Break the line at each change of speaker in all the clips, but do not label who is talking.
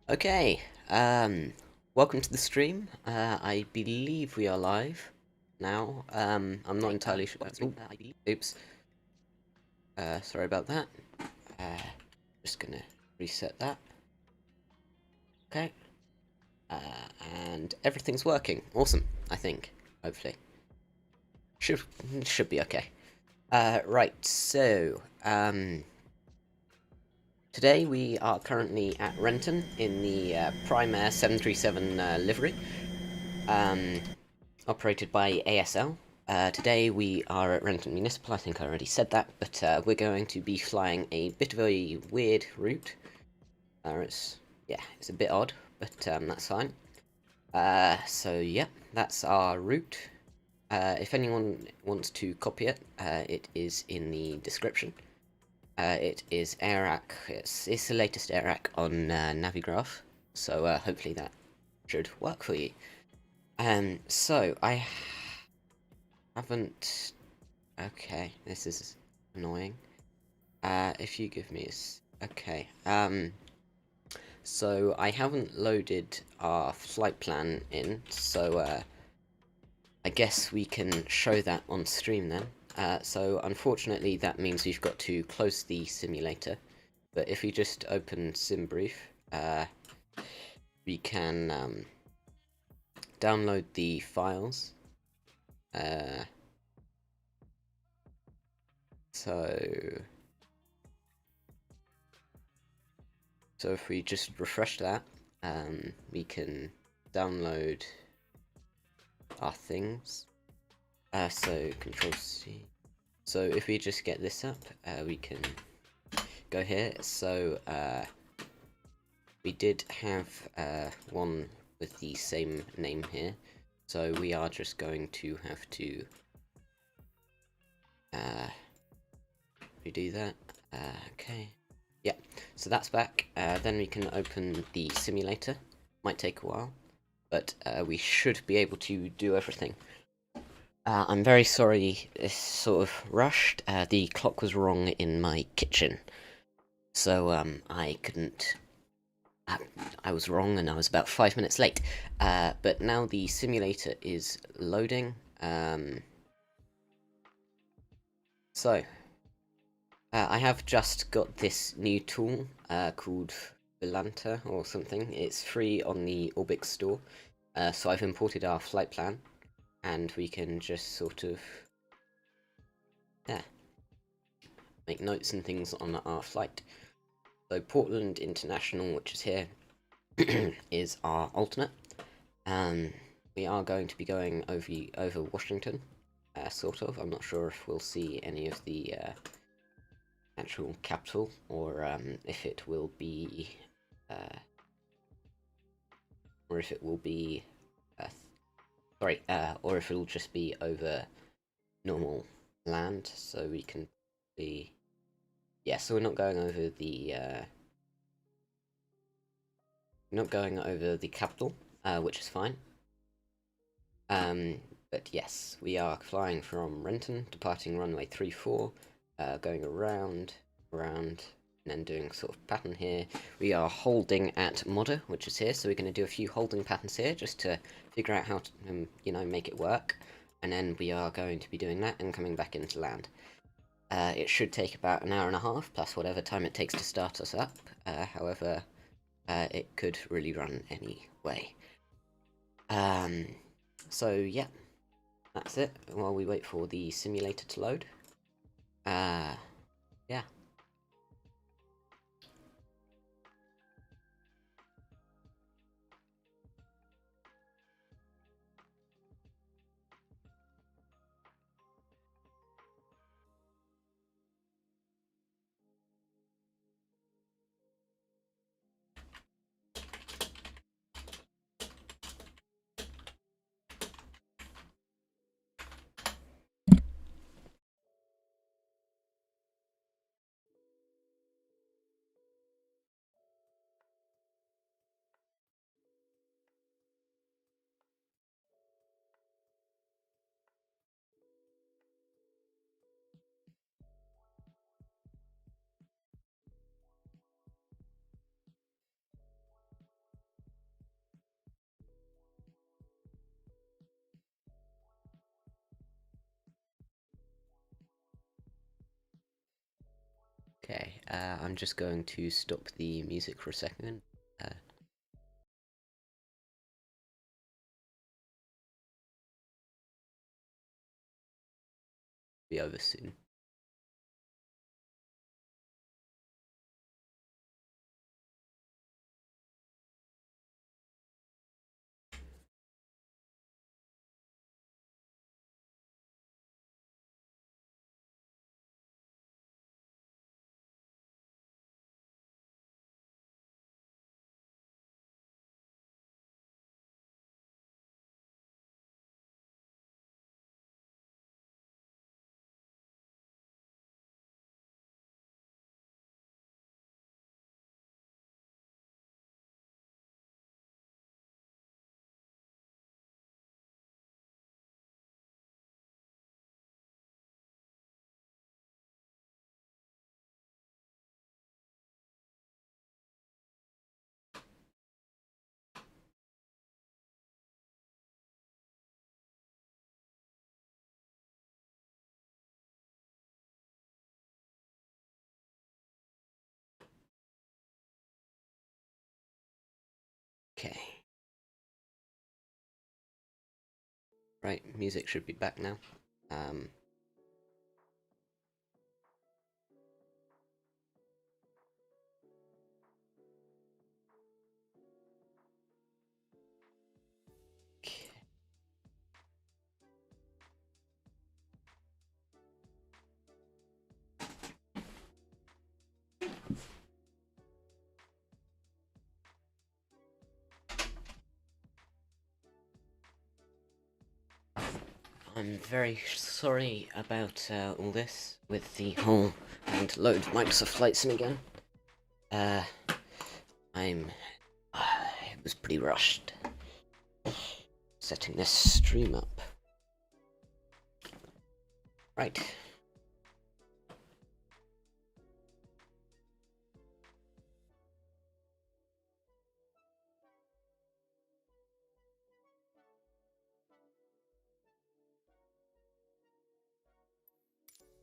Okay, welcome to the stream. I believe we are live now. I'm not entirely sure. Oops. Sorry about that. Just gonna reset that. Okay. And everything's working. Awesome, I think. Hopefully. Should be okay. Right, so, today we are currently at Renton in the Prime Air 737 livery, operated by ASL. Today we are at Renton Municipal, I think I already said that, but we're going to be flying a bit of a weird route. It's a bit odd, but that's fine. So yeah, that's our route. If anyone wants to copy it, it is in the description. It is AirAC. It's the latest AirAC on Navigraph, so hopefully that should work for you. So I haven't. Okay, this is annoying. If you give me a. Okay. So I haven't loaded our flight plan in, so I guess we can show that on stream then. So unfortunately that means we've got to close the simulator, but if we just open SimBrief, we can download the files. So if we just refresh that, we can download our things. So Control C. So if we just get this up, we can go here. So we did have one with the same name here, so we are just going to have to redo that. Okay, yeah, so that's back. Then we can open the simulator. Might take a while, but we should be able to do everything. I'm very sorry, it's sort of rushed. The clock was wrong in my kitchen, so I couldn't. I was wrong, and I was about 5 minutes late. But now the simulator is loading. So I have just got this new tool called Volanta or something. It's free on the Orbix store. So I've imported our flight plan, and we can just sort of make notes and things on our flight. So Portland International, which is here, is our alternate. We are going to be going over Washington, sort of. I'm not sure if we'll see any of the actual capital, or if it will be, or if it'll just be over normal land, so we can be. Yeah, so we're not going over the capital, which is fine. But yes, we are flying from Renton, departing runway 34, going around, and then doing sort of pattern here. We are holding at MODDA, which is here, so we're going to do a few holding patterns here, just to figure out how to, make it work. And then we are going to be doing that and coming back into land. It should take about an hour and a half, plus whatever time it takes to start us up. However, it could really run any way. So yeah, that's it, while we wait for the simulator to load. Yeah. Okay, I'm just going to stop the music for a second. Be over soon. Okay. Right, music should be back now. Okay. I'm very sorry about all this with the whole having to load Microsoft Flight Sim again. It was pretty rushed setting this stream up. Right.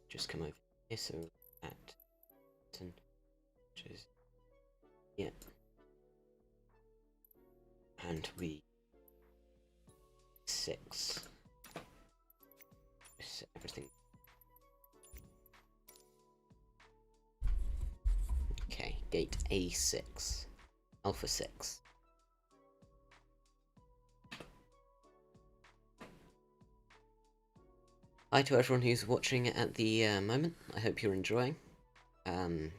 Just come over here, so at which is yeah, and we 6. Set everything. Okay, gate A6, Alpha 6. Hi to everyone who's watching at the moment. I hope you're enjoying. A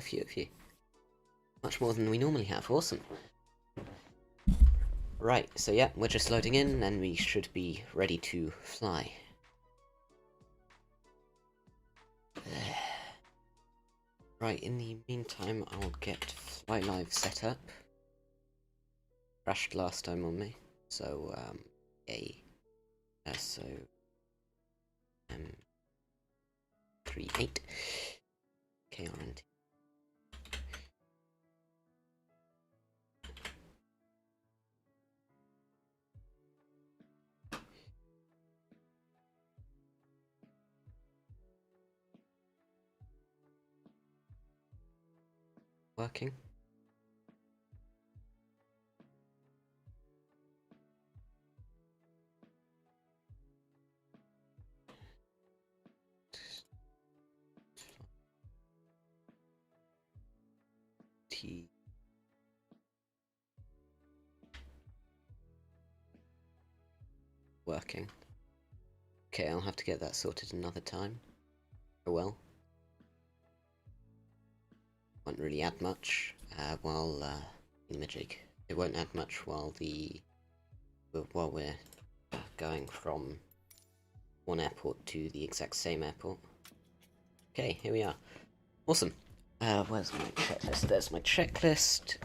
few of you. Much more than we normally have. Awesome. Right, so yeah, we're just loading in and we should be ready to fly. Right, in the meantime, I'll get FlyLive set up. Crashed last time on me, so, so, 38, KRNT. Working. Working. Okay, I'll have to get that sorted another time. Oh well. Won't really add much while imaging. It won't add much while we're going from one airport to the exact same airport. Okay, here we are. Awesome. Where's my checklist? There's my checklist.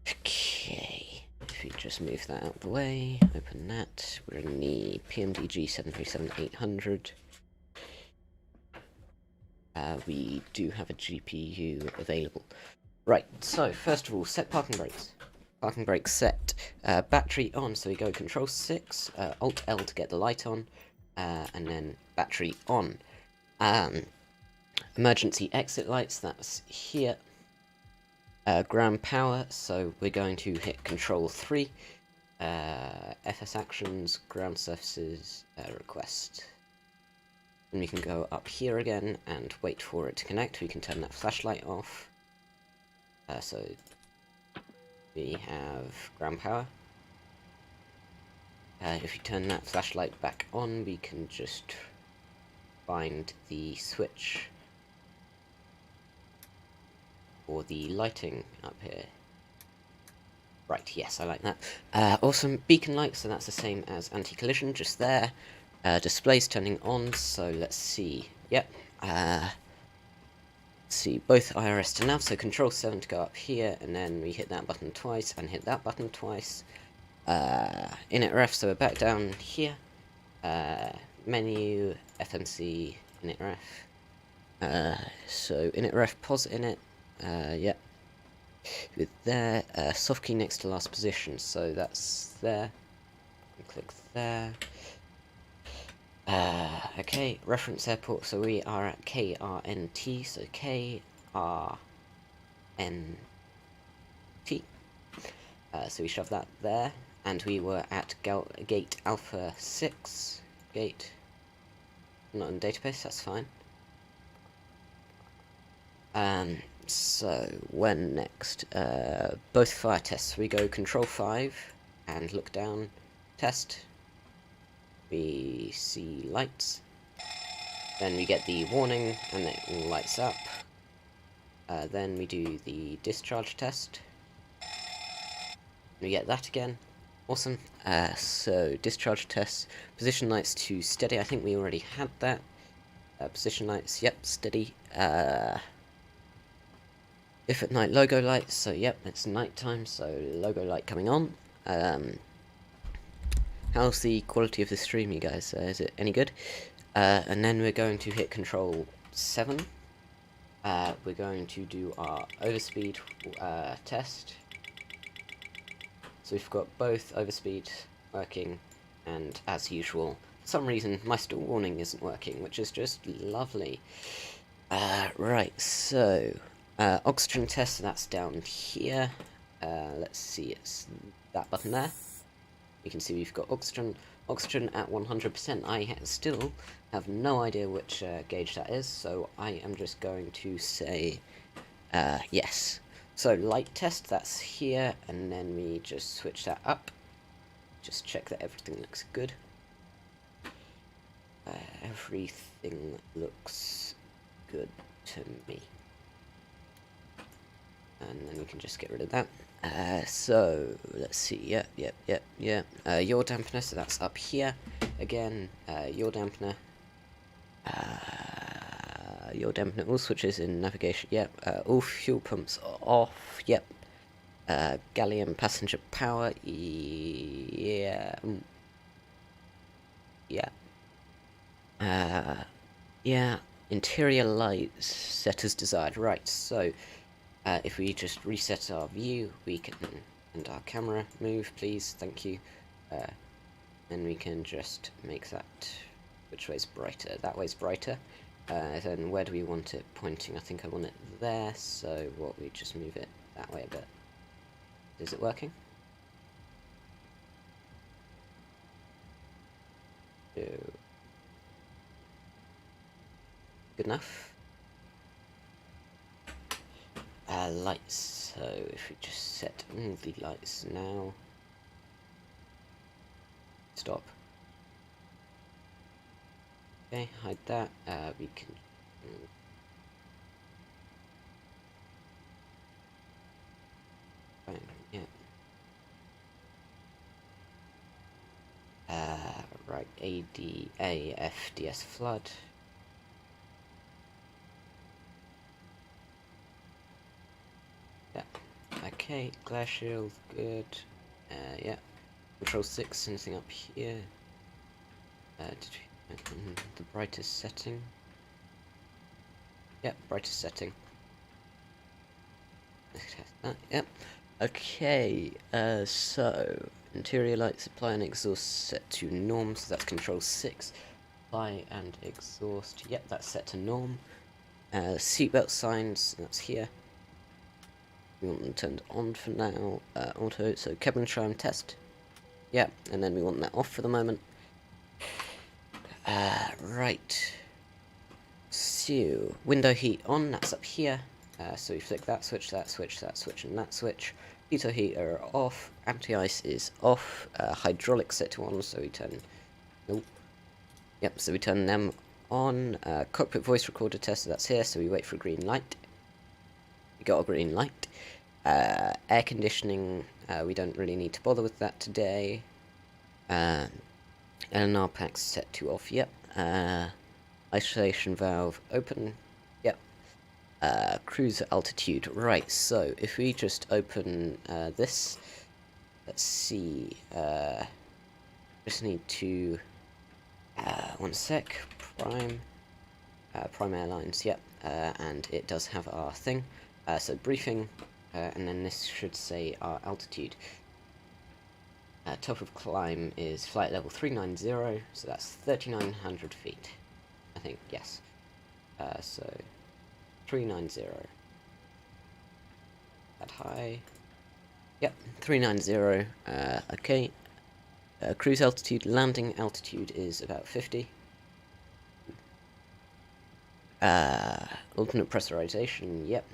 Okay. If you just move that out of the way, open that. We're in the PMDG 737-800. We do have a GPU available. Right, so first of all, set parking brakes. Parking brakes set. Battery on, so we go Control 6, Alt L to get the light on. and then battery on. Emergency exit lights, that's here. Ground power, so we're going to hit Control 3. FS actions, ground surfaces, request. And we can go up here again and wait for it to connect. We can turn that flashlight off. So we have ground power. If you turn that flashlight back on, we can just find the switch for the lighting up here. Right, yes, I like that. Awesome, beacon light, so that's the same as anti-collision, just there. Displays turning on, so let's see. Yep. Let's see, both IRS to nav, so Control 7 to go up here, and then we hit that button twice, and hit that button twice. Init ref, so we're back down here. Menu, FMC, init ref. So init ref, pos init, yep. With there, soft key next to last position, so that's there. Click there. Okay, reference airport, so we are at KRNT, so KRNT. So we shove that there, and we were at gate Alpha 6, gate, not in database, that's fine. So when next? Both fire tests, we go Control 5, and look down, test. We see lights, then we get the warning, and it lights up. Then we do the discharge test. We get that again. Awesome. So discharge test, position lights to steady. I think we already had that. Position lights, yep, steady. If at night, logo lights. So yep, it's night time. So logo light coming on. How's the quality of the stream, you guys? Is it any good? And then we're going to hit Control 7. We're going to do our overspeed test. So we've got both overspeed working, and as usual, for some reason my stall warning isn't working, which is just lovely. Right, so oxygen test, that's down here. Let's see, it's that button there. You can see we've got oxygen at 100%. I still have no idea which gauge that is, so I am just going to say yes. So light test, that's here, and then we just switch that up. Just check that everything looks good. Everything looks good to me. And then we can just get rid of that. So let's see, yaw dampener, so that's up here. Again, yaw dampener. Yaw dampener, all switches in navigation, yep. All fuel pumps off, yep. Gallium passenger power, yeah. Yeah, interior lights set as desired, right, so if we just reset our view, we can, and our camera move, please, thank you. Then we can just make that, which way's brighter? That way's brighter. Then where do we want it pointing? I think I want it there, so we just move it that way a bit. Is it working? Good enough. Lights, so if we just set all the lights now. Stop. Okay, hide that. We can. Yeah. Right. AFDS flood. Yeah. Okay. Glare shield. Good. Yeah. Control 6. Anything up here? Did we open the brightest setting? Yep, brightest setting. Yep. Okay, so interior light supply and exhaust set to norm, so that's Control 6. Fly and exhaust, yep, that's set to norm. Seatbelt signs, that's here. We want them turned on for now. Auto, so cabin chime test. Yeah, and then we want that off for the moment. Right. So, window heat on, that's up here. So we flick that switch, that switch, that switch, and that switch. Pitot heater off, anti-ice is off, hydraulic set to on, so we turn... Nope. Yep, so we turn them on. Cockpit voice recorder tester, that's here, so we wait for a green light. We got a green light. Air conditioning, we don't really need to bother with that today. LNR packs set to off, yep. Isolation valve open, yep. Cruise altitude, right, so if we just open this, let's see, just need to, one sec, Prime Airlines, yep, and it does have our thing, so briefing, and then this should say our altitude. Top of climb is flight level 390, so that's 3,900 feet, I think, yes, so 390, that high, yep, 390, okay, cruise altitude, landing altitude is about 50, alternate pressurization, yep,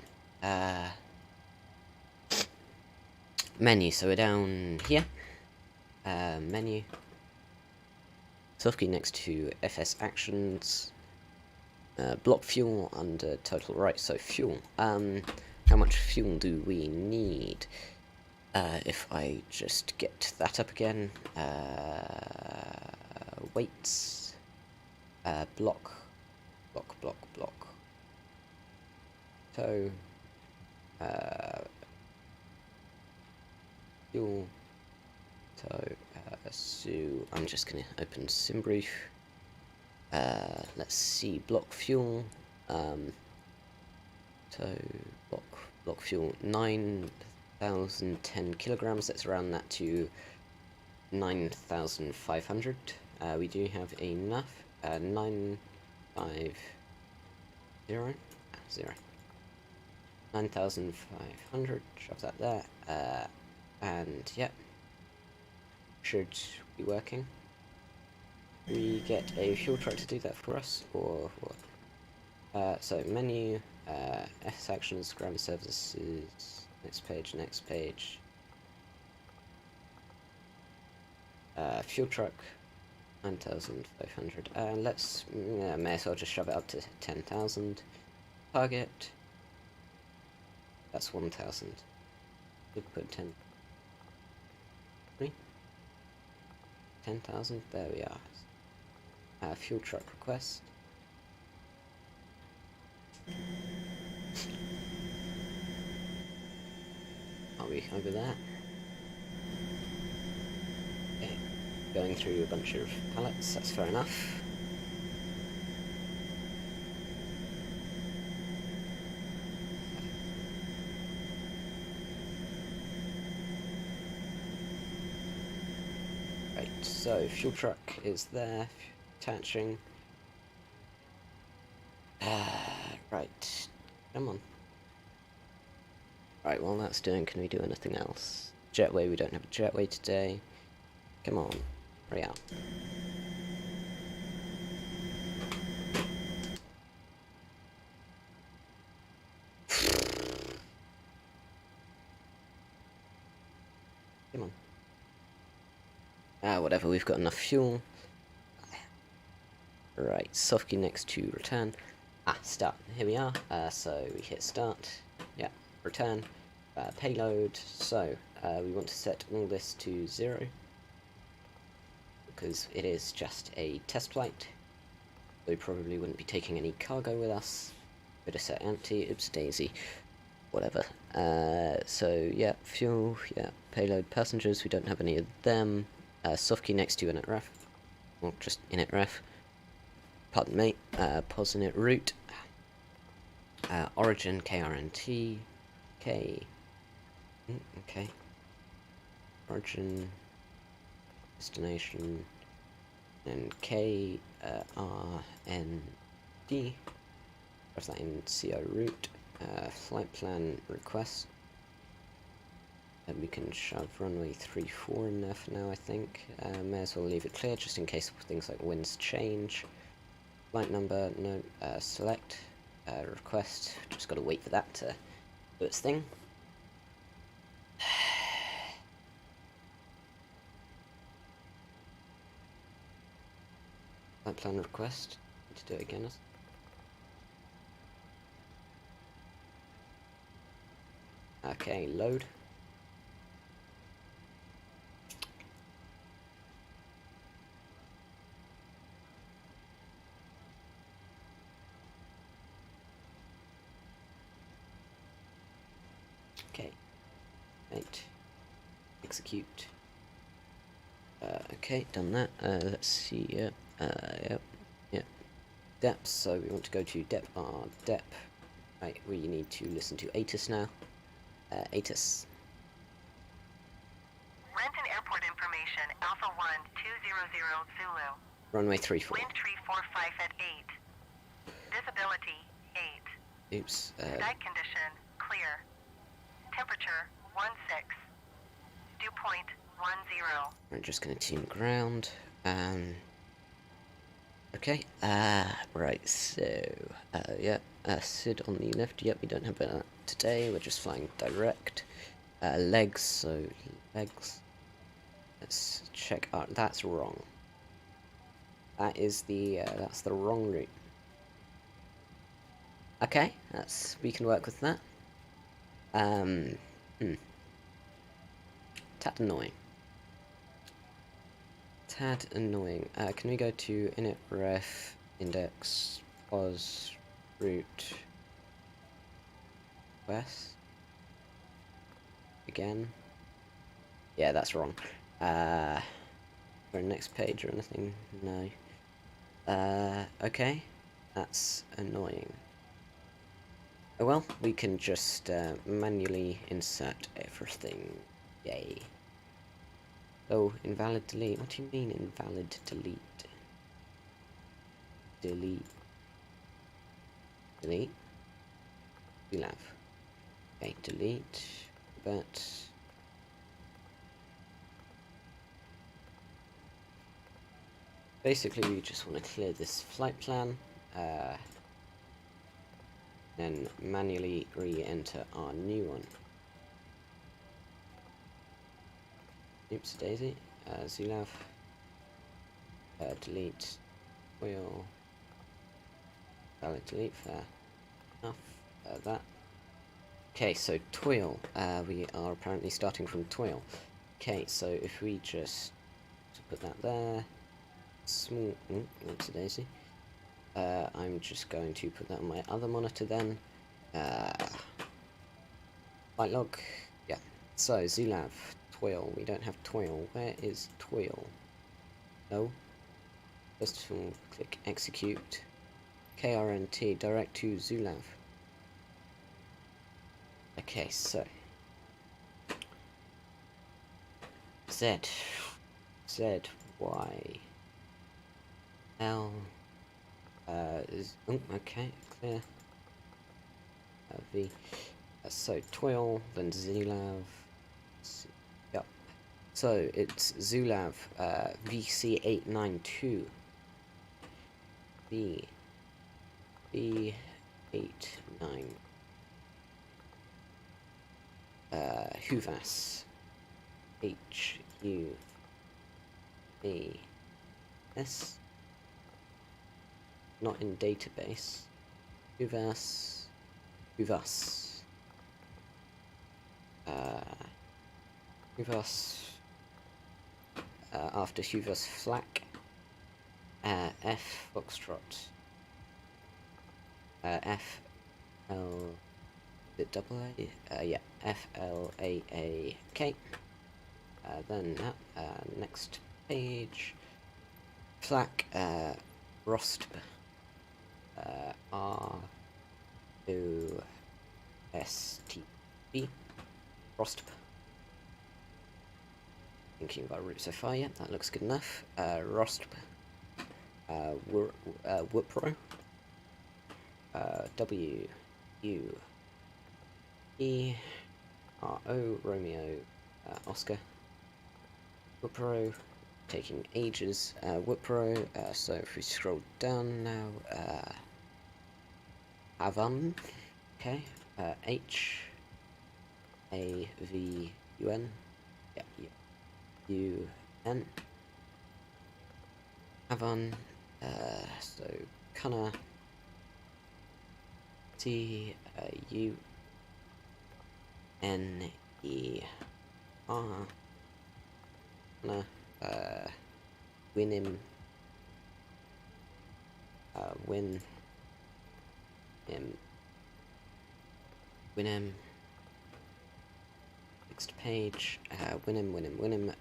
menu, so we're down here, menu, soft key next to FS actions, block fuel under total, right, so fuel, how much fuel do we need? If I just get that up again, weights, block, tow, fuel, tow, so I'm just going to open SimBrief, let's see, block fuel, tow, block fuel, 9,010 kilograms, let's round that to 9,500, we do have enough, 950, 9,500, shove that there, and yeah, should be working. We get a fuel truck to do that for us, or what? So menu, FS actions, ground services, next page, fuel truck, 9,500, let's, may as well just shove it up to 10,000, target, that's 1,000, we could put 10,000, there we are, fuel truck request, are we over there? Okay. Going through a bunch of pallets, that's fair enough. Right, so fuel truck is there, attaching. Right, come on. Right, while that's doing, can we do anything else? Jetway, we don't have a jetway today. Come on, hurry up. Come on. Whatever, we've got enough fuel. Right, soft key next to return. Start. Here we are. So we hit start. Yeah, return. Payload. So we want to set all this to 0 because it is just a test flight. We probably wouldn't be taking any cargo with us. Bit of set empty. Oops, daisy. Whatever. So yeah, fuel. Yeah, payload. Passengers. We don't have any of them. Soft key next to init ref. Or just init ref. Pardon me, pos init route, origin KRNT, okay, origin, destination, and KRNT, press that in CO route, flight plan request, and we can shove runway 34 in there for now, I think. May as well leave it clear just in case things like winds change. Flight number, no, select, request, just gotta wait for that to do its thing. Flight plan request, need to do it again. Okay, load. Okay, right, execute. Okay, done that. Let's see, yep. Depth, so we want to go to depth R, depth. Right, we need to listen to ATIS now. ATIS.
Renton Airport information, Alpha 1200 Zulu.
Runway 34.
Wind 345 at 8. Visibility 8.
Oops.
Sky condition clear. Temperature 16. Dew point 10.
We're just going to tune ground. Okay. Right. So, yeah. SID on the left. Yep, we don't have that today. We're just flying direct. Legs. So legs. Let's check. That's wrong. That is the. That's the wrong route. Okay. We can work with that. Tad annoying. Tad annoying. Can we go to init ref index pos route west again? Yeah, that's wrong. For next page or anything? No. Okay, that's annoying. Oh well, we can just manually insert everything. Yay. Oh, invalid delete. What do you mean invalid delete? Delete. Delete. ZULAV. Okay, delete. But basically we just want to clear this flight plan. Then manually re-enter our new one. Oops, daisy. ZULAV. Delete. Oil. Valid delete. Fair enough. That. Okay, so TWIL. We are apparently starting from TWIL. Okay, so if we just put that there. Small. Oops, daisy. I'm just going to put that on my other monitor then. Flight log. Yeah. So ZULAV. TWIL. We don't have TWIL. Where is TWIL? No. First of all, click execute. KRNT. Direct to ZULAV. Okay, so Z Y L is okay, clear. V. So TWIL, then ZULAV. Yep. So it's ZULAV VC892. B89. HUVUS. HUVUS. Not in database. HUVUS. HUVUS. HUVUS. After HUVUS FLAAK. F Foxtrot. F L. Is it double A? Yeah. FLAAK. Then next page. FLAAK. ROSTB. ROSTB. ROSTB. Thinking about route so far, yeah, that looks good enough. ROSTB. WUPRO, WUERO Romeo Oscar. WUPRO taking ages. WUPRO. So if we scroll down now, HAVUN. Okay. HAVUN. Yeah. UN. HAVUN. So CUNUR. CUNER. WINIM. WINIM. Next page. WINIM.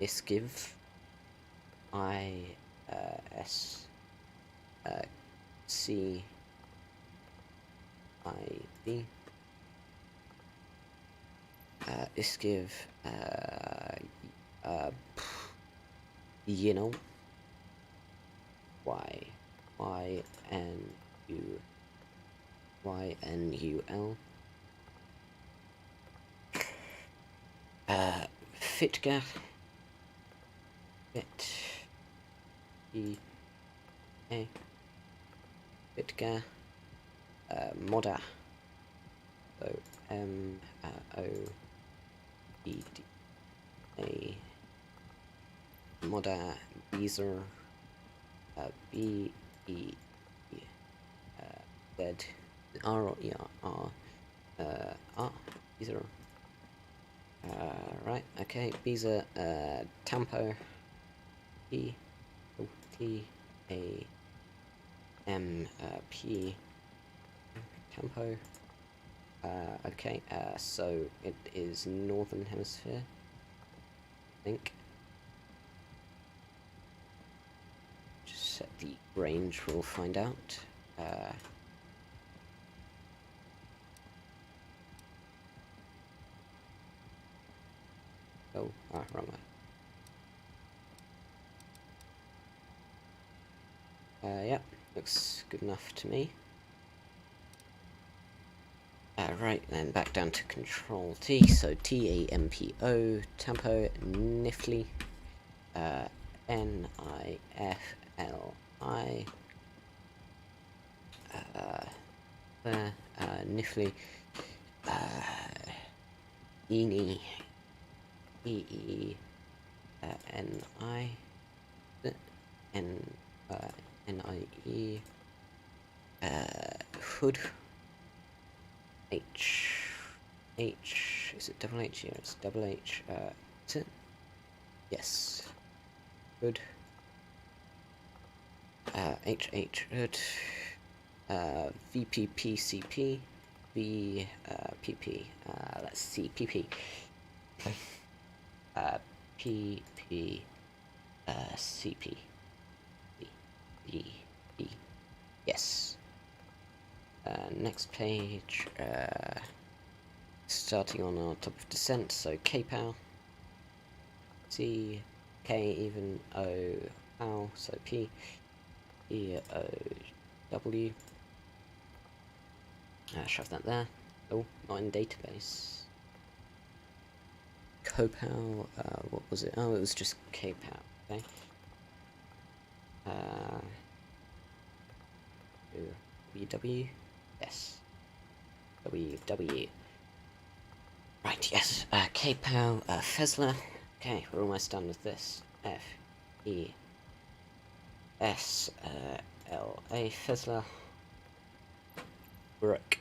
ISCIV. ISCIV. ISCIV. YINUL. YNUL. FITGA. FITGA. MODDA. So MODDA. MODDA. BEEZR. BEEZR. Right, okay, BEEZR, TAMPO, TAMP, TAMPO. Okay, so it is Northern Hemisphere, I think. Just set the range, we'll find out. Wrong way. Yeah, looks good enough to me. Right, then back down to Control T, so TAMPO, TAMPO, NIFLI, NIFLI, there, NIFLI, EENIE, EENIE, NIE, HUD, is it double H here? It's double H, is it? Yes. HUD. HHOOD. VPPCP. VPP. Let's see, PP. CP. Yes. Next page, starting on our top of descent, so KPOW, C, K, even O, POW, so P, E, O, W, shove that there. Oh, not in database. KPOW, what was it? Oh, it was just KPOW, okay. WW. Yes. WW. Right, yes. KPOW, FESLA. Okay, we're almost done with this. FESLA, FESLA. Rook.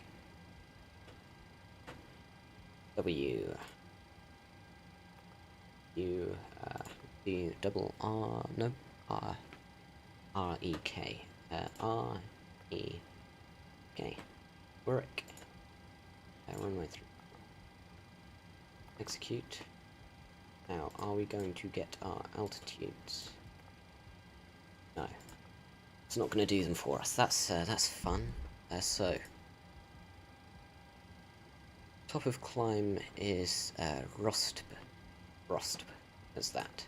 Double R, no, R-E-K. R-E-K. Work. Runway 3. Execute. Now, are we going to get our altitudes? No. It's not going to do them for us. That's fun. So, top of climb is ROSTB. ROSTB. That's that.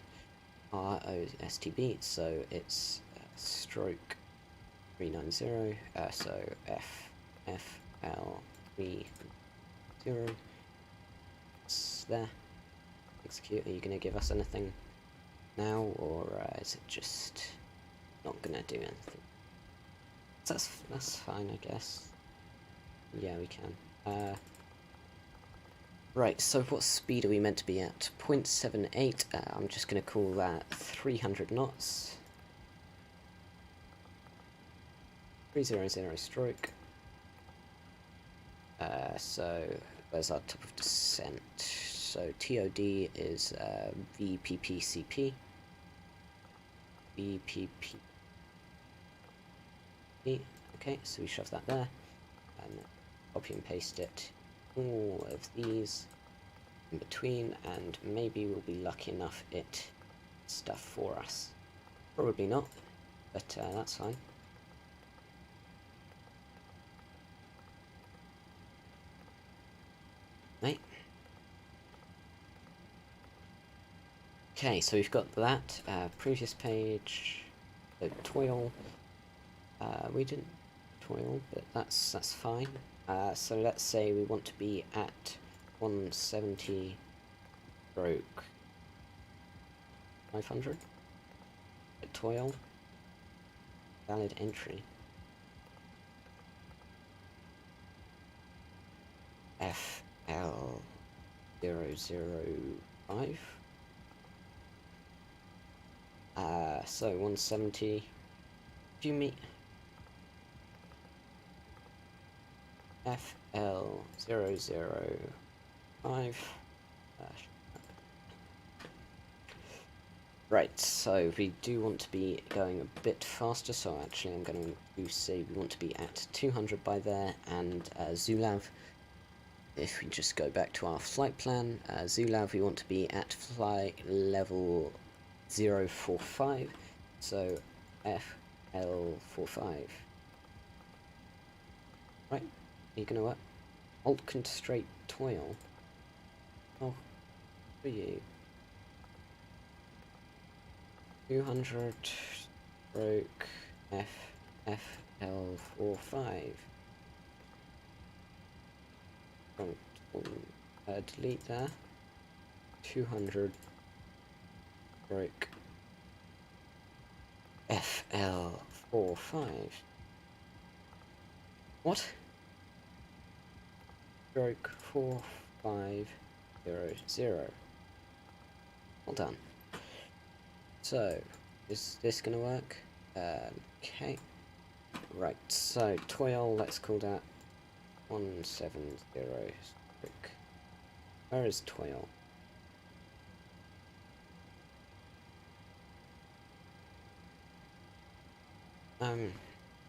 ROSTB. So it's stroke 390, so FL 390. It's there. Execute. Are you going to give us anything now, or is it just not going to do anything? That's fine, I guess. Yeah, we can. Right, so what speed are we meant to be at? 0.78, I'm just going to call that 300 knots. 300 stroke. So there's our top of descent. So TOD is VPPCP. VPP. Okay, so we shove that there. And copy and paste it. All of these in between, and maybe we'll be lucky enough it stuff for us. Probably not, but that's fine. Right. Okay, so we've got that. Previous page. So toil. We didn't toil, but that's fine. So let's say we want to be at 170 stroke 500. Toil. Valid entry. FL005. So 170. Do you meet FL005? Right, so we do want to be going a bit faster, so actually I'm going to say we want to be at 200 by there, and ZULAV, if we just go back to our flight plan, ZULAV we want to be at flight level 045, so FL45. Right, are you going to alt constraint toil? Oh, for you. 200 stroke FL45. Delete there. 200 stroke FL45. What? Stroke 4500. Well done. So, is this gonna work? Okay. Right, so toil, let's call that 170 stroke. Where is toil?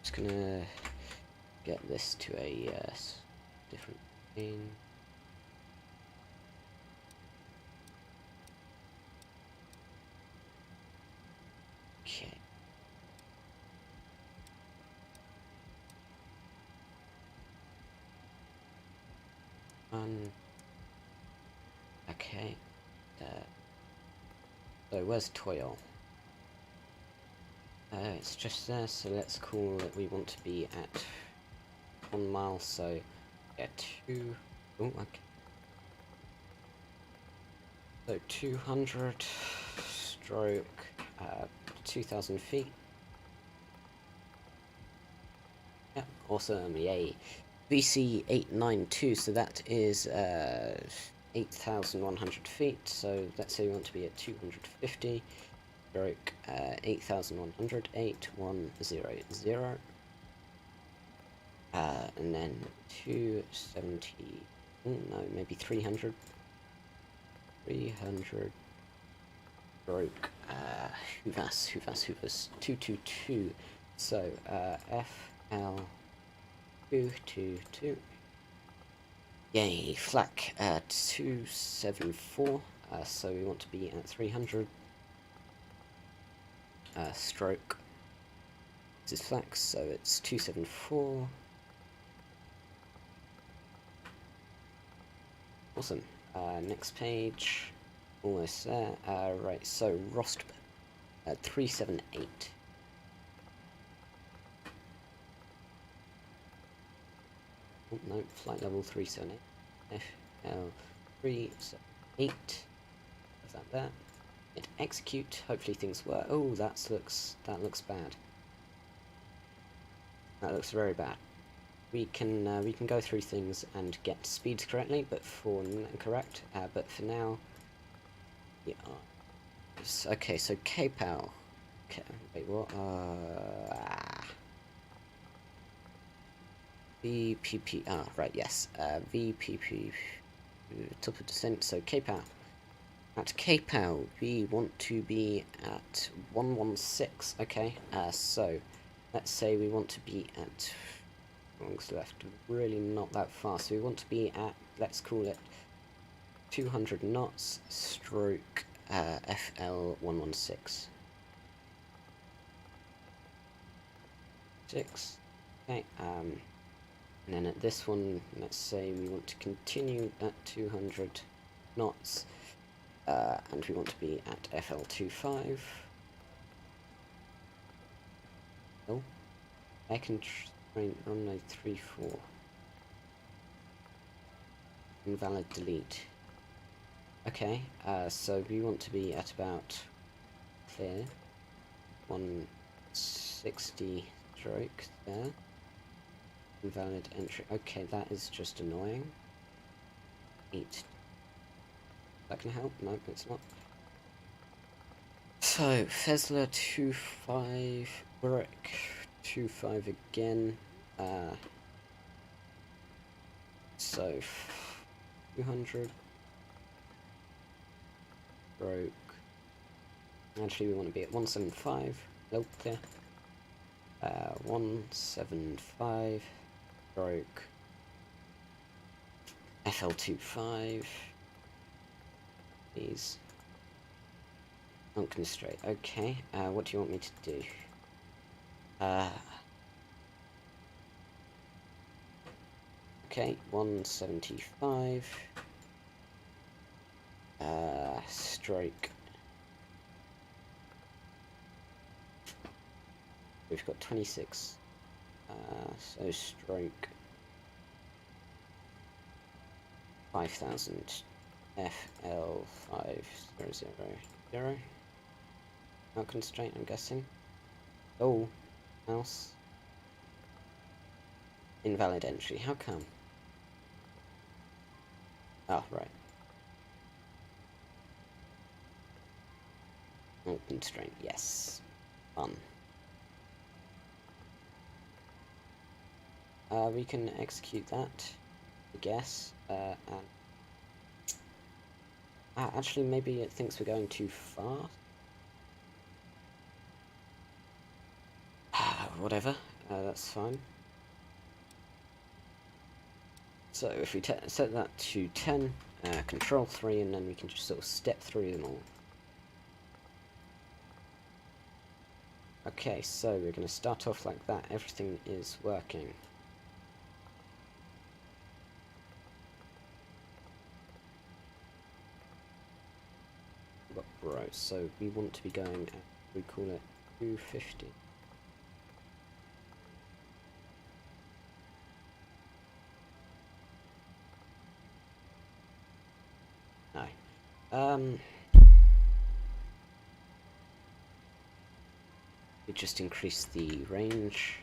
Just gonna get this to a different thing. Okay. Okay. So where's toil? It's just there, so let's call it, we want to be at 1 mile, so yeah, 2, oh, okay. So 200 stroke 2,000 feet. Yeah, awesome, yay. VC892, so that is 8,100 feet, so let's say we want to be at 250 stroke 8,100, 8100. And then 270, no, maybe 300. 300 stroke HUVUS 222. So FL222. Yay, FLAAK 274. So we want to be at 300 stroke. This is FLAAK, so it's 274. Awesome. Next page. Almost there. Right, so ROSTB 378. Oh, no, flight level 378. FL378. Is that there? Hit execute. Hopefully things work. Oh, that looks bad. That looks very bad. We can go through things and get speeds correctly, but for but for now, we are. Okay, so KPOW. Okay, wait, what? VPP. Ah, right, yes. VPP. Top of descent. So KPOW. At KPOW, we want to be at 116. Okay. So let's say we want to be at. Wrongs left, really not that fast. So we want to be at, let's call it 200 knots stroke FL116. 6. Okay, and then at this one, let's say we want to continue at 200 knots, and we want to be at FL25. Oh, I can train runway 34. Invalid delete. Okay, so we want to be at about clear 160 stroke there. Invalid entry. Okay, that is just annoying. 8. That can help? No, it's not. So FESLA 25 brick 25 again. So 200 broke. Actually, we want to be at 175. Nope, clear. 175 broke. FL25. Please. Unconstrained. Okay. What do you want me to do? Okay, 175. Stroke. We've got 26. So stroke 5000. FL5000. Not constraint, I'm guessing. Oh, mouse. Invalid entry. How come? Oh, right. Oh, constraint. Yes. Fun. We can execute that, I guess. Actually, maybe it thinks we're going too far. Whatever. That's fine. So if we set that to 10, control 3, and then we can just sort of step through them all. Okay, so we're going to start off like that. Everything is working. WUPRO, so we want to be going at, we call it 250. No. We just increase the range.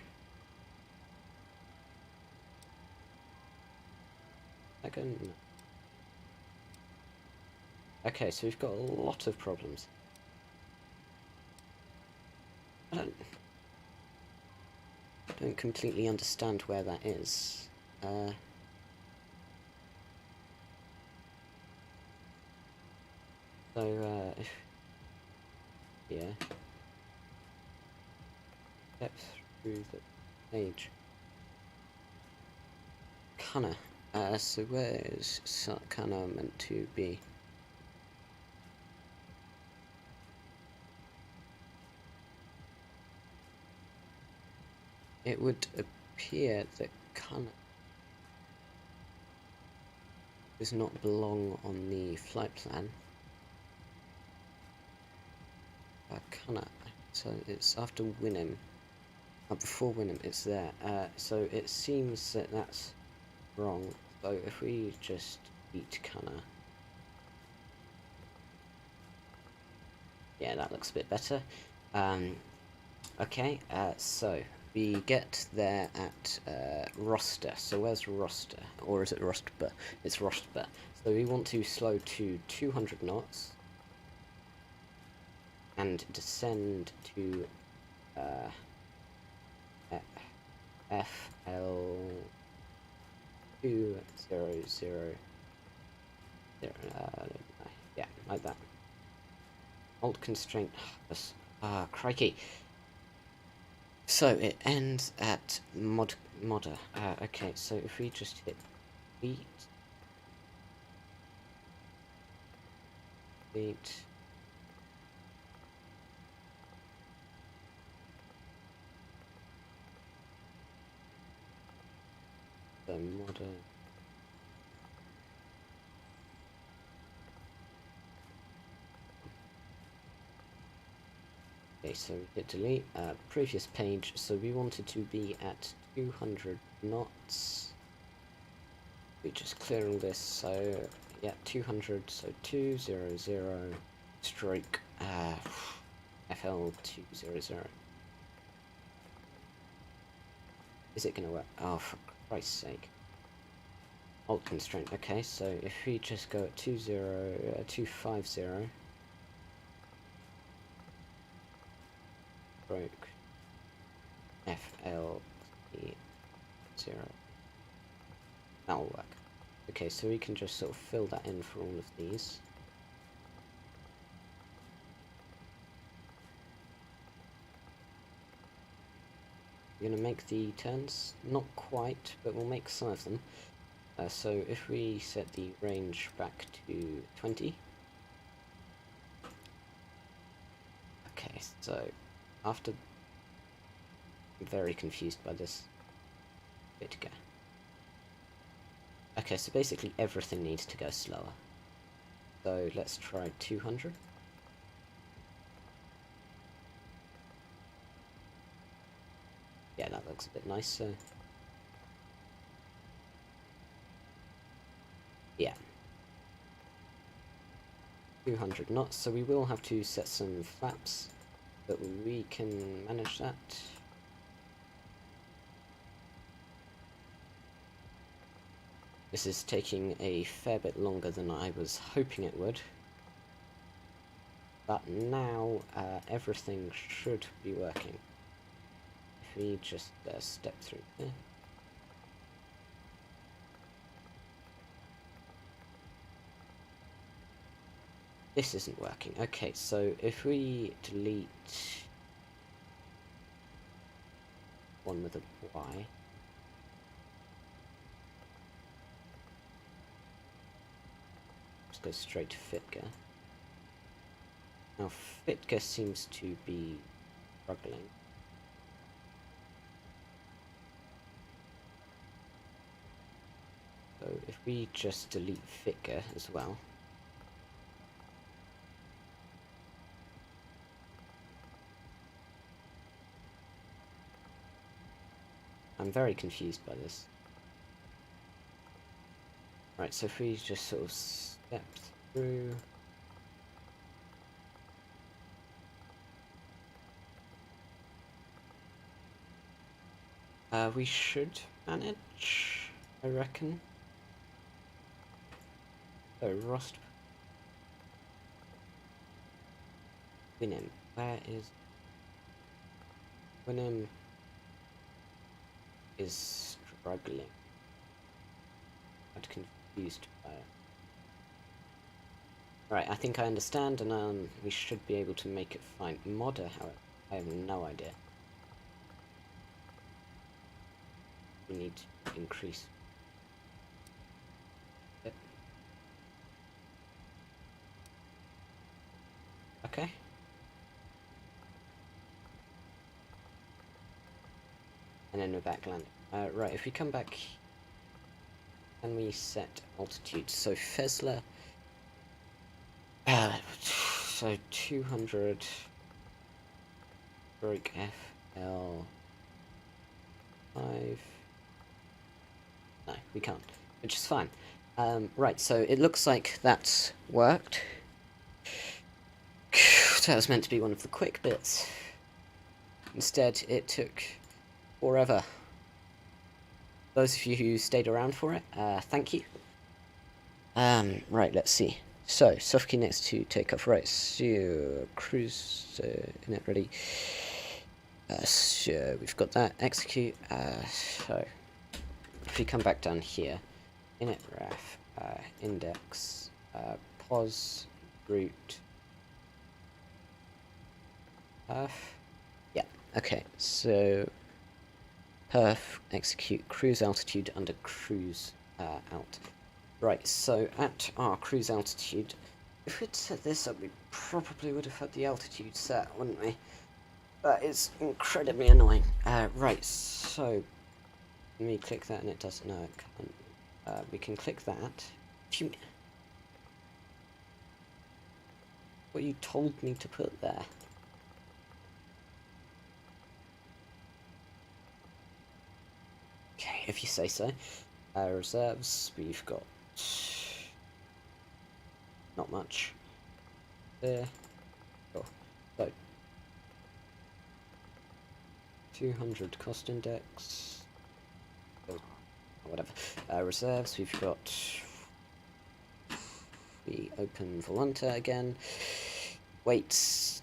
Second. Okay, so we've got a lot of problems. I don't completely understand where that is. If yeah, step through the page. CUNUR. So where is CUNUR meant to be? It would appear that CUNUR does not belong on the flight plan. CUNUR. So it's after WINIM. Before WINIM, it's there. So it seems that that's wrong. So if we just delete CUNUR, yeah, that looks a bit better. Okay, so we get there at roster. So where's roster? Or is it ROSTB? It's ROSTB. So we want to slow to 200 knots and descend to FL200. Yeah, like that. Alt constraint. Crikey. So it ends at MODDA. Okay, so if we just hit delete, the MODDA. Okay, so we hit delete. Previous page, so we wanted to be at 200 knots. We just clear all this, so yeah, 200, so 200 stroke FL200. Is it gonna work? Oh, for Christ's sake. Alt constraint. Okay, so if we just go at 250 stroke FL0, that'll work. Okay, so we can just sort of fill that in for all of these. We're gonna make the turns, not quite, but we'll make some of them. So if we set the range back to 20. Okay, so after, I'm very confused by this FITGA. Okay, so basically everything needs to go slower. So let's try 200. Yeah, that looks a bit nicer. Yeah. 200 knots, so we will have to set some flaps, but we can manage that. This is taking a fair bit longer than I was hoping it would. But now everything should be working. If we just step through here. This isn't working. Okay, so if we delete one with a Y. Just go straight to FITGA. Now FITGA seems to be struggling. So if we just delete FITGA as well. I'm very confused by this. Right, so if we just sort of step through. We should manage, I reckon. So ROSTB. WINIM. Where is WINIM? Is struggling. I'm confused by it. Right, I think I understand, and we should be able to make it fine. MODDA, however, I have no idea. We need to increase it. Okay. And then we're back landing. Right, if we come back, can we set altitude? So FESLA, so 200 stroke FL5. No, we can't, which is fine. Right, so it looks like that's worked. That was meant to be one of the quick bits. Instead, it took forever. Those of you who stayed around for it, thank you. Right, let's see. So, soft key next to takeoff, right, so, cruise, init ready. So, we've got that, execute, so, if we come back down here, init ref, index, pos, root, perf, yeah, okay, so, perf, execute, cruise altitude under cruise, alt. Right, so at our cruise altitude, if we'd set this up, we probably would have had the altitude set, wouldn't we? That is incredibly annoying. Right, so, let me click that and it doesn't, no, it can't. We can click that. What you told me to put there. Okay, if you say so. Reserves, we've got not much there. Oh, so 200 cost index. Oh, whatever. Reserves, we've got. We open Volunta again. Weights,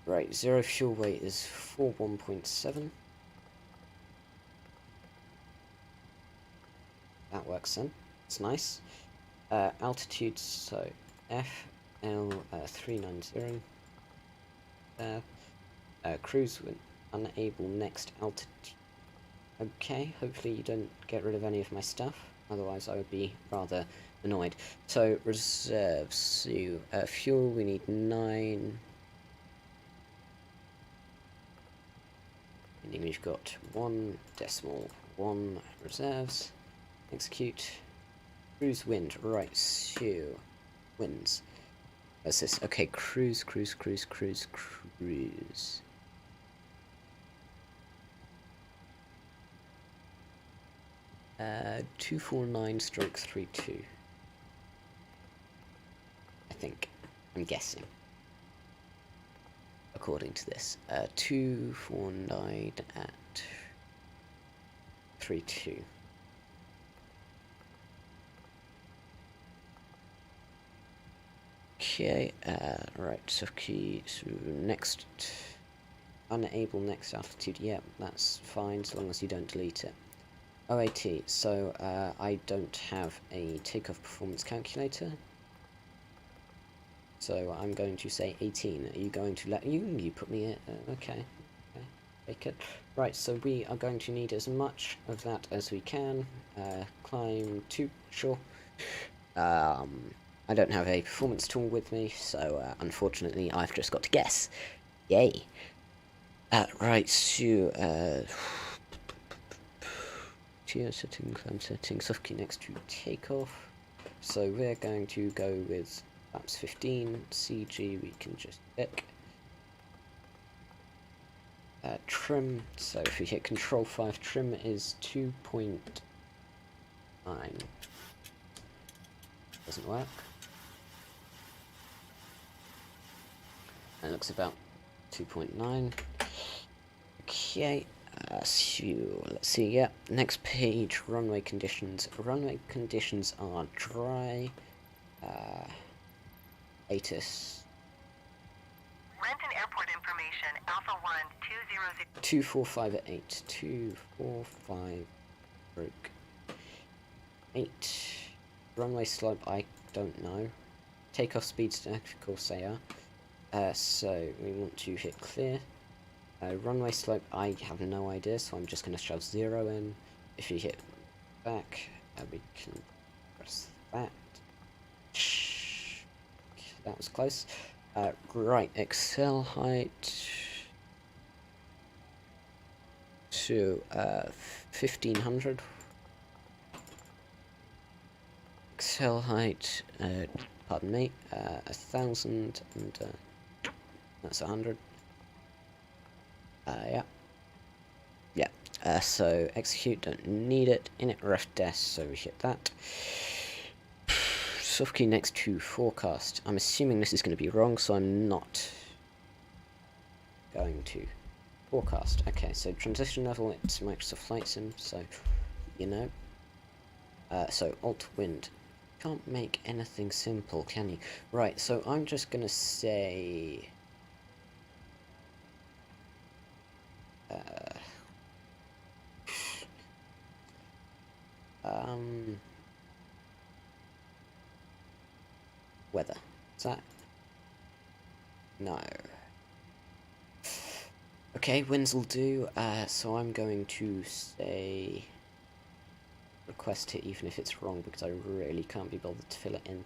right? Zero fuel weight is 41.7. That works then. It's nice. Altitude, so FL390. Cruise with unable next altitude. Okay, hopefully you don't get rid of any of my stuff, otherwise I would be rather annoyed. So, reserves, so, fuel, we need 9. And then we've got 1.1 reserves. Execute. Cruise wind, right, so, winds. What's this? Okay, cruise. 249/32. I think. I'm guessing. According to this. 249 at 32. Okay, right, so key, so next, unable next altitude, yeah, that's fine, as long as you don't delete it. OAT, so, I don't have a takeoff performance calculator, so I'm going to say 18. Are you going to let you put me in, okay, take it. Right, so we are going to need as much of that as we can, climb 2, sure. I don't have a performance tool with me, so unfortunately I've just got to guess. Yay. Right, so, geo setting, climb setting, soft key next to takeoff. So we're going to go with flaps 15, CG we can just pick. Trim, so if we hit control 5, trim is 2.9. Doesn't work. It looks about 2.9. Okay, so let's see, yeah, next page, runway conditions. Runway conditions are dry, ATIS.
Renton Airport information, Alpha 1, 200.
245 at 8, 245, broke. 8. Runway slope, I don't know. Takeoff speeds, of course they are. So we want to hit clear. Runway slope, I have no idea, so I'm just going to shove 0 in. If you hit back, we can press that. That was close. Right, Excel height to 1500. Excel height, pardon me, 1000 and that's 100. Yeah. So execute, don't need it. Init ref des, so we hit that. Soft key next to forecast. I'm assuming this is going to be wrong, so I'm not going to forecast. Okay, so transition level, it's Microsoft Flight Sim, so you know. So alt wind. Can't make anything simple, can you? Right, so I'm just gonna say weather. Is that? No. Okay, winds will do. So I'm going to say request it even if it's wrong, because I really can't be bothered to fill it in.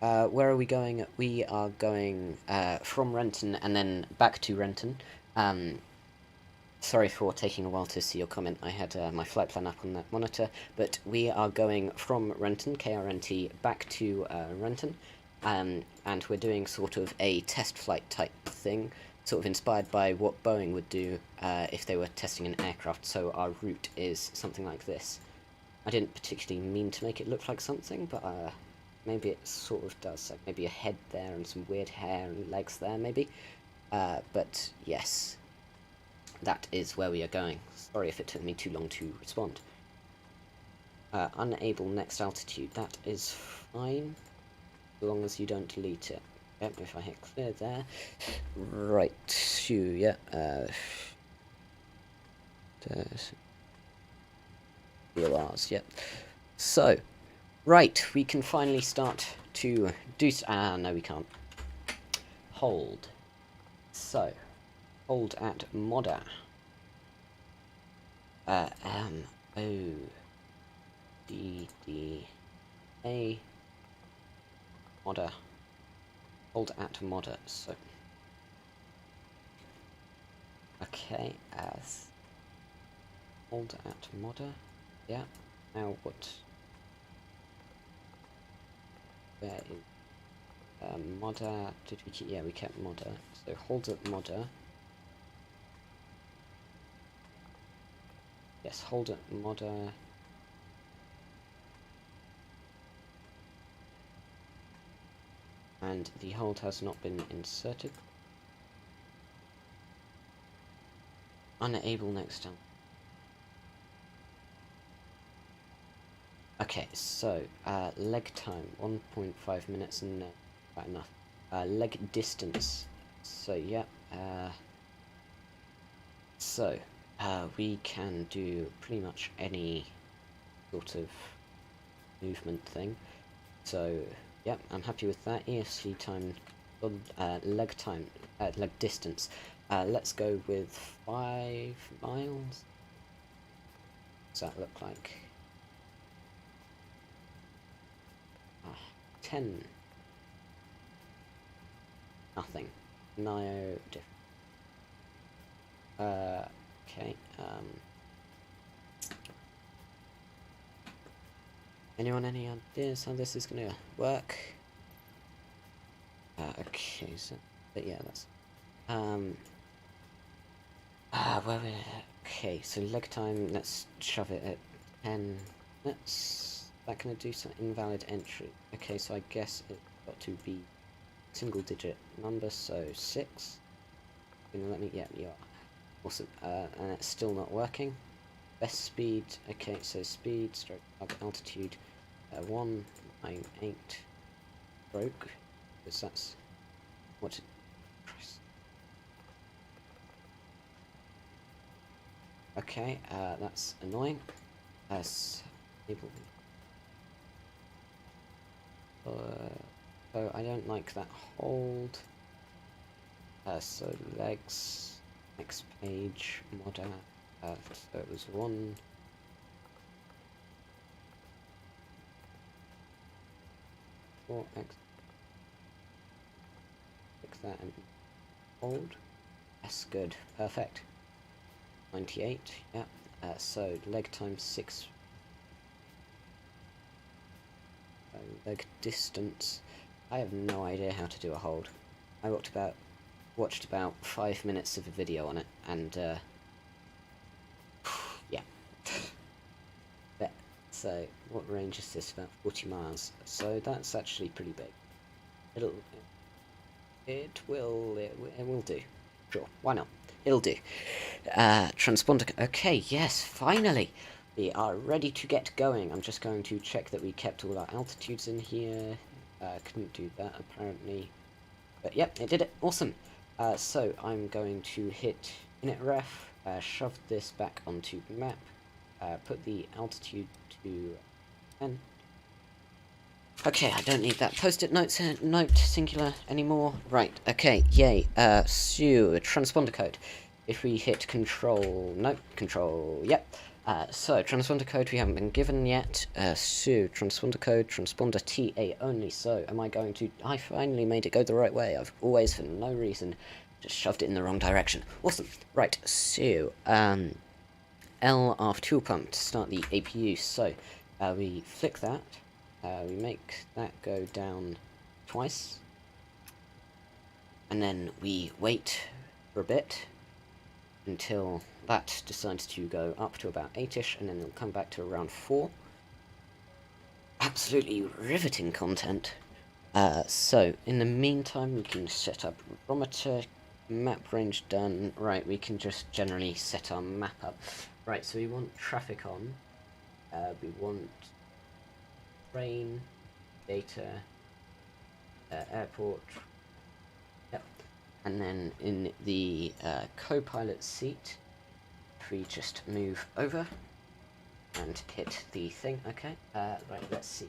Where are we going? We are going from Renton and then back to Renton. Sorry for taking a while to see your comment. I had my flight plan up on that monitor, but we are going from Renton, KRNT, back to Renton, and we're doing sort of a test flight type thing, sort of inspired by what Boeing would do if they were testing an aircraft, so our route is something like this. I didn't particularly mean to make it look like something, but maybe it sort of does. So maybe a head there and some weird hair and legs there, maybe. But yes, that is where we are going. Sorry if it took me too long to respond. Unable next altitude. That is fine, as long as you don't delete it. Yep, if I hit clear there. Right, yeah. VORs, yep. So, right, we can finally start to do... no, we can't. Hold. So, hold at MODDA. M-O-D-D-A MODDA. Hold at MODDA, so... Okay, as... Hold at MODDA. Yeah, now what... Where is... MODDA... Did we keep... Yeah, we kept MODDA. So hold at MODDA. Yes, hold at MODDA. And the hold has not been inserted. Unable next time. Okay, so leg time 1.5 minutes and about enough. Leg distance. So yeah. We can do pretty much any sort of movement thing. So yeah, I'm happy with that. ESC time, leg time, leg distance. Let's go with 5 miles. What's that look like? 10. Nothing. No different. Okay. Anyone any ideas how this is gonna work? Okay, so but yeah, that's where we okay, so leg time, let's shove it at 10 minutes. That gonna do some invalid entry. Okay, so I guess it's got to be single digit number, so 6. You know, let me, yeah, you are. Awesome. And it's still not working. Best speed, okay, so speed, stroke, altitude, 198 stroke, because that's what. Okay, that's annoying. Able. So I don't like that hold. So legs, next page, MODDA. So it was 1. X. Fix that and hold. Yes, good, perfect. 98. Yeah. So leg time 6. Leg distance. I have no idea how to do a hold. I walked about watched about 5 minutes of a video on it, and yeah. So, what range is this? About 40 miles. So that's actually pretty big. It will do. Sure, why not? It'll do. Transponder. Okay, yes, finally, we are ready to get going. I'm just going to check that we kept all our altitudes in here. Couldn't do that apparently, but yep, it did it. Awesome. So I'm going to hit init ref, shove this back onto map, put the altitude to 10. Okay, I don't need that post-it note singular anymore. Right, okay, yay. So, transponder code. If we hit control, yep. So, transponder code we haven't been given yet. So, transponder code, transponder TA only. So, am I going to, I finally made it go the right way. I've always, for no reason, just shoved it in the wrong direction. Awesome. Right, so, L after fuel pump to start the APU. So, we flick that. We make that go down twice, and then we wait for a bit until that decides to go up to about 8ish, and then it'll come back to around 4. Absolutely riveting content. So, in the meantime, we can set up barometer, map range done. Right, we can just generally set our map up. Right, so we want traffic on, we want train, data, airport, yep, and then in the co-pilot seat, if we just move over and hit the thing, okay, right, let's see,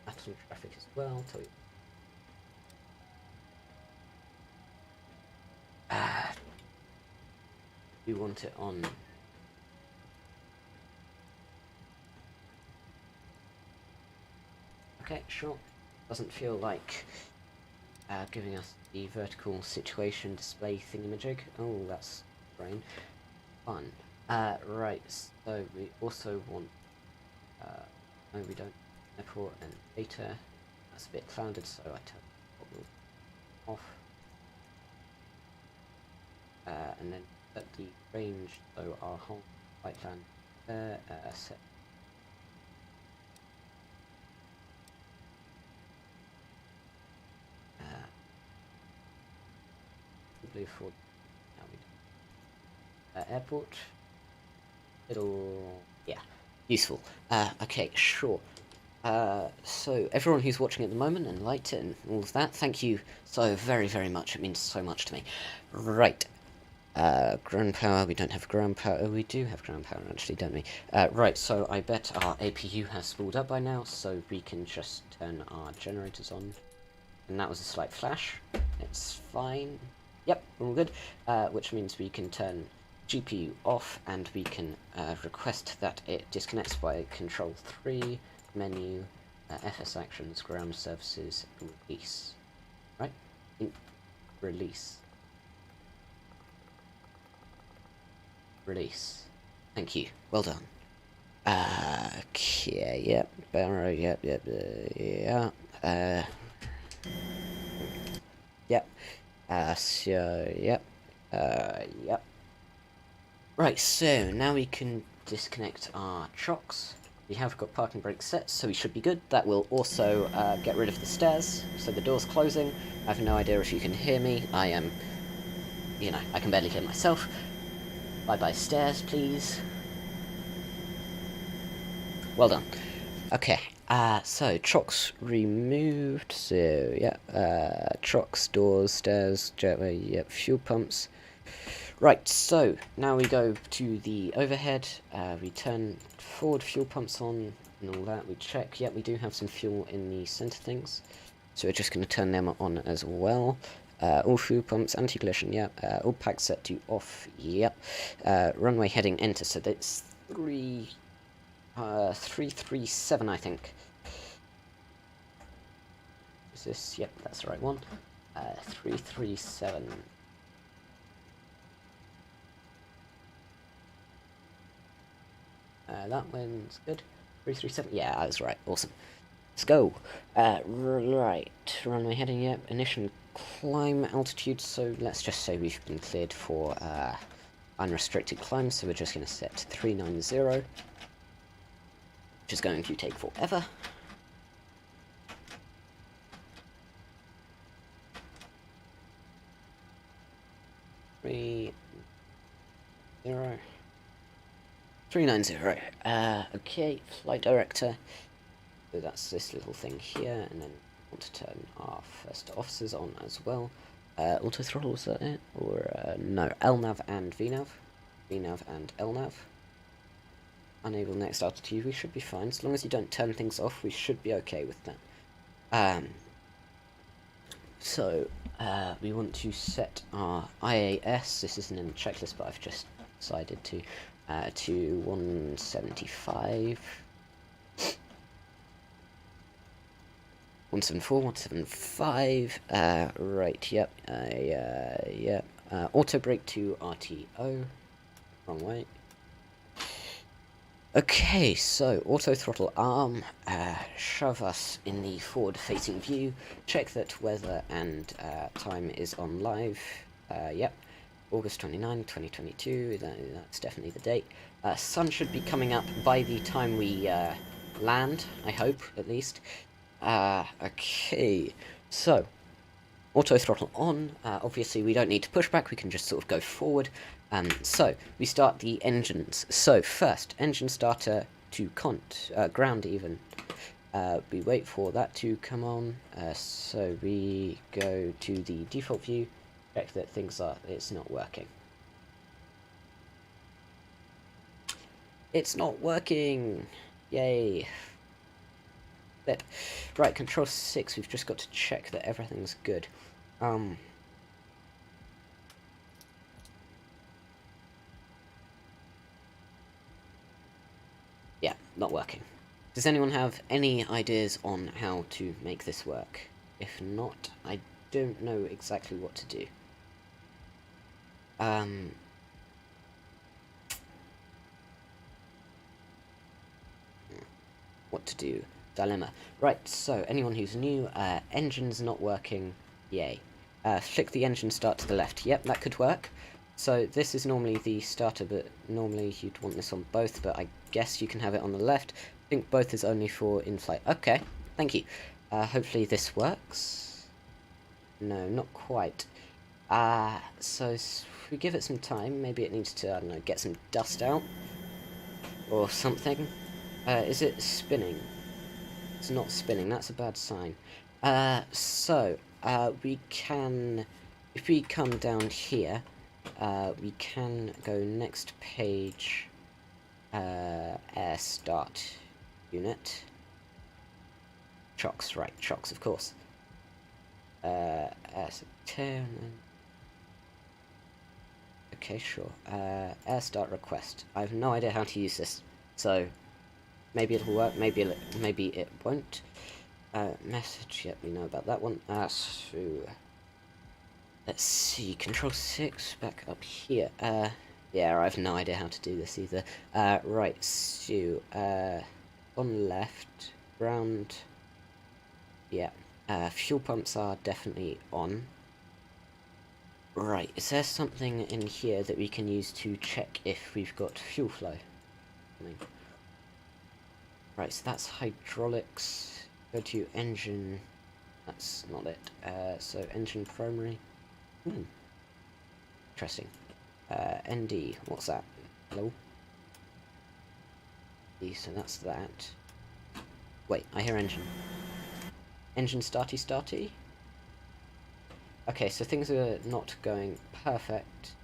atom traffic as well, tell you. We want it on okay, sure. Doesn't feel like giving us the vertical situation display thingamajig. Oh, that's brain. Fun. Right, so we also want, no we don't, airport and data. That's a bit clouded, so I turn it off. And then set the range, so our whole flight plan there, set for airport. It'll, yeah, useful. Okay, sure. So everyone who's watching at the moment and liked it and all of that, thank you so very, very much. It means so much to me. Right. Ground power, we don't have ground power. Oh, we do have ground power actually, don't we? Right, so I bet our APU has spooled up by now, so we can just turn our generators on. And that was a slight flash. It's fine. Yep, all good. Which means we can turn GPU off, and we can request that it disconnects by Control 3, menu, FS actions, ground services, release. Right? Release. Release. Thank you. Well done. Okay, yep. Barrow, yep, yeah. Yep. So, yep. Yep. Right, so now we can disconnect our chocks. We have got parking brakes set, so we should be good. That will also get rid of the stairs, so the door's closing. I have no idea if you can hear me. I am, you know, I can barely hear myself. Bye-bye stairs, please. Well done. Okay, so chocks removed, so yeah, chocks, doors, stairs, jetway, yep, fuel pumps. Right, so now we go to the overhead, we turn forward fuel pumps on and all that, we check, yep, we do have some fuel in the center things, so we're just going to turn them on as well. All fuel pumps, anti-collision, yep, all packs set to off, yep, runway heading enter, so that's 337, I think. Is this? Yep, that's the right one. 337. That one's good. 337. Yeah, I was right. Awesome. Let's go. Right. Runway heading. Yep. Ignition climb altitude, so let's just say we've been cleared for unrestricted climb, so we're just going to set 390, which is going to take forever. Three 390. Okay, flight director. So that's this little thing here, and then I want to turn our first officers on as well. Auto throttle, was that it? Or no, LNAV and VNAV. VNAV and LNAV. Unable next altitude, we should be fine. As long as you don't turn things off, we should be okay with that. So, we want to set our IAS, this isn't in the checklist, but I've just decided to 175. 174, 175, right, yep, yep, auto brake to RTO, wrong way. Okay, so auto throttle arm, shove us in the forward facing view, check that weather and time is on live, yep, August 29, 2022, that's definitely the date. Sun should be coming up by the time we land, I hope, at least. Okay, so, auto throttle on, obviously we don't need to push back, we can just sort of go forward. So, we start the engines. So, first, engine starter to ground even. We wait for that to come on, so we go to the default view, check that it's not working. It's not working! Yay! Flip. Right, control 6, we've just got to check that everything's good. Yeah, not working. Does anyone have any ideas on how to make this work? If not, I don't know exactly what to do. What to do? Dilemma. Right, so anyone who's new, engine's not working, yay. Flick the engine start to the left. Yep, that could work. So this is normally the starter, but normally you'd want this on both, but I guess you can have it on the left. I think both is only for in-flight. Okay, thank you. Hopefully this works. No, not quite. So if we give it some time, maybe it needs to, I don't know, get some dust out. Or something. Is it spinning? It's not spinning, that's a bad sign. We can, if we come down here, we can go next page, air start unit. Chocks, right, chocks, of course. Air turn. Okay, sure. Air start request. I have no idea how to use this, so maybe it'll work, maybe it won't. Message, yep, we know about that one. So let's see, control 6, back up here. Yeah, I have no idea how to do this either. Right, so, on left, ground, yeah, fuel pumps are definitely on. Right, is there something in here that we can use to check if we've got fuel flow? Right, so that's hydraulics. Go to engine. That's not it. So engine primary. Interesting. ND. What's that? Hello? So that's that. Wait, I hear engine. Engine starty. Okay, so things are not going perfect.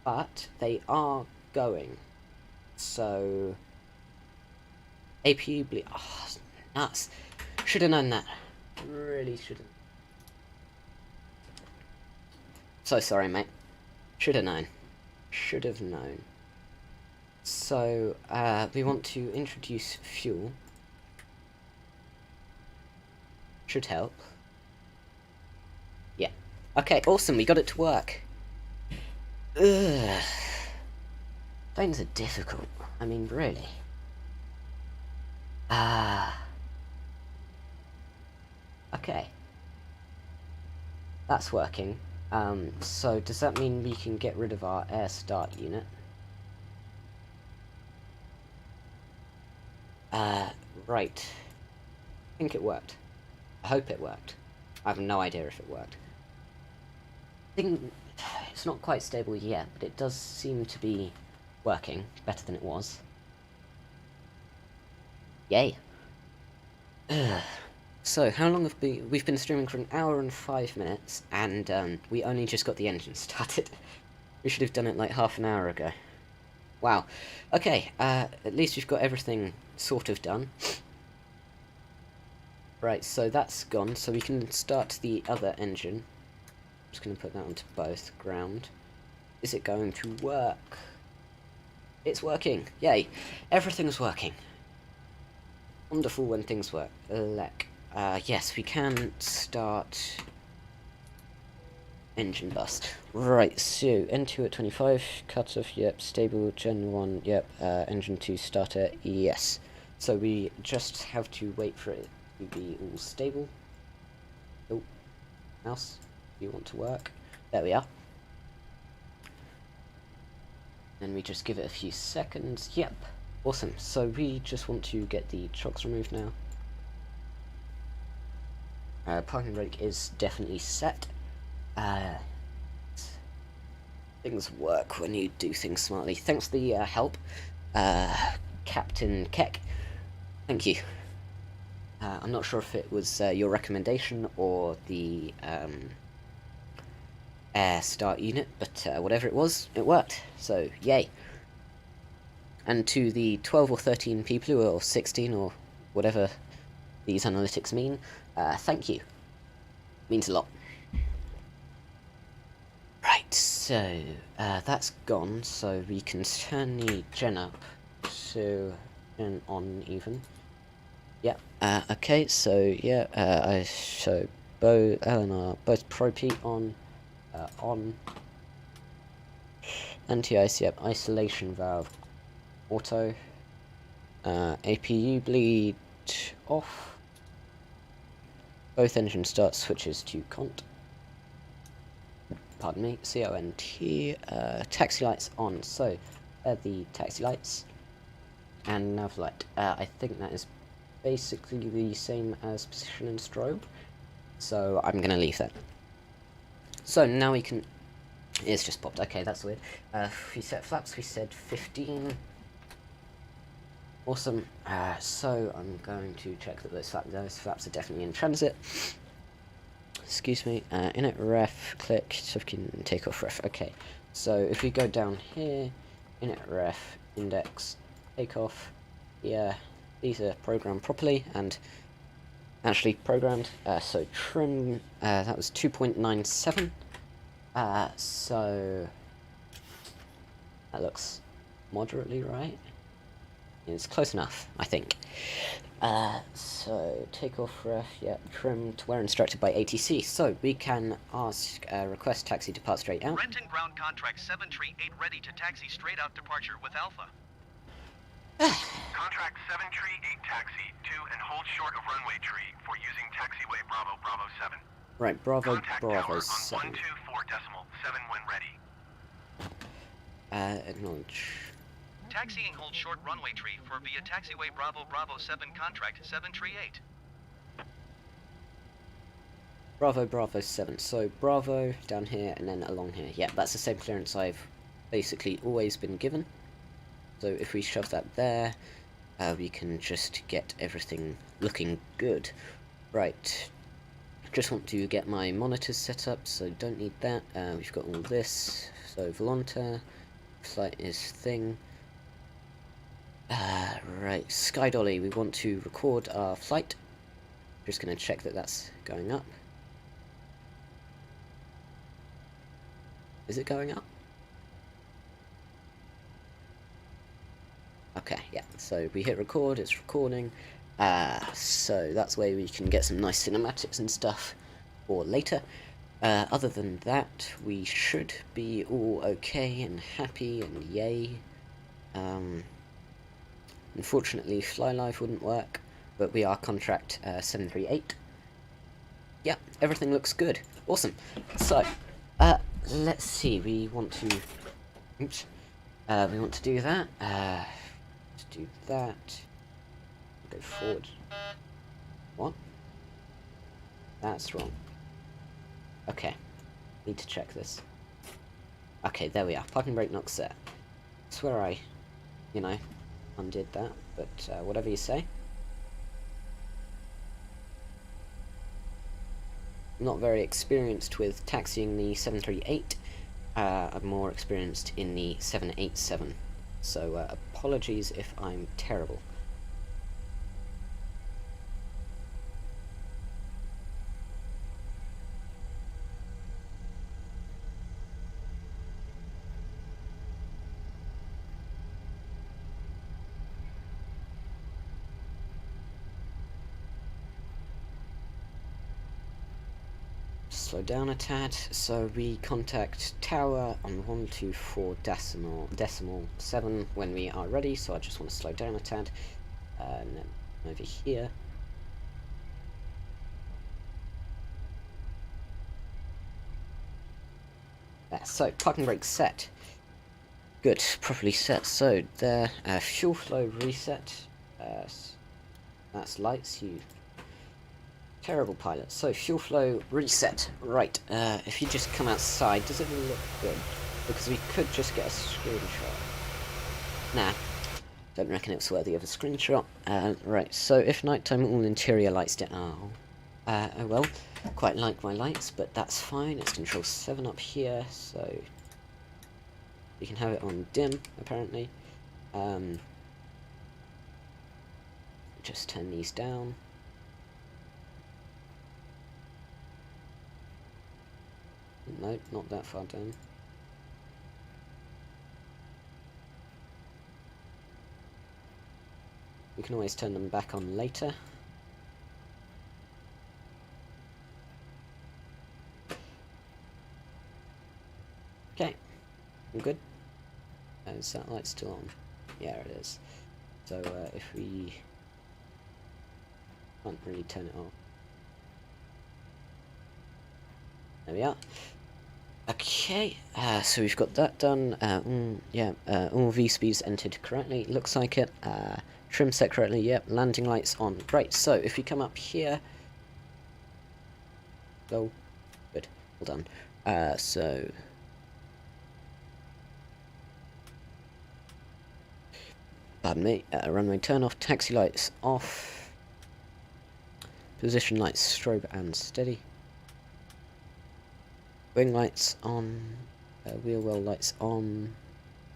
But they are going. So APU bleed. Oh, nuts. Should have known that. Really should have. So sorry, mate. Should have known. Should have known. So, we want to introduce fuel. Should help. Yeah. Okay, awesome. We got it to work. Ugh. Planes are difficult. I mean, really. Okay. That's working. So does that mean we can get rid of our air start unit? Right. I think it worked. I hope it worked. I have no idea if it worked. I think it's not quite stable yet, but it does seem to be working better than it was. Yay. So, how long have we've been streaming for 1 hour and 5 minutes, and we only just got the engine started. We should have done it like half an hour ago. Wow. Okay, at least we've got everything sort of done. Right, so that's gone, so we can start the other engine. I'm just going to put that onto both, ground. Is it going to work? It's working! Yay! Everything's working. Wonderful when things work. FLAAK. Yes, we can start engine bus. Right, so N2 at 25, cutoff, yep, stable, Gen 1, yep, engine 2 starter, yes. So we just have to wait for it to be all stable. Oh, mouse, do you want to work? There we are. Then we just give it a few seconds, yep. Awesome, so we just want to get the chocks removed now. Parking brake is definitely set. Things work when you do things smartly. Thanks for the help, Captain Keck. Thank you. I'm not sure if it was your recommendation or the air start unit, but whatever it was, it worked. So, yay. And to the 12 or 13 people or 16 or whatever these analytics mean, thank you. Means a lot. Right, so that's gone, so we can turn the gen up to gen on even. Yeah, okay, so yeah, I show both LNR, both Pro-P on, anti-ICF isolation valve auto, APU bleed off, both engine start switches to CONT, pardon me, CONT, taxi lights on, so the taxi lights, and nav light, I think that is basically the same as position and strobe, so I'm going to leave that. So now we can, it's just popped, okay, that's weird. We set flaps, we said 15. Awesome. So I'm going to check that those flaps are definitely in transit. Excuse me. Init ref, click, so we can take off ref. Okay. So if we go down here, init ref, index, take off. Yeah, these are programmed properly and actually programmed. So trim, that was 2.97. So that looks moderately right. It's close enough, I think. So takeoff ref, yeah, trim to where instructed by ATC. So we can ask, request taxi depart straight out.
Renton ground contract 738 ready to taxi straight out departure with Alpha.
Contract 738 taxi to and hold short of runway tree for using taxiway Bravo Bravo 7.
Right, Bravo
Contact
Bravo
tower
7.
on 124.7 when ready.
Acknowledge.
Taxiing hold short runway tree for via taxiway Bravo Bravo 7 contract 738.
Bravo Bravo 7. So Bravo down here and then along here. Yeah, that's the same clearance I've basically always been given. So if we shove that there, we can just get everything looking good. Right. Just want to get my monitors set up, so don't need that. We've got all this. So Volonta, flight is thing. Right, Sky Dolly, we want to record our flight. Just going to check that that's going up. Is it going up? Okay, yeah, so we hit record, it's recording. So that's where we can get some nice cinematics and stuff for later. Other than that, we should be all okay and happy and yay. Unfortunately, Fly Live wouldn't work, but we are contract 738. yeah, everything looks good. Awesome. So, let's see. We want to. Oops. We want to do that. Let's do that. Go forward. What? That's wrong. Okay. Need to check this. Okay, there we are. Parking brake not set. I swear I, undid that, but whatever you say. Not very experienced with taxiing the 738. I'm more experienced in the 787. So apologies if I'm terrible. Slow down a tad, so we contact tower on 124.7 when we are ready, so I just want to slow down a tad, and then over here. There, so, parking brake set. Good, properly set, so there, fuel flow reset, that's lights, you terrible pilot. So, fuel flow reset. Right, if you just come outside, does it look good? Because we could just get a screenshot. Nah, don't reckon it's worthy of a screenshot. Right, so if nighttime all interior lights down. Oh well, quite like my lights, but that's fine. It's control 7 up here, so you can have it on dim, apparently. Just turn these down. Nope, not that far down. We can always turn them back on later. Okay, I'm good. Is that light still on? Yeah, it is. So if we can't really turn it off. There we are. Okay, so we've got that done. All V speeds entered correctly. Looks like it. Trim set correctly. Yep. Landing lights on. Right. So if we come up here, oh, good. Well done. So pardon me. Runway turn off. Taxi lights off. Position lights strobe and steady. Wing lights on, wheel well lights on,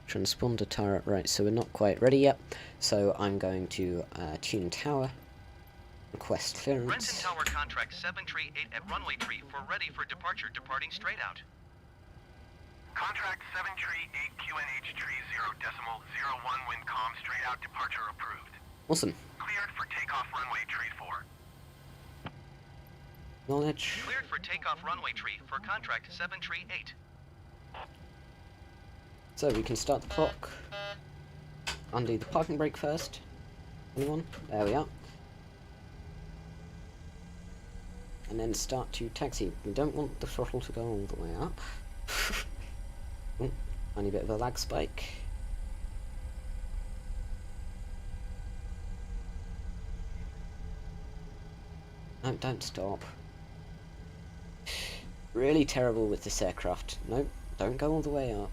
transponder turret, right, so we're not quite ready yet, so I'm going to tune tower, request clearance.
Renton Tower contract 738 at runway tree for ready for departure, departing straight out.
Contract 738 QNH tree 0.01 wind comm straight out departure approved.
Awesome.
Cleared for takeoff runway tree 4.
Knowledge.
Cleared for takeoff runway tree for contract 738.
So we can start the clock. Undo the parking brake first. Anyone? There we are. And then start to taxi. We don't want the throttle to go all the way up. Ooh, tiny bit of a lag spike. No, don't stop. Really terrible with this aircraft. Nope, don't go all the way up.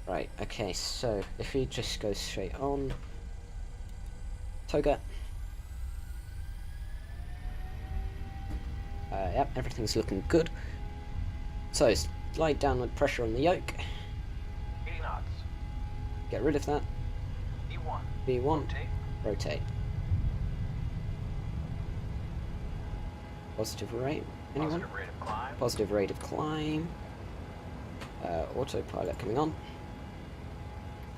Right, okay, so if we just go straight on. Toga. Yep, everything's looking good. So, slide downward pressure on the yoke.
80 knots.
Get rid of that.
V1.
V1. Rotate. Positive rate. Anyone?
Positive rate of climb.
Positive rate of climb. Autopilot coming on.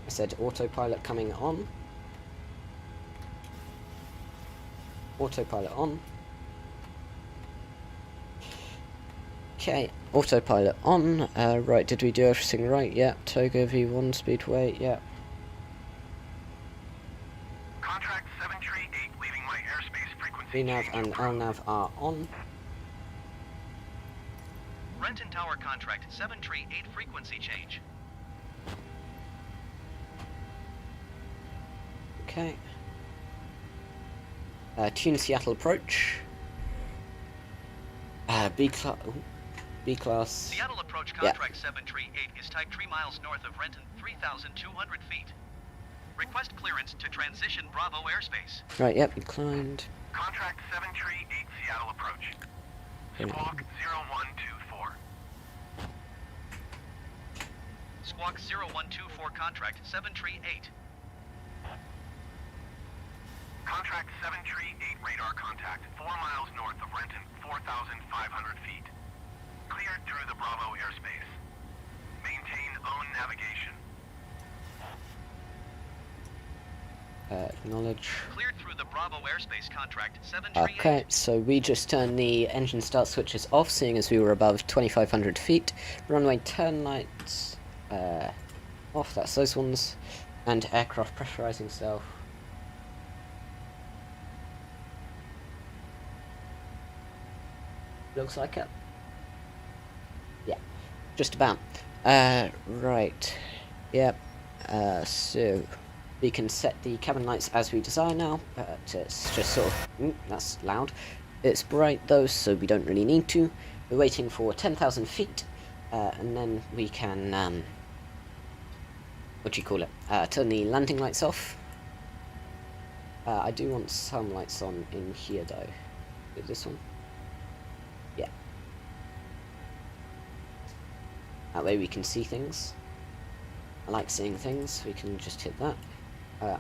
I said autopilot coming on. Autopilot on. Okay, autopilot on. Right, did we do everything right? Yeah. Toga V1 speed weight. Yeah.
Contract 738 leaving my airspace frequency.
VNAV and LNAV are on.
Renton Tower Contract 738 frequency change.
Okay. Tune Seattle approach. B class.
Seattle approach contract 738 is type 3 miles north of Renton, 3,200 feet. Request clearance to transition Bravo airspace.
Right, yep, declined.
Contract 738 Seattle approach. Squawk 0124.
Squawk 0124 contract 738.
Contract 738 radar contact 4 miles north of Renton, 4,500 feet. Cleared through the Bravo airspace. Maintain own navigation.
Acknowledge.
Cleared through the Bravo airspace contract 738.
Okay, so we just turned the engine start switches off, seeing as we were above 2,500 feet. Runway turn lights off, that's those ones. And aircraft pressurizing self. Looks like it. Yeah, just about. Right. Yep. So we can set the cabin lights as we desire now, but it's just sort of... that's loud. It's bright though, so we don't really need to. We're waiting for 10,000 feet, and then we can, what do you call it? Turn the landing lights off. I do want some lights on in here though. Is this one? Yeah. That way we can see things. I like seeing things. We can just hit that.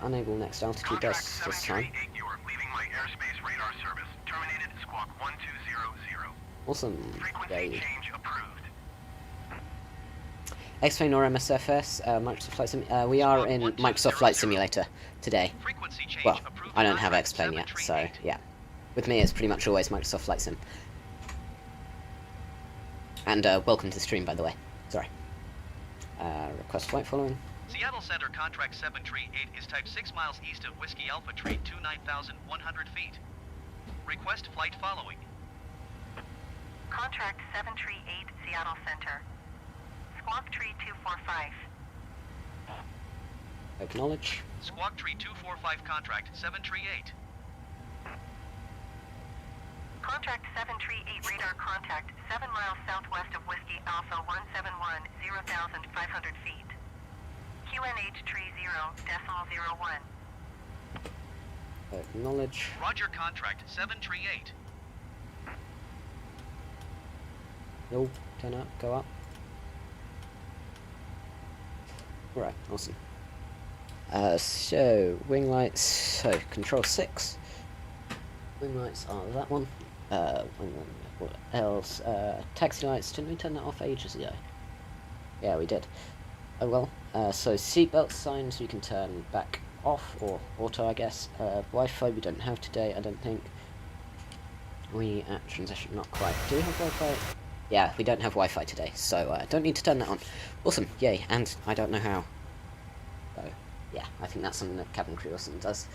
Unable next altitude.
Contract
That's fine.
738 York leaving my airspace radar service. Terminated squawk 1200.
Awesome.
Frequency
Yay.
change approved.
X-Plane or MSFS, Microsoft Flight Sim. We are in Microsoft Flight Simulator today.
Frequency change
Well,
approved
I don't have
contract
X-Plane yet, so
738.
yeah. With me, it's pretty much always Microsoft Flight Sim. And welcome to the stream, by the way. Sorry. Request flight following.
Seattle Center contract 738 is type 6 miles east of Whiskey Alpha Tree 29,100 feet. Request flight following.
Contract 738 Seattle Center. Squawk Tree 245.
Acknowledge.
Squawk Tree 245 contract 738.
Contract 738 radar contact 7 miles southwest of Whiskey Alpha 171, 0,500 feet. QNH tree 0.01.
Acknowledge.
Roger contract 738.
No, turn up, go up. Alright, awesome. So, wing lights, so, control 6. Wing lights are that one. What else? Taxi lights, didn't we turn that off ages ago? Yeah, we did. Oh well. So seatbelt signs we can turn back off, or auto I guess. Wi-Fi we don't have today, I don't think. We at transition, not quite. Do we have Wi-Fi? Yeah, we don't have Wi-Fi today, so don't need to turn that on. Awesome, yay, and I don't know how. So, yeah, I think that's something that cabin crew or something does.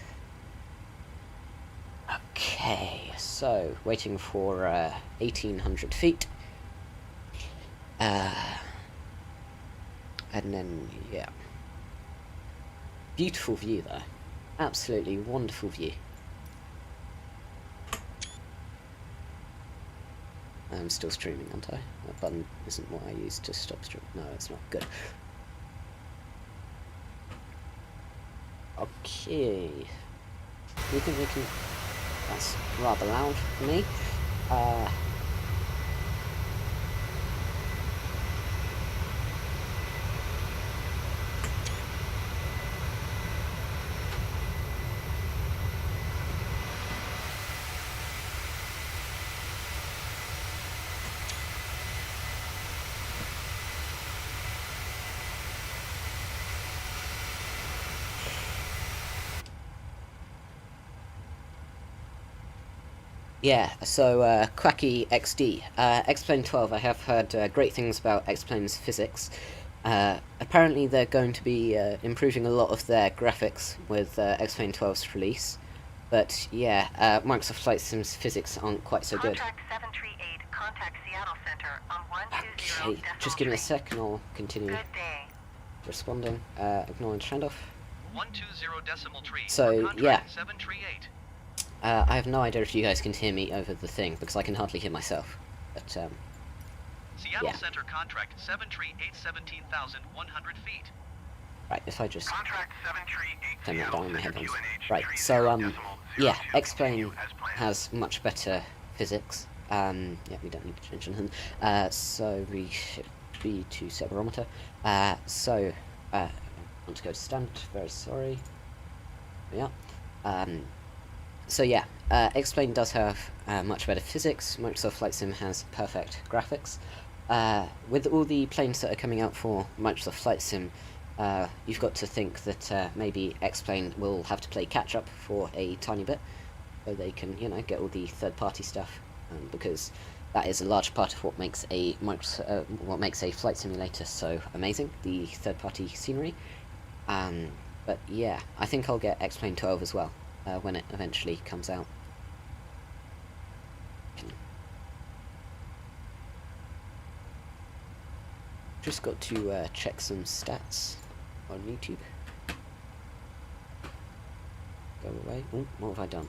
Okay, so, waiting for 1,800 feet. And then, yeah. Beautiful view there. Absolutely wonderful view. I'm still streaming, aren't I? That button isn't what I used to stop streaming. No, it's not good. Okay. Do you think we can... That's rather loud for me. Yeah, so Quacky XD, X-Plane 12, I have heard great things about X-Plane's physics. Apparently they're going to be improving a lot of their graphics with X-Plane 12's release. But yeah, Microsoft Flight Sim's physics aren't quite so good.
Contract 738, Contact Seattle Center on 120
Okay, just give me a sec and I'll continue
Good day.
responding. Acknowledge handoff.
120 decimal tree.
So,
for
yeah.
contract 738.
I have no idea if you guys can hear me over the thing, because I can hardly hear myself. But,
Seattle
yeah.
Center contract 738 17,100 feet.
Right, if I just
Contract 738
turn that
Seattle
down on my
Center
headphones.
QNH
Right,
30
so,
decimal
yeah,
02
Explain
as planned.
has much better physics. Yeah, we don't need to change anything. So we should be to set barometer. I want to go to standard, very sorry. Yeah. So yeah, Explain does have much better physics. Microsoft Flight Sim has perfect graphics. With all the planes that are coming out for Microsoft Flight Sim, you've got to think that maybe Explain will have to play catch up for a tiny bit, so they can, you know, get all the third-party stuff, because that is a large part of what makes a flight simulator so amazing, the third-party scenery. But yeah, I think I'll get Explain 12 as well when it eventually comes out. Just got to check some stats on YouTube. Go away. Ooh, what have I done?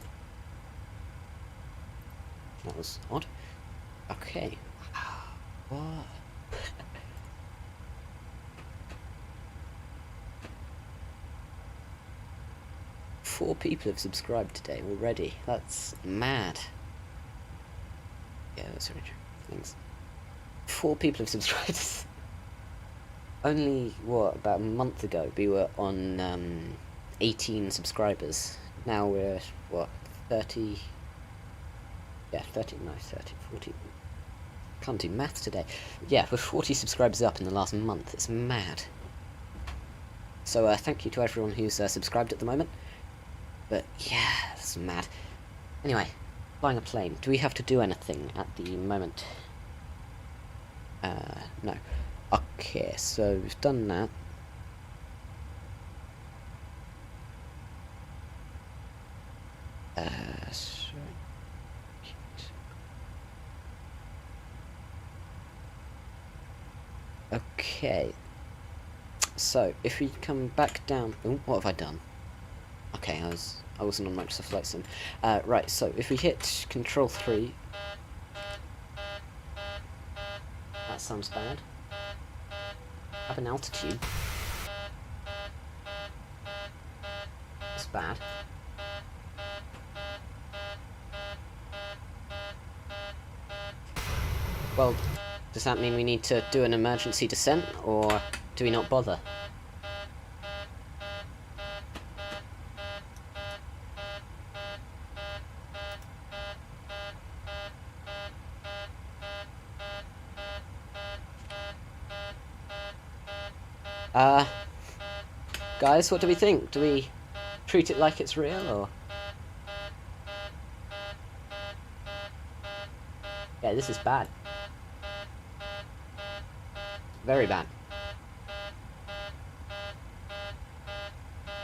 That was odd. Okay. What? Four people have subscribed today already. That's mad. Yeah, that's right. Thanks. 4 people have subscribed. Only, what, about a month ago we were on 18 subscribers. Now we're, what, 30... Yeah, 30, no, 30, 40... Can't do maths today. Yeah, we're 40 subscribers up in the last month. It's mad. So, thank you to everyone who's subscribed at the moment. But, yeah, that's mad. Anyway, flying a plane. Do we have to do anything at the moment? No. Okay, so we've done that. Okay. So if we come back down, ooh, what have I done? Okay, I wasn't on Microsoft Flight Sim. Right. So if we hit Control 3, that sounds bad. Have an altitude. That's bad. Well, does that mean we need to do an emergency descent, or do we not bother? Guys, what do we think? Do we treat it like it's real, or...? Yeah, this is bad. Very bad.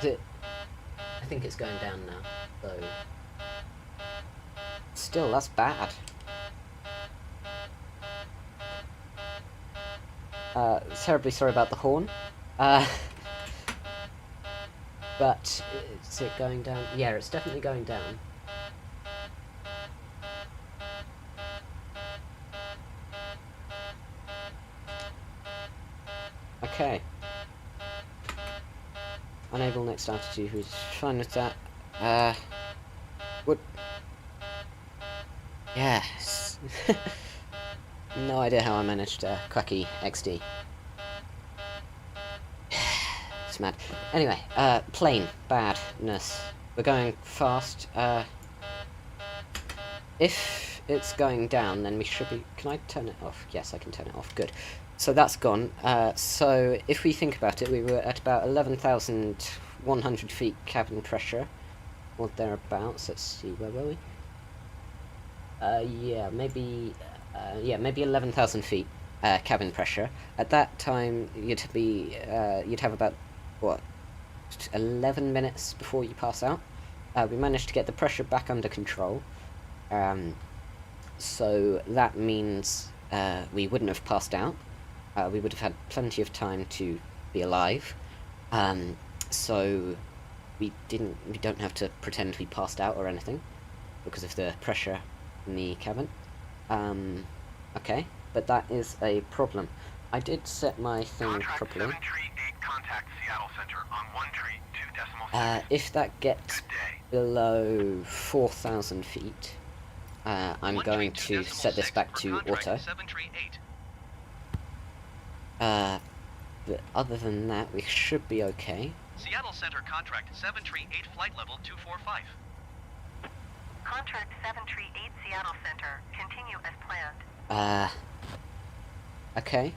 Is it? I think it's going down now, so... Still, that's bad. Terribly sorry about the horn. But, is it going down? Yeah, it's definitely going down. Okay. Unable next altitude, who's fine with that. Would... Yes. No idea how I managed Quacky XD. It's mad. Anyway, plane, badness. We're going fast. If it's going down, then we should be... Can I turn it off? Yes, I can turn it off. Good. So that's gone. So if we think about it, we were at about 11,100 feet cabin pressure, or thereabouts. Let's see, where were we? Yeah, maybe 11,000 feet cabin pressure. At that time, you'd have about, what, 11 minutes before you pass out. We managed to get the pressure back under control. so that means we wouldn't have passed out. We would have had plenty of time to be alive. So we don't have to pretend we passed out or anything because of the pressure in the cabin. Okay, but that is a problem. I did set my thing
Contract
properly.
738, contact Seattle Center on 132.6.
If that gets
Good day.
below 4,000 feet, I'm going to set this back to auto.
738.
But other than that, we should be okay.
Seattle Center contract 738 flight level 245.
Contract 738 Seattle Center. Continue as planned.
Okay.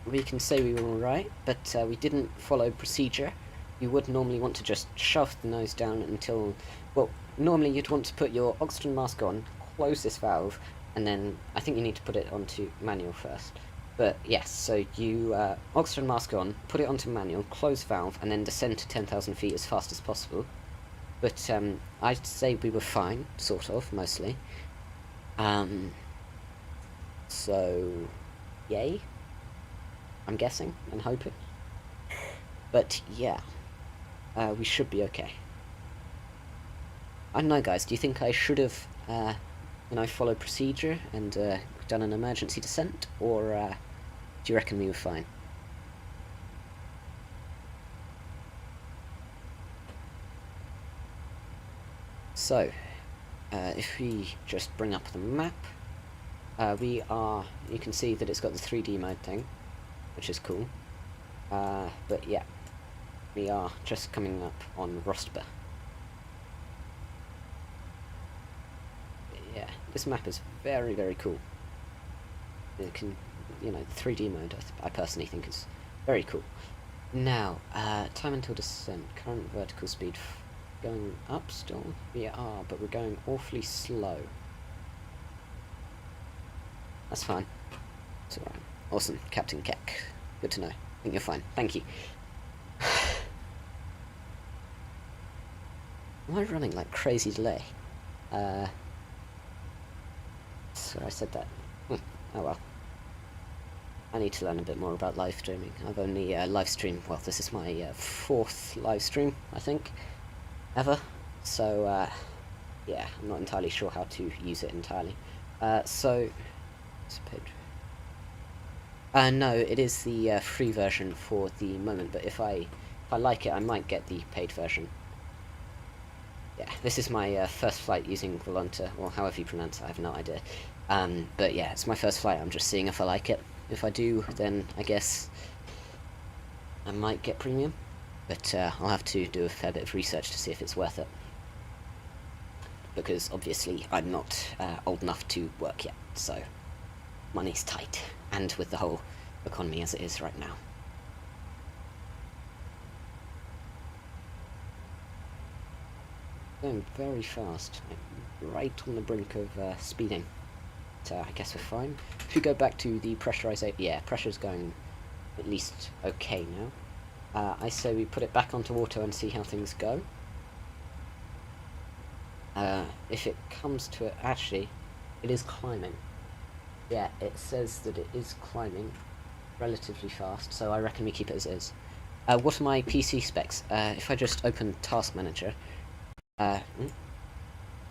We can say we were alright, but we didn't follow procedure. You would normally want to just shove the nose down until... Well, normally you'd want to put your oxygen mask on, close this valve, and then I think you need to put it onto manual first. But yes, so you oxygen mask on, put it onto manual, close valve, and then descend to 10,000 feet as fast as possible. But I'd say we were fine, sort of, mostly. So, yay, I'm guessing and hoping. But yeah, we should be okay. I don't know, guys, do you think I should have, followed procedure and done an emergency descent, or do you reckon we were fine? So, if we just bring up the map, you can see that it's got the 3D mode thing, which is cool. But yeah, we are just coming up on ROSTB. Yeah, this map is very, very cool. It can, the 3D mode I personally think is very cool. Now, time until descent, current vertical speed going up still? We are, but we're going awfully slow. That's fine. It's alright. Awesome, Captain Keck. Good to know. I think you're fine. Thank you. Am I running like crazy delay? So I said that. Oh well. I need to learn a bit more about live streaming. I've only live streamed, well, this is my fourth live stream, I think, ever. So, yeah, I'm not entirely sure how to use it entirely. So, no, it is the free version for the moment, but if I like it, I might get the paid version. Yeah, this is my first flight using Volunta, or however you pronounce it, I have no idea. But yeah, it's my first flight, I'm just seeing if I like it. If I do, then I guess I might get premium, but I'll have to do a fair bit of research to see if it's worth it. Because obviously I'm not old enough to work yet, so money's tight, and with the whole economy as it is right now. Going very fast, right on the brink of speeding. So I guess we're fine. If we go back to the pressurization, yeah, pressure's going at least okay now. I say we put it back onto auto and see how things go. If it comes to it, actually, it is climbing. Yeah, it says that it is climbing relatively fast, so I reckon we keep it as is. What are my PC specs? If I just open Task Manager,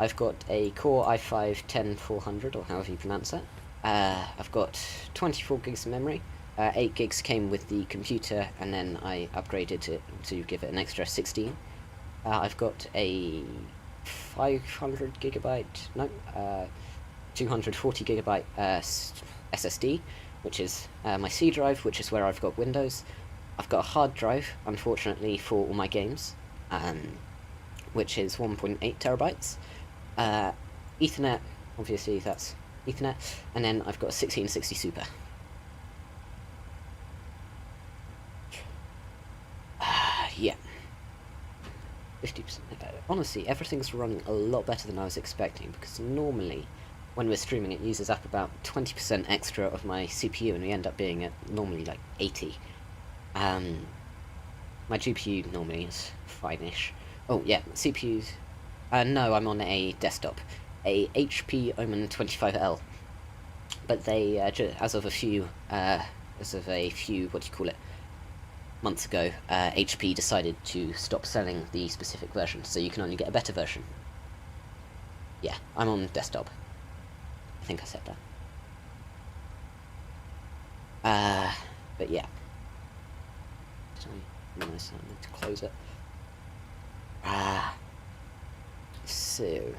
I've got a Core i5-10400, or however you pronounce it. I've got 24 gigs of memory. 8 gigs came with the computer, and then I upgraded it to give it an extra 16. I've got a 500 gigabyte, no, 240 gigabyte SSD, which is my C drive, which is where I've got Windows. I've got a hard drive, unfortunately, for all my games, which is 1.8 terabytes. Ethernet, obviously that's Ethernet, and then I've got a 1660 Super. Yeah. 50%. Honestly, everything's running a lot better than I was expecting, because normally, when we're streaming, it uses up about 20% extra of my CPU, and we end up being at normally like 80. My GPU normally is fine-ish, Oh yeah, CPUs. No, I'm on a desktop, a HP Omen 25L. But they, as of a few, what do you call it, months ago, HP decided to stop selling the specific version, so you can only get a better version. Yeah, I'm on desktop. I think I said that. But yeah. I need to close it. So,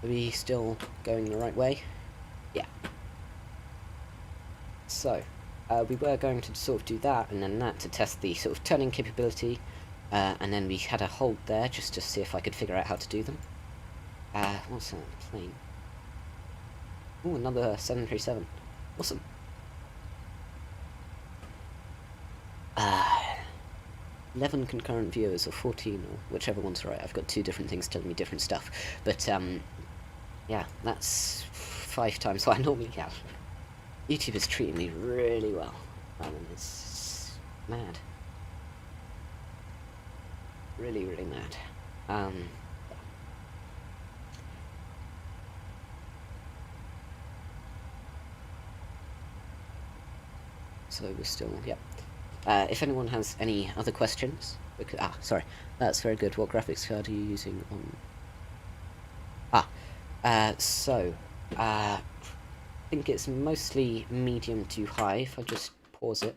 are we still going the right way? Yeah. So, we were going to sort of do that, and then that to test the sort of turning capability, and then we had a hold there just to see if I could figure out how to do them. What's that plane? Oh, another 737. Awesome. 11 concurrent viewers, or 14, or whichever one's right. I've got two different things telling me different stuff. But, yeah, that's 5 times what I normally have. YouTube is treating me really well. It's mad. Really, really mad. So we're still, yeah. If anyone has any other questions, because, sorry, that's very good. What graphics card are you using on? I think it's mostly medium to high. If I just pause it,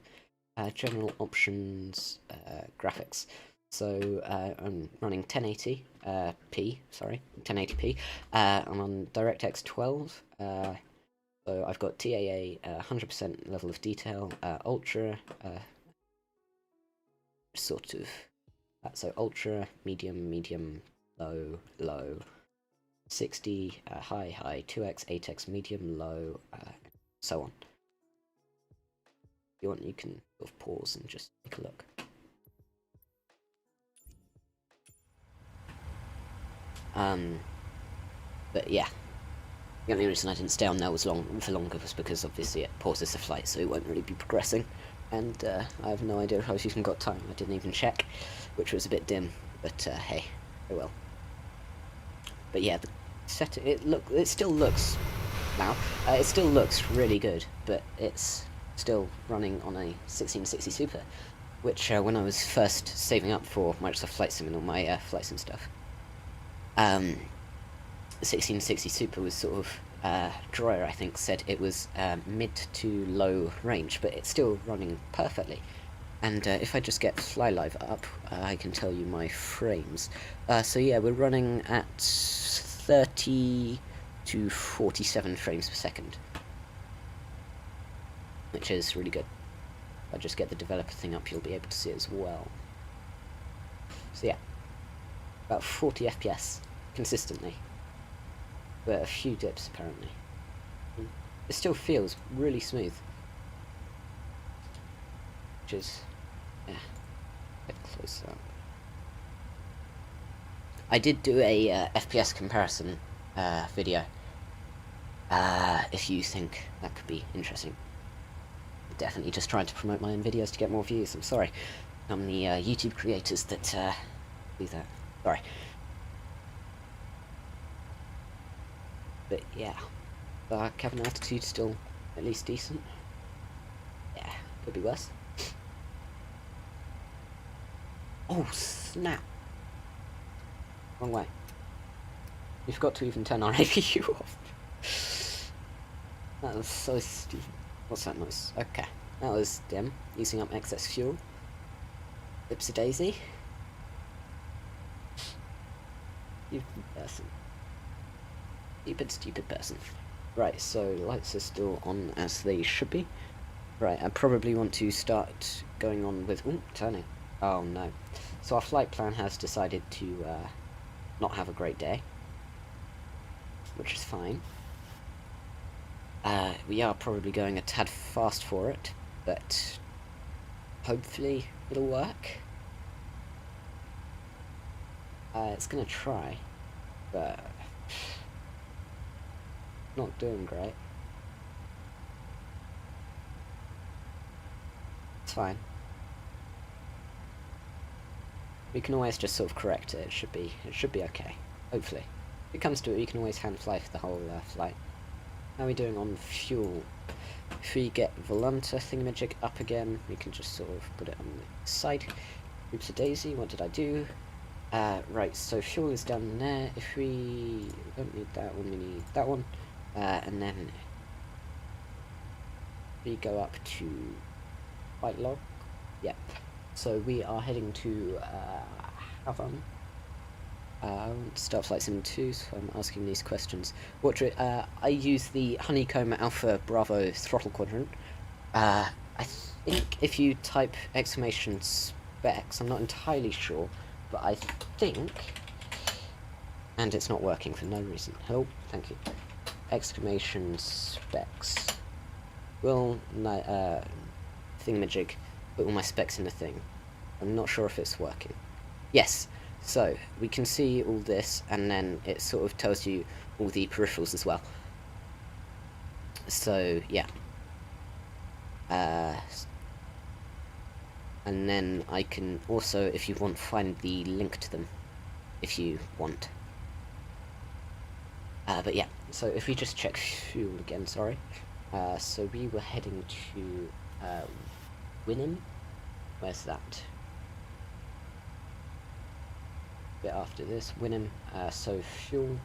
general options, graphics. So I'm running 1080p. I'm on DirectX 12. So I've got TAA 100% level of detail, ultra. Sort of so ultra, medium, low, 60, high, 2x, 8x, medium, low, so on. If you want, you can sort of pause and just take a look. But yeah, the only reason I didn't stay on there for longer was because obviously it pauses the flight, so it won't really be progressing. And I have no idea if I've even got time. I didn't even check, which was a bit dim. But hey, oh well. But yeah, it still looks now. It still looks really good, but it's still running on a 1660 Super, which when I was first saving up for Microsoft Flight Sim and all my Flight Sim stuff, 1660 Super was sort of Dreyer, I think, said it was mid to low range, but it's still running perfectly. And if I just get FlyLive up, I can tell you my frames. So yeah, we're running at 30 to 47 frames per second, which is really good. If I just get the developer thing up, you'll be able to see it as well. So yeah, about 40 FPS consistently. But a few dips apparently. It still feels really smooth, which is, yeah, a bit close up. I did do a FPS comparison video. If you think that could be interesting. Definitely just trying to promote my own videos to get more views. I'm sorry, I'm the YouTube creators that do that. Sorry. But yeah, the cabin altitude still at least decent. Yeah, could be worse. Oh snap! Wrong way. We forgot to even turn our APU off. That was so stupid. What's that noise? Okay, that was dim. Using up excess fuel. Ipsy daisy. Stupid person. Stupid person. Right, so lights are still on as they should be. Right, I probably want to start going on with... Ooh, turning. Oh no. So our flight plan has decided to not have a great day, which is fine. We are probably going a tad fast for it, but hopefully it'll work. It's gonna try, but not doing great. It's fine. we can always just sort of correct it. It should be okay. Hopefully, if it comes to it, we can always hand fly for the whole flight. How are we doing on fuel? If we get Volunta thingamajig up again, we can just sort of put it on the side. Oops a daisy, what did I do? Right, so fuel is down there. If we don't need that one, we need that one. And then we go up to White Log. Yep. So we are heading to HAVUN. Start flight sim 2, so I'm asking these questions. I use the Honeycomb Alpha Bravo throttle quadrant. I think if you type exclamation specs, I'm not entirely sure, but I think, and it's not working for no reason. Hello, thank you. Exclamation specs. Will thingamajig put all my specs in the thing. I'm not sure if it's working. Yes. So, we can see all this, and then it sort of tells you all the peripherals as well. So, yeah. And then I can also, if you want, find the link to them, if you want. But yeah, so if we just check fuel again, sorry. So we were heading to WINIM. Where's that? Bit after this, WINIM, so fuel,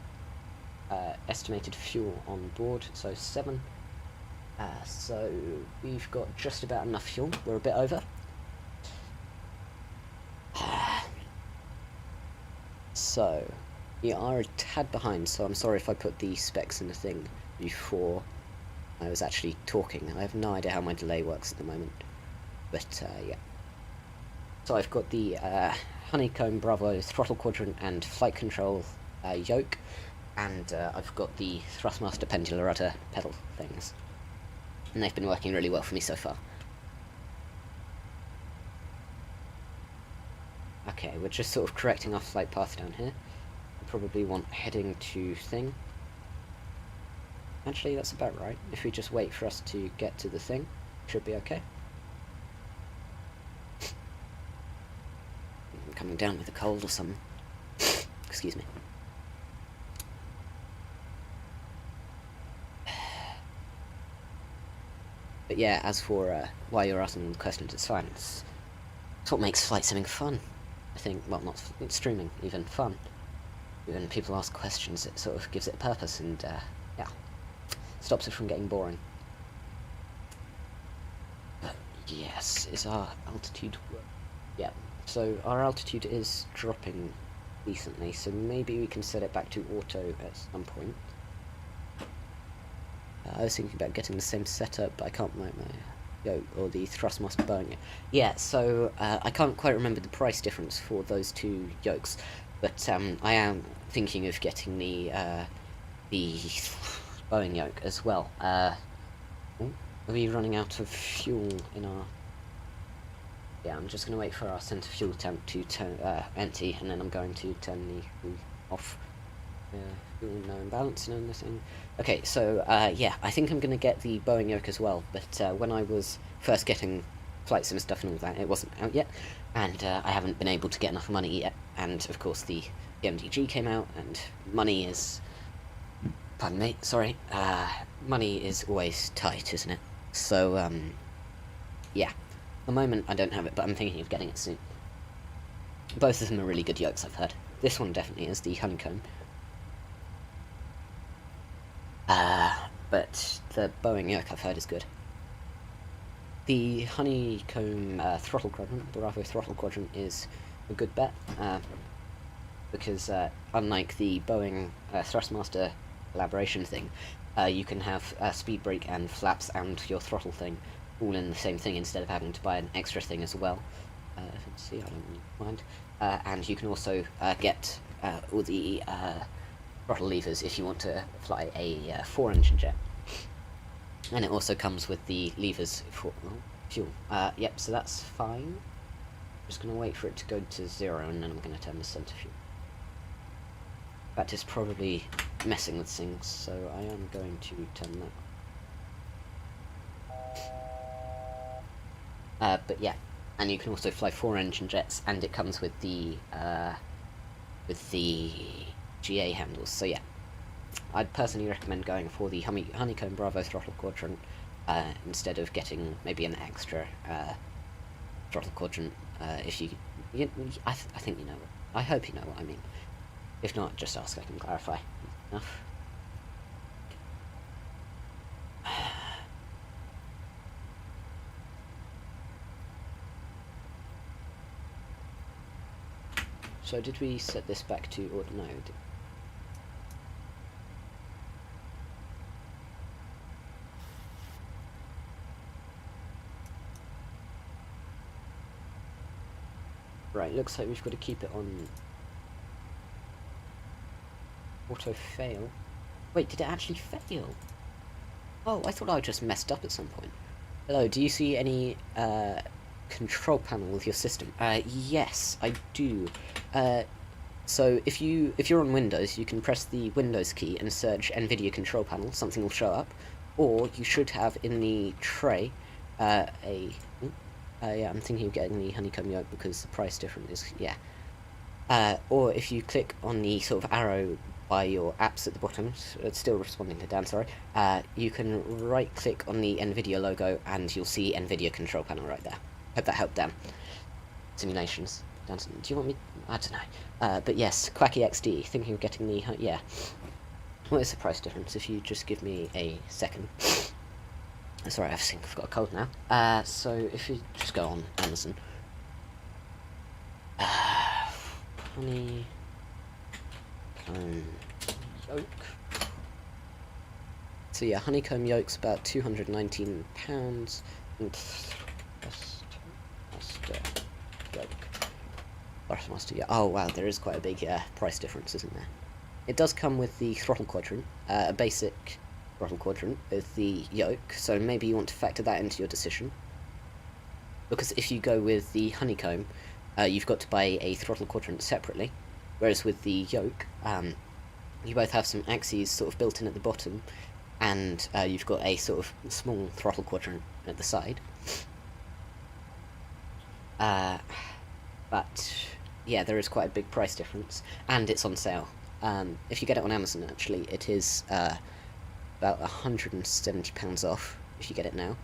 estimated fuel on board, so 7, so we've got just about enough fuel, we're a bit over. So, we are a tad behind, so I'm sorry if I put the specs in the thing before I was actually talking. I have no idea how my delay works at the moment, but yeah. So I've got the Honeycomb Bravo throttle quadrant and flight control yoke, and I've got the Thrustmaster pendular rudder pedal things, and they've been working really well for me so far. Okay, we're just sort of correcting our flight path down here. I probably want heading to thing. Actually, that's about right. If we just wait for us to get to the thing, should be okay. I'm coming down with a cold or something. Excuse me. But yeah, as for why you're asking the questions, it's fine. It's what makes flight simming fun. I think, well, not streaming, even fun. When people ask questions, it sort of gives it a purpose and, yeah, stops it from getting boring. But yes, is our altitude... Yeah, so our altitude is dropping decently, so maybe we can set it back to auto at some point. I was thinking about getting the same setup, but I can't make my yoke or the Thrustmaster Boeing. Yeah, so I can't quite remember the price difference for those two yokes, but I am thinking of getting the Boeing yoke as well. Are we running out of fuel in our... Yeah, I'm just going to wait for our centre fuel tank to turn empty, and then I'm going to turn the off. Fuel no imbalance and anything. Okay, so yeah, I think I'm going to get the Boeing yoke as well, but when I was first getting flight sim stuff and all that, it wasn't out yet, and I haven't been able to get enough money yet, and of course the PMDG came out, and money is... Pardon me, sorry. Money is always tight, isn't it? So, yeah. At the moment, I don't have it, but I'm thinking of getting it soon. Both of them are really good yokes, I've heard. This one definitely is, the Honeycomb. But the Boeing yoke I've heard is good. The Honeycomb throttle quadrant, Bravo throttle quadrant, is a good bet, because unlike the Boeing Thrustmaster collaboration thing, you can have speed brake and flaps and your throttle thing all in the same thing instead of having to buy an extra thing as well. Let's see, I don't really mind. And you can also get all the throttle levers if you want to fly a 4-engine jet. And it also comes with the levers for fuel. Yep, so that's fine. Just going to wait for it to go to 0 and then I'm going to turn the centre fuel. That is probably messing with things, so I am going to turn that. But yeah, and you can also fly 4 engine jets, and it comes with the GA handles. So yeah, I'd personally recommend going for the Honeycomb Bravo throttle quadrant instead of getting maybe an extra throttle quadrant. If you I think you know. I hope you know what I mean. If not, just ask. I can clarify. Enough. So did we set this back to or no? Right, looks like we've got to keep it on auto fail. Wait, did it actually fail? Oh, I thought I just messed up at some point. Hello, do you see any control panel with your system? Yes, I do. So if you're on Windows, you can press the Windows key and search NVIDIA control panel. Something will show up, or you should have in the tray yeah, I'm thinking of getting the honeycomb yoke because the price difference is or if you click on the sort of arrow by your apps at the bottom, it's still responding to Dan, sorry, you can right click on the NVIDIA logo and you'll see NVIDIA control panel right there. Hope that helped, Dan. Simulations. Dan, do you want me? I don't know. But yes, Quacky XD, thinking of getting the, yeah. What is the price difference if you just give me a second? Sorry, I think I've got a cold now. So if you just go on Amazon. Honey yoke. So yeah, honeycomb yoke's about £219. And Thrustmaster, yeah. Oh wow, there is quite a big price difference, isn't there? It does come with the throttle quadrant, a basic throttle quadrant with the yoke, so maybe you want to factor that into your decision. Because if you go with the honeycomb, you've got to buy a throttle quadrant separately, whereas with the yoke, you both have some axes sort of built in at the bottom, and you've got a sort of small throttle quadrant at the side. But yeah, there is quite a big price difference, and it's on sale. If you get it on Amazon, actually, it is about £170 off if you get it now.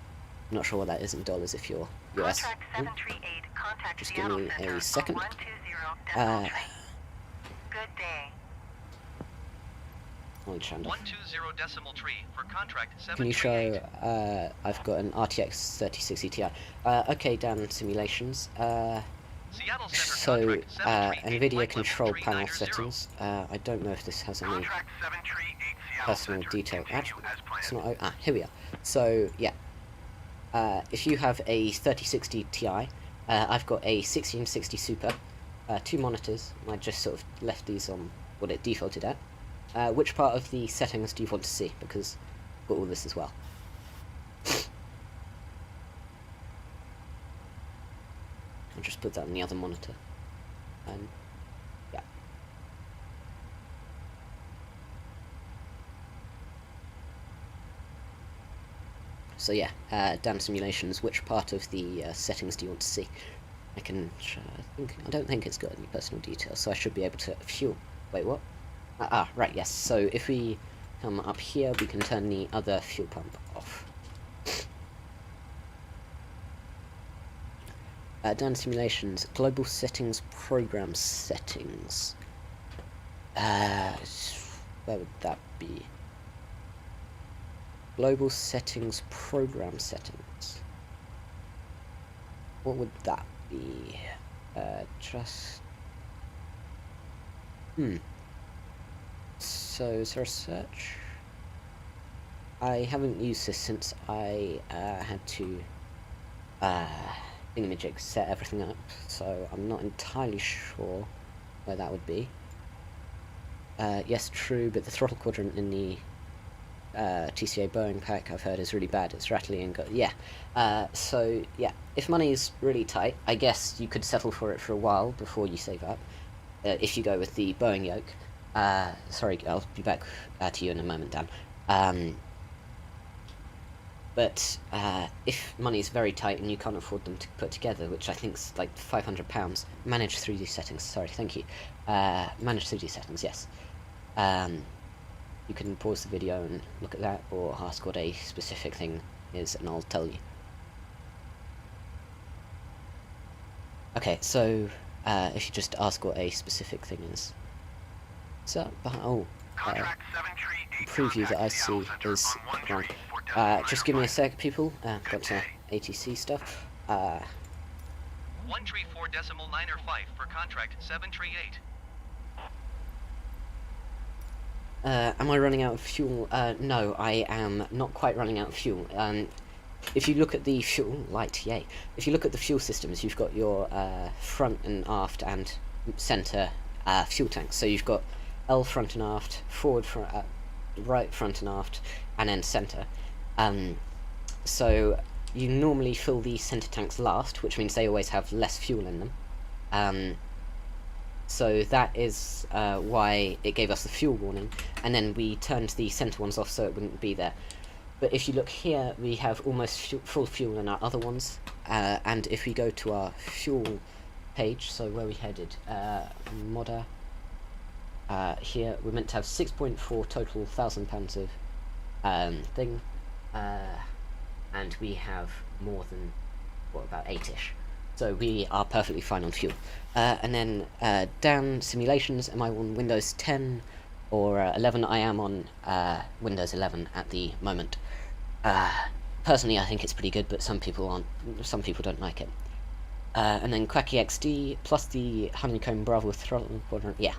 I'm not sure what that is in dollars if you're US.
Contract 738, contact
Just give me
Seattle Center
a second.
120.3. Good day.
Holy Chandler.
120.3 for contract 738.
Can you show, I've got an RTX 3060 Ti. Okay, Dan, simulations.
Seattle Center
So,
contract 738,
NVIDIA
flight
control
level
panel
390.
settings. I don't know if this has any
Contract 738 Seattle
personal
Center.
detail.
Continue
Actually,
as
it's
planned.
not. Here we are. So, yeah. If you have a 3060 Ti, I've got a 1660 Super, 2 monitors, and I just sort of left these on what it defaulted at. Which part of the settings do you want to see? Because I've got all this as well. I'll just put that on the other monitor. Yeah. So yeah, Dan simulations. Which part of the settings do you want to see? I can. I don't think it's got any personal details, so I should be able to fuel. Wait, what? Right. Yes. So if we come up here, we can turn the other fuel pump off. Dan simulations, global settings, program settings. Where would that be? Global settings, program settings. What would that be? Just. So is there a search? I haven't used this since I had to thingamajig set everything up, so I'm not entirely sure where that would be. Yes, true, but the throttle quadrant in the TCA Boeing pack I've heard is really bad. It's rattly and so yeah, if money is really tight, I guess you could settle for it for a while before you save up. If you go with the Boeing yoke. Sorry, I'll be back to you in a moment, Dan. But if money is very tight and you can't afford them to put together, which I think is like £500, manage 3D settings. Sorry, thank you. Manage 3D settings, yes. You can pause the video and look at that, or ask what a specific thing is, and I'll tell you. Okay, so if you just ask what a specific thing is. So, preview that I see is wrong. Just give me a sec, people. Got some ATC stuff.
134.9 for contract 738.
Am I running out of fuel? No, I am not quite running out of fuel. If you look at the fuel light, yay. If you look at the fuel systems, you've got your front and aft and center fuel tanks. So you've got L front and aft, forward front, right front and aft, and then center. So you normally fill the center tanks last, which means they always have less fuel in them. So that is why it gave us the fuel warning, and then we turned the center ones off so it wouldn't be there. But if you look here, we have almost full fuel in our other ones, and if we go to our fuel page, so where we headed, MODDA, here we're meant to have 6.4 total £1,000 of thing, and we have more than, what, about 8-ish. So we are perfectly fine on fuel. And then down simulations, am I on Windows 10 or 11? I am on Windows 11 at the moment. Personally, I think it's pretty good, but some people aren't. Some people don't like it. And then Quacky XD plus the Honeycomb Bravo throttle quadrant. Yeah.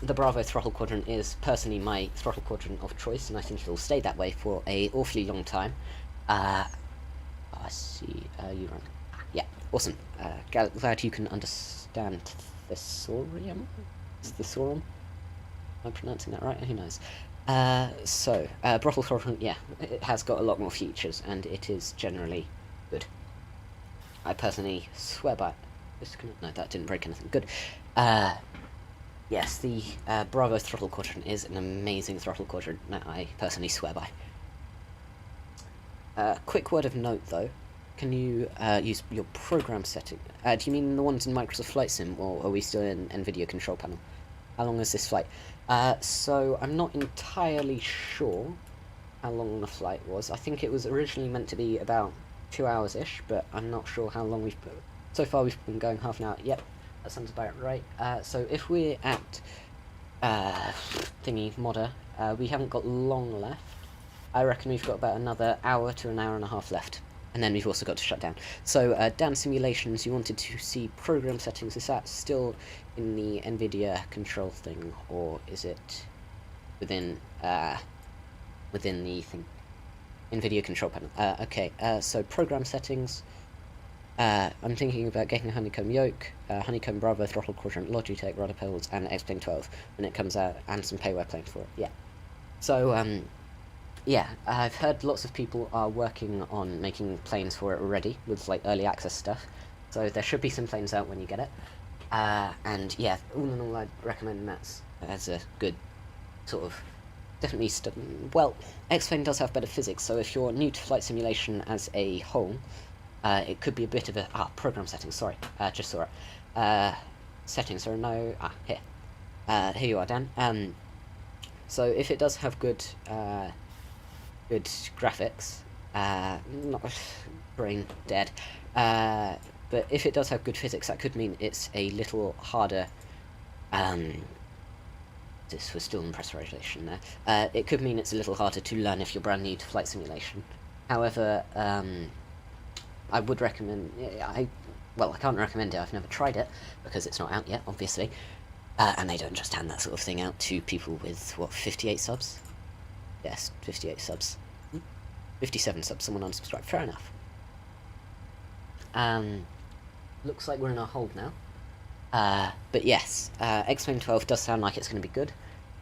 The Bravo throttle quadrant is personally my throttle quadrant of choice, and I think it'll stay that way for a awfully long time. I see. You run. Yeah, awesome. Glad you can understand Thesaurium. Is Thesaurium? Am I pronouncing that right? Who knows? So, Brothel Throttle, yeah, it has got a lot more features, and it is generally good. I personally swear by it. No, that didn't break anything. Good. Yes, the Bravo Throttle Quadrant is an amazing throttle quadrant that I personally swear by. Quick word of note, though. Can you use your program setting? Do you mean the ones in Microsoft Flight Sim, or are we still in NVIDIA Control Panel? How long is this flight? So I'm not entirely sure how long the flight was. I think it was originally meant to be about 2 hours-ish, but I'm not sure how long we've... So far we've been going half an hour. Yep, that sounds about right. So if we're at thingy MODDA, we haven't got long left. I reckon we've got about another hour to an hour and a half left. And then we've also got to shut down. So, down simulations, you wanted to see program settings. Is that still in the NVIDIA control thing, or is it within the thing? NVIDIA control panel. Okay, so program settings. I'm thinking about getting a honeycomb yoke, honeycomb Bravo throttle quadrant, Logitech rudder pedals, and X-Plane 12 when it comes out, and some payware planes for it. Yeah. So, yeah, I've heard lots of people are working on making planes for it already, with like early access stuff, so there should be some planes out when you get it. And yeah, all in all, I'd recommend Matt's as a good sort of, definitely, well, X-Plane does have better physics, so if you're new to flight simulation as a whole, it could be a bit of a, program settings, sorry, just saw it. Settings are no, here. Here you are, Dan. So if it does have good graphics, not brain dead, but if it does have good physics, that could mean it's a little harder, this was still in pressurization there, it could mean it's a little harder to learn if you're brand new to flight simulation. However, I would recommend, well, I can't recommend it, I've never tried it, because it's not out yet, obviously, and they don't just hand that sort of thing out to people with, what, 58 subs? Yes, 58 subs. 57 subs, someone unsubscribed. Fair enough. Looks like we're in our hold now. But yes, X-Plane 12 does sound like it's going to be good.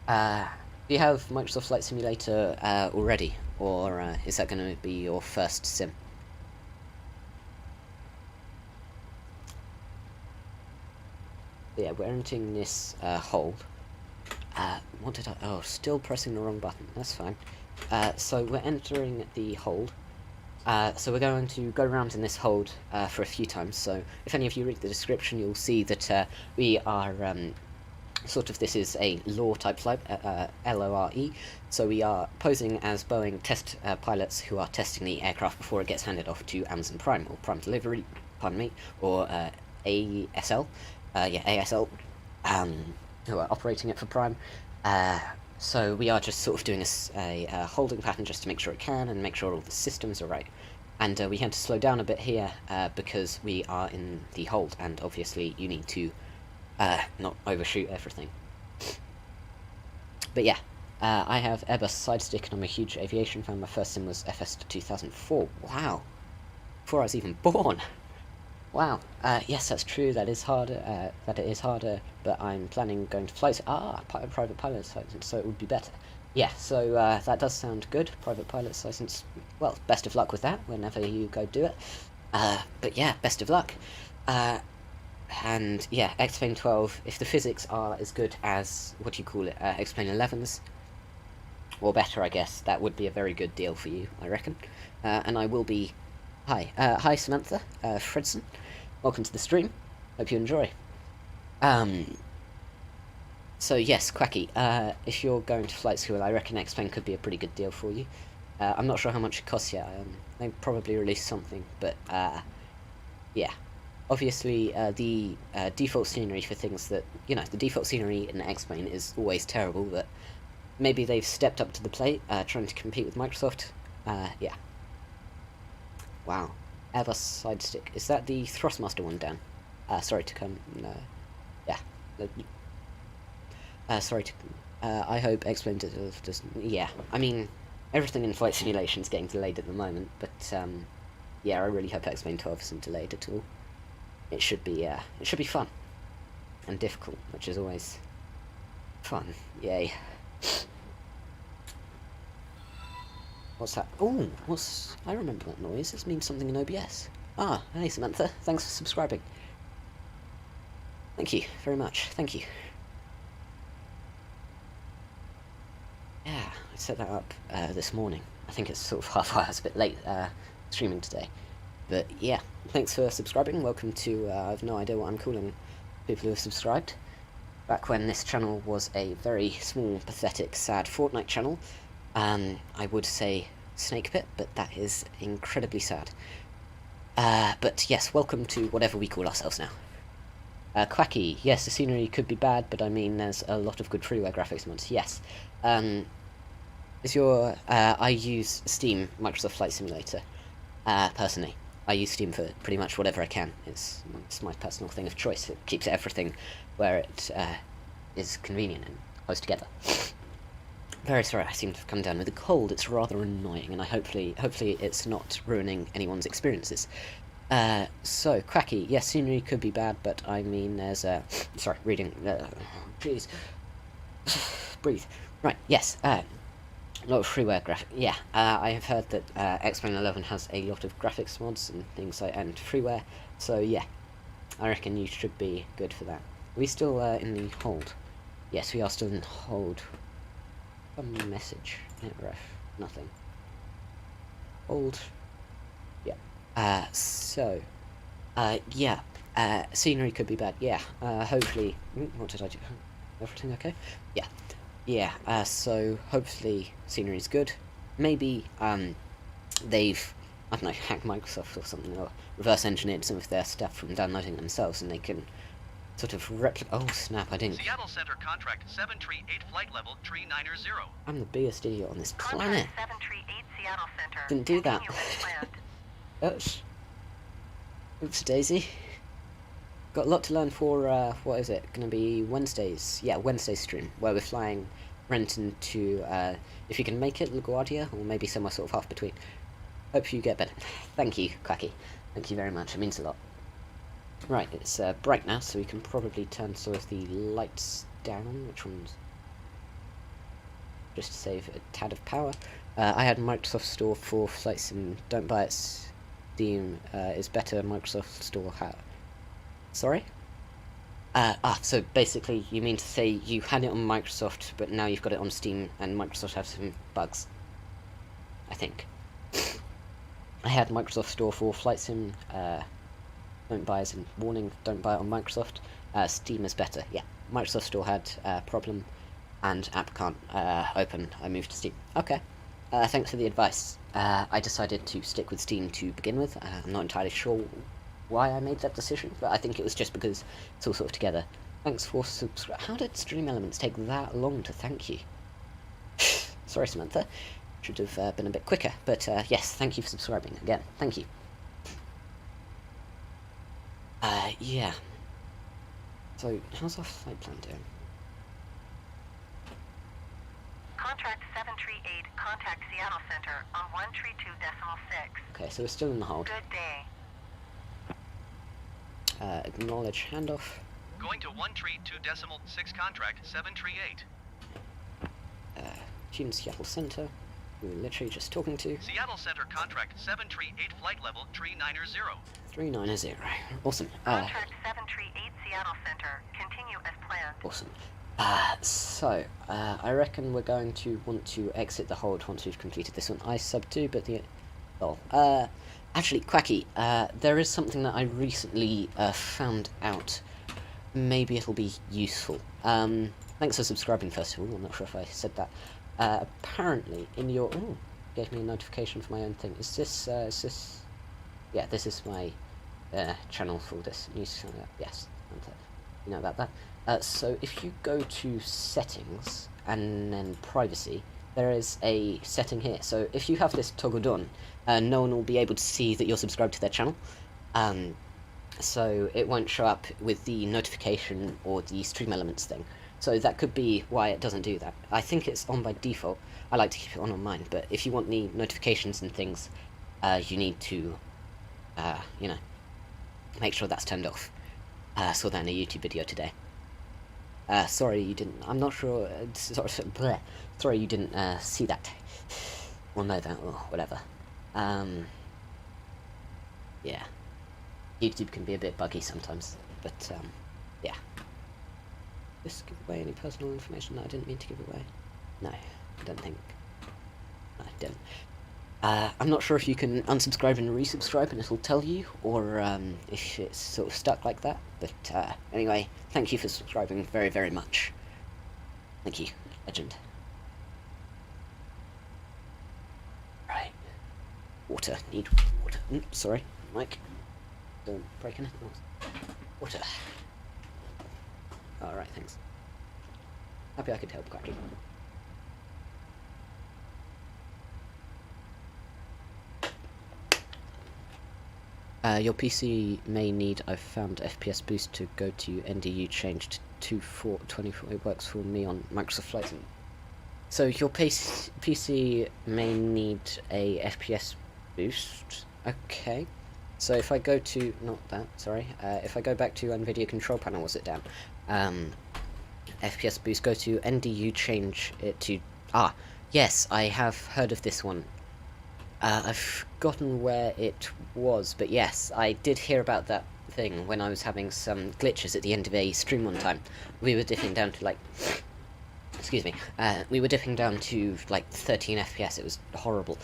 Do you have Microsoft Flight Simulator already? Or is that going to be your first sim? But yeah, we're entering this hold. What did I... Oh, still pressing the wrong button. That's fine. so we're entering the hold. So we're going to go around in this hold for a few times. So if any of you read the description, you'll see that we are this is a LORE type flight, LORE. So we are posing as Boeing test pilots who are testing the aircraft before it gets handed off to Amazon Prime, or Prime Delivery, pardon me, or ASL, ASL, who are operating it for Prime. So we are just sort of doing a holding pattern just to make sure it can and make sure all the systems are right. And we had to slow down a bit here because we are in the hold, and obviously you need to not overshoot everything. But yeah, I have Airbus side stick and I'm a huge aviation fan. My first sim was FS 2004. Wow. Before I was even born. Wow. Yes, that's true. That is harder. That it is harder. But I'm planning going to flight. Private pilot's license, so it would be better. Yeah. So that does sound good. Private pilot's license. Well, best of luck with that. Whenever you go do it. But yeah, best of luck. And yeah, X-Plane 12. If the physics are as good as what you call it, X-Plane 11s, or better, I guess, that would be a very good deal for you, I reckon. And I will be. Hi Samantha, Fredson. Welcome to the stream. Hope you enjoy. So yes, Quacky, if you're going to flight school, I reckon X-Plane could be a pretty good deal for you. I'm not sure how much it costs yet. They probably release something, but yeah. Obviously, the default scenery for things that, the default scenery in X-Plane is always terrible, but maybe they've stepped up to the plate, trying to compete with Microsoft. Yeah. Wow. Airbus side stick. Is that the Thrustmaster one, Dan? Sorry to come. Yeah. Sorry to. I hope X-Plane does. Yeah. I mean, everything in flight simulation is getting delayed at the moment, but yeah, I really hope X-Plane 12 isn't delayed at all. It should be fun and difficult, which is always fun. Yay. What's that? Oh, I remember that noise. This means something in OBS. Ah, hey Samantha. Thanks for subscribing. Thank you very much. Thank you. Yeah, I set that up this morning. I think it's sort of half hours, a bit late streaming today. But yeah, thanks for subscribing. Welcome to, I have no idea what I'm calling people who have subscribed. Back when this channel was a very small, pathetic, sad Fortnite channel, I would say Snake Pit, but that is incredibly sad. But yes, welcome to whatever we call ourselves now. Quacky, yes, the scenery could be bad, but I mean, there's a lot of good freeware graphics mods, yes. I use Steam Microsoft Flight Simulator, personally. I use Steam for pretty much whatever I can. It's my personal thing of choice. It keeps everything where it is convenient and close together. Very sorry, I seem to have come down with a cold. It's rather annoying, and hopefully it's not ruining anyone's experiences. So, Quacky, yes, scenery could be bad, but I mean, there's a... Sorry, reading... Please. Breathe. Right, yes, a lot of freeware graphic. Yeah, I have heard that X-Plane 11 has a lot of graphics mods and things like, and freeware. So yeah, I reckon you should be good for that. Are we still in the hold? Yes, we are still in hold. A message. Ref. Nothing. Hold. Yeah. Yeah. Scenery could be bad. Yeah. Hopefully. What did I do? Everything okay? Yeah. Yeah, so hopefully scenery's good. Maybe they've, I don't know, hacked Microsoft or something, or reverse engineered some of their stuff from downloading themselves, and they can sort of oh snap, I didn't.
Seattle Center contract 738 flight level 390.
I'm the biggest idiot on this planet.
Contract 738 Seattle Center.
Didn't do that.
Oops.
Oops daisy. Got a lot to learn for, what is it, gonna be Wednesdays? Yeah, Wednesday stream, where we're flying Renton to, if you can make it, LaGuardia, or maybe somewhere sort of half between. Hope you get better. Thank you, Quacky. Thank you very much, it means a lot. Right, it's bright now, so we can probably turn sort of the lights down. Which ones? Just to save a tad of power. I had Microsoft Store for Flight Sim. Don't buy it. Steam is better. Microsoft Store Sorry? So basically you mean to say you had it on Microsoft, but now you've got it on Steam, and Microsoft has some bugs. I think. I had Microsoft Store for Flight Sim. Don't buy as in warning. Don't buy it on Microsoft. Steam is better. Yeah, Microsoft Store had a problem, and app can't open. I moved to Steam. Okay. Thanks for the advice. I decided to stick with Steam to begin with. I'm not entirely sure why I made that decision, but I think it was just because it's all sort of together. Thanks for subscribe. How did Stream Elements take that long to thank you? Sorry, Samantha. Should have been a bit quicker, but yes, thank you for subscribing again. Thank you. Yeah. So, how's our flight plan doing?
Contract 738, contact Seattle Center on 132.6.
Okay, so we're still in the hold.
Good day.
Acknowledge handoff.
Going to 132.6 contract 738.
Tune Seattle Center. We were literally just talking to.
Seattle Center contract 738 flight level 390.
390. Awesome.
Contract 738 Seattle Center. Continue as planned.
Awesome. So, I reckon we're going to want to exit the hold once we've completed this one. I sub 2, but the... Oh, actually, Quacky, there is something that I recently found out. Maybe it'll be useful. Thanks for subscribing, first of all. I'm not sure if I said that. Apparently, in your... Oh, gave me a notification for my own thing. Is this... Yeah, this is my channel for this news channel. Yes, you know about that. So if you go to settings and then privacy, there is a setting here. So if you have this toggled on, no one will be able to see that you're subscribed to their channel. So it won't show up with the notification or the Stream Elements thing. So that could be why it doesn't do that. I think it's on by default. I like to keep it on mine, but if you want the notifications and things, you need to, you know, make sure that's turned off. Saw that in a YouTube video today. Sorry you didn't, I'm not sure, sorry you didn't see that, or know that, or whatever. Yeah, YouTube can be a bit buggy sometimes, but yeah. Just give away any personal information that I didn't mean to give away? No, I don't think. No, I didn't. I'm not sure if you can unsubscribe and resubscribe and it'll tell you, or if it's sort of stuck like that, but anyway, thank you for subscribing very, very much. Thank you, legend. Right. Water, need water. Sorry, Mike. Don't break anything else. Water. Alright, thanks. Happy I could help, Quacky. Your PC may need, I've found FPS Boost to go to NDU changed to 24. It works for me on Microsoft Flight Sim. So your PC may need a FPS Boost. Okay. So if I go to, not that, sorry. If I go back to NVIDIA control panel, was it down? FPS Boost, go to NDU, change it to, yes, I have heard of this one. I've forgotten where it was, but yes, I did hear about that thing when I was having some glitches at the end of a stream one time. We were dipping down to like, excuse me, we were dipping down to like 13 FPS, it was horrible.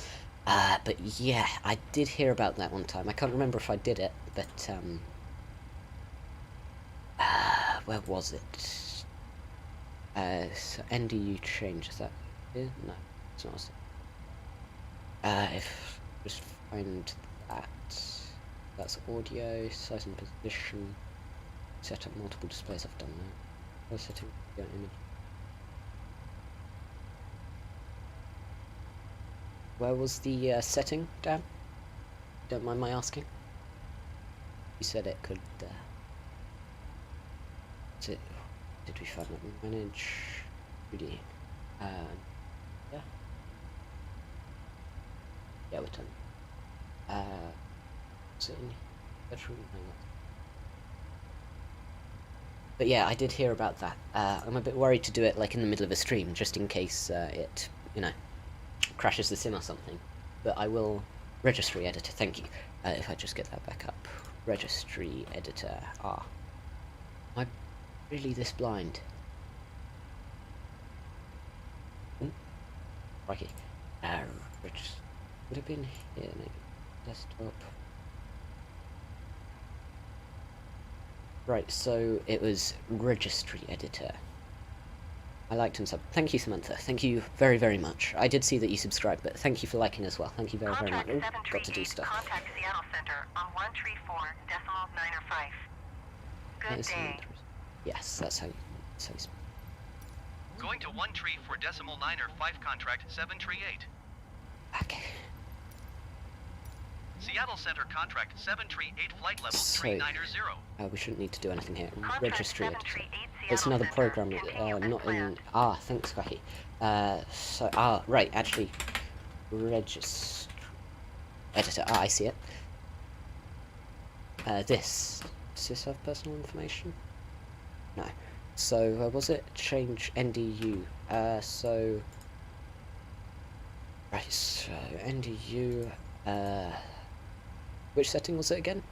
But yeah, I did hear about that one time. I can't remember if I did it, but where was it? So NDU change, is that here? No, it's not. If just find that, that's audio, size and position, set up multiple displays. I've done that. I'll set up image. Where was the setting, Dan? Don't mind my asking. You said it could. Did we find that? Manage 3D. Yeah. Yeah, we're done. So but yeah, I did hear about that. I'm a bit worried to do it like in the middle of a stream, just in case it, you know, crashes the sim or something. But I will. Registry editor, thank you. If I just get that back up. Registry editor. Am I really this blind? Crikey. Would have been here, maybe. Desktop. Right, so it was registry editor. I liked and sub. Thank you, Samantha. Thank you very, very much. I did see that you subscribed, but thank you for liking as well. Thank you very, very much.
Contract
Oh, got to do
738,
stuff.
contact Seattle Center on 134.905. Good day.
Yes, that's how you speak.
Going to 134.905 contract 738.
Okay.
Seattle Center contract 738 flight level
So,
390.
we shouldn't need to do anything here.
Contract
Registry editor.
738
It's
Seattle
another
Center.
program,
Continue
not
as
in...
planned.
thanks, Quacky. Right, actually, registry editor. I see it. Does this have personal information? No. So, was it change NDU? Right, so, NDU, which setting was it again?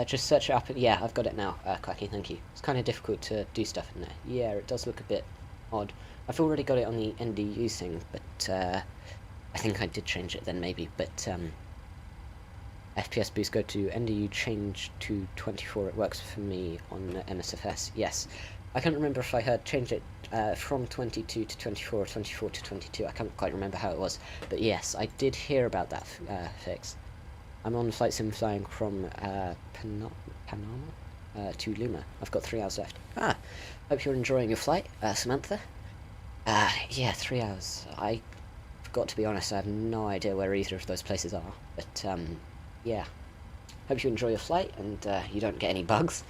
Just search it up, yeah, I've got it now, Quacky, thank you. It's kind of difficult to do stuff in there. Yeah, it does look a bit odd. I've already got it on the NDU thing, but, I think I did change it then, maybe, but, FPS Boost, go to NDU, change to 24, it works for me on MSFS, yes. I can't remember if I heard change it from 22 to 24 or 24 to 22, I can't quite remember how it was, but yes, I did hear about that fix. I'm on flight sim flying from Panama to Luma. I've got 3 hours left. Hope you're enjoying your flight, Samantha. Yeah, 3 hours. I forgot to be honest, I have no idea where either of those places are, but yeah. Hope you enjoy your flight and you don't get any bugs.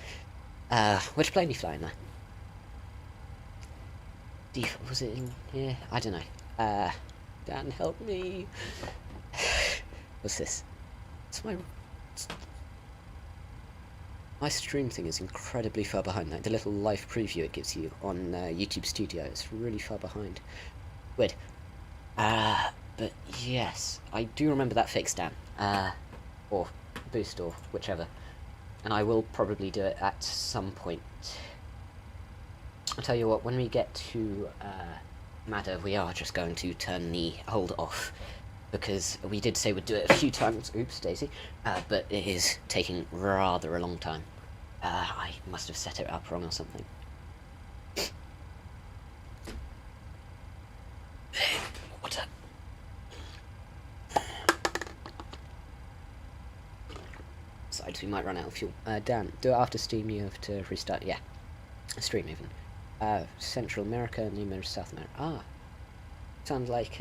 Which plane are you flying there? Was it in here? I don't know. Dan, help me. What's this? It's my stream thing is incredibly far behind. Like the little live preview it gives you on YouTube Studio, it's really far behind. Weird. But yes, I do remember that fix, Dan. Or Boost, or whichever. And I will probably do it at some point. I'll tell you what, when we get to MODDA, we are just going to turn the hold off. Because we did say we'd do it a few times, oops, Daisy, but it is taking rather a long time. I must have set it up wrong or something. Water. Besides, we might run out of fuel. Dan, do it after Steam, you have to restart, yeah. Stream even. Central America, New South America. Sounds like,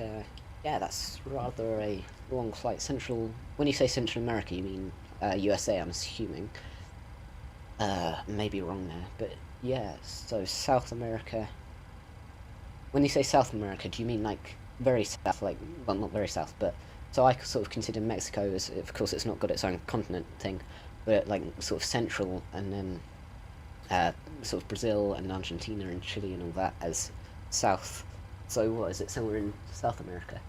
yeah, that's rather a long flight. When you say Central America, you mean USA, I'm assuming. Maybe wrong there, but yeah, so South America. When you say South America, do you mean like very south, like, well, not very south, but, so I sort of consider Mexico as, of course it's not got its own continent thing, but like sort of central, and then sort of Brazil and Argentina and Chile and all that as south. So what is it, somewhere in South America?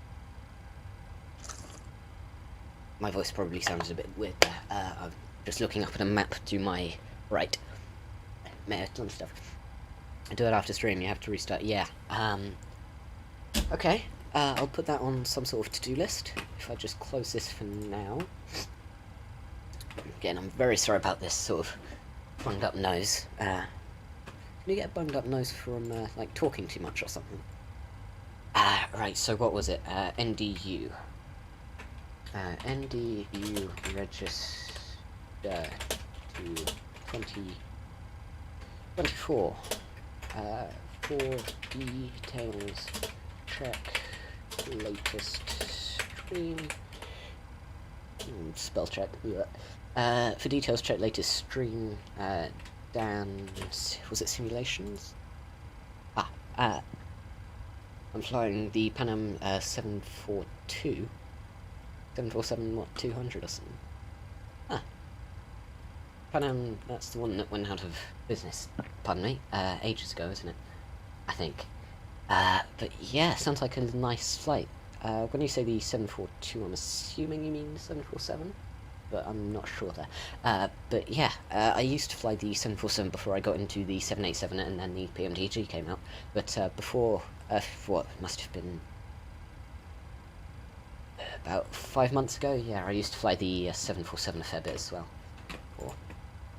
My voice probably sounds a bit weird there. I'm just looking up at a map to my right. May have done stuff. I do it after stream, you have to restart. Yeah. Okay. I'll put that on some sort of to-do list. If I just close this for now. Again, I'm very sorry about this sort of bunged up nose. Can you get a bunged up nose from, like, talking too much or something? Right, so what was it? NDU. NDU register to 2024. For details, check latest stream. Spell check. Yeah. For details, check latest stream. Dan's, was it simulations? I'm flying the Pan Am 747, what, 200 or something? Pan Am, that's the one that went out of business, pardon me, ages ago, isn't it? I think. But yeah, sounds like a nice flight. When you say the 742, I'm assuming you mean 747? But I'm not sure there. But yeah, I used to fly the 747 before I got into the 787 and then the PMDG came out. But before, what, must have been about 5 months ago. Yeah, I used to fly the 747 a fair bit as well. Or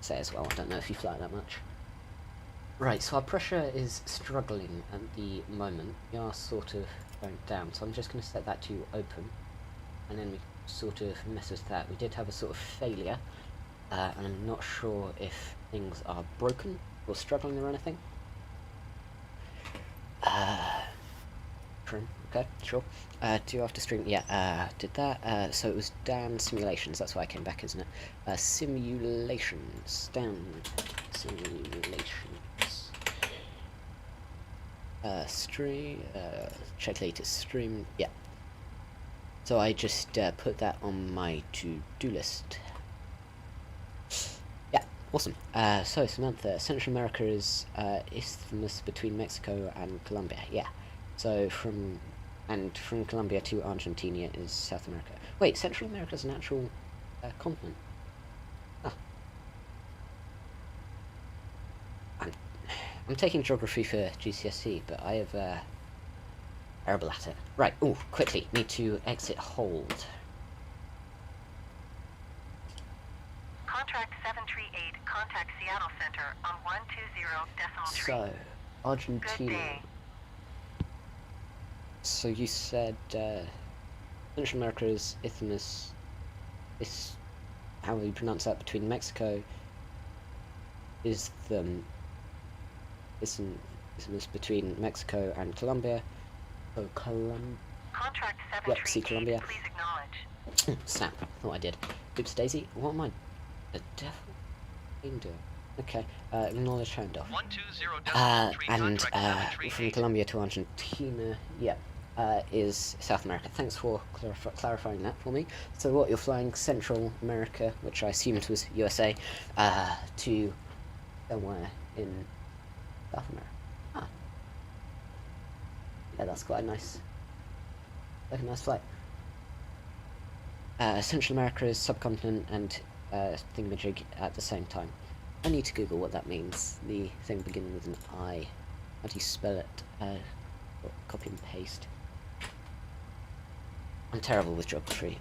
say as well, I don't know if you fly that much. Right, so our pressure is struggling at the moment. We are sort of going down, so I'm just going to set that to open, and then we sort of mess with that. We did have a sort of failure, and I'm not sure if things are broken or struggling or anything. Trim, okay, sure. Do after stream, yeah, did that. So it was Dan Simulations, that's why I came back, isn't it? Simulations, Dan Simulations. Stream, check latest stream, yeah. So I just put that on my to-do list. Yeah, awesome. So Samantha, Central America is isthmus between Mexico and Colombia, yeah. So from Colombia to Argentina is South America. Wait, Central America is an actual continent. I'm taking geography for GCSE, but I have terrible at it. Right, ooh, quickly, need to exit hold.
Contract 738, contact Seattle Center on 120.3.
So, Argentina.
Good day.
So you said Central America is isthmus. How do you pronounce that? Between Mexico is the isthmus between Mexico and Colombia. Oh,
Contract
Yep, see
738,
Colombia.
please acknowledge.
Snap! Thought I did. Oops, Daisy. What am I? The devil? Doing? Okay. Acknowledge handoff.
120.3
And
contract
from
738.
Colombia to Argentina, yeah, is South America. Thanks for clarifying that for me. So what, you're flying Central America, which I assumed was USA, to somewhere in South America. Ah. Yeah, that's quite a nice flight. Central America is subcontinent and thingamajig at the same time. I need to Google what that means. The thing beginning with an I. How do you spell it? Copy and paste. I'm terrible with geography.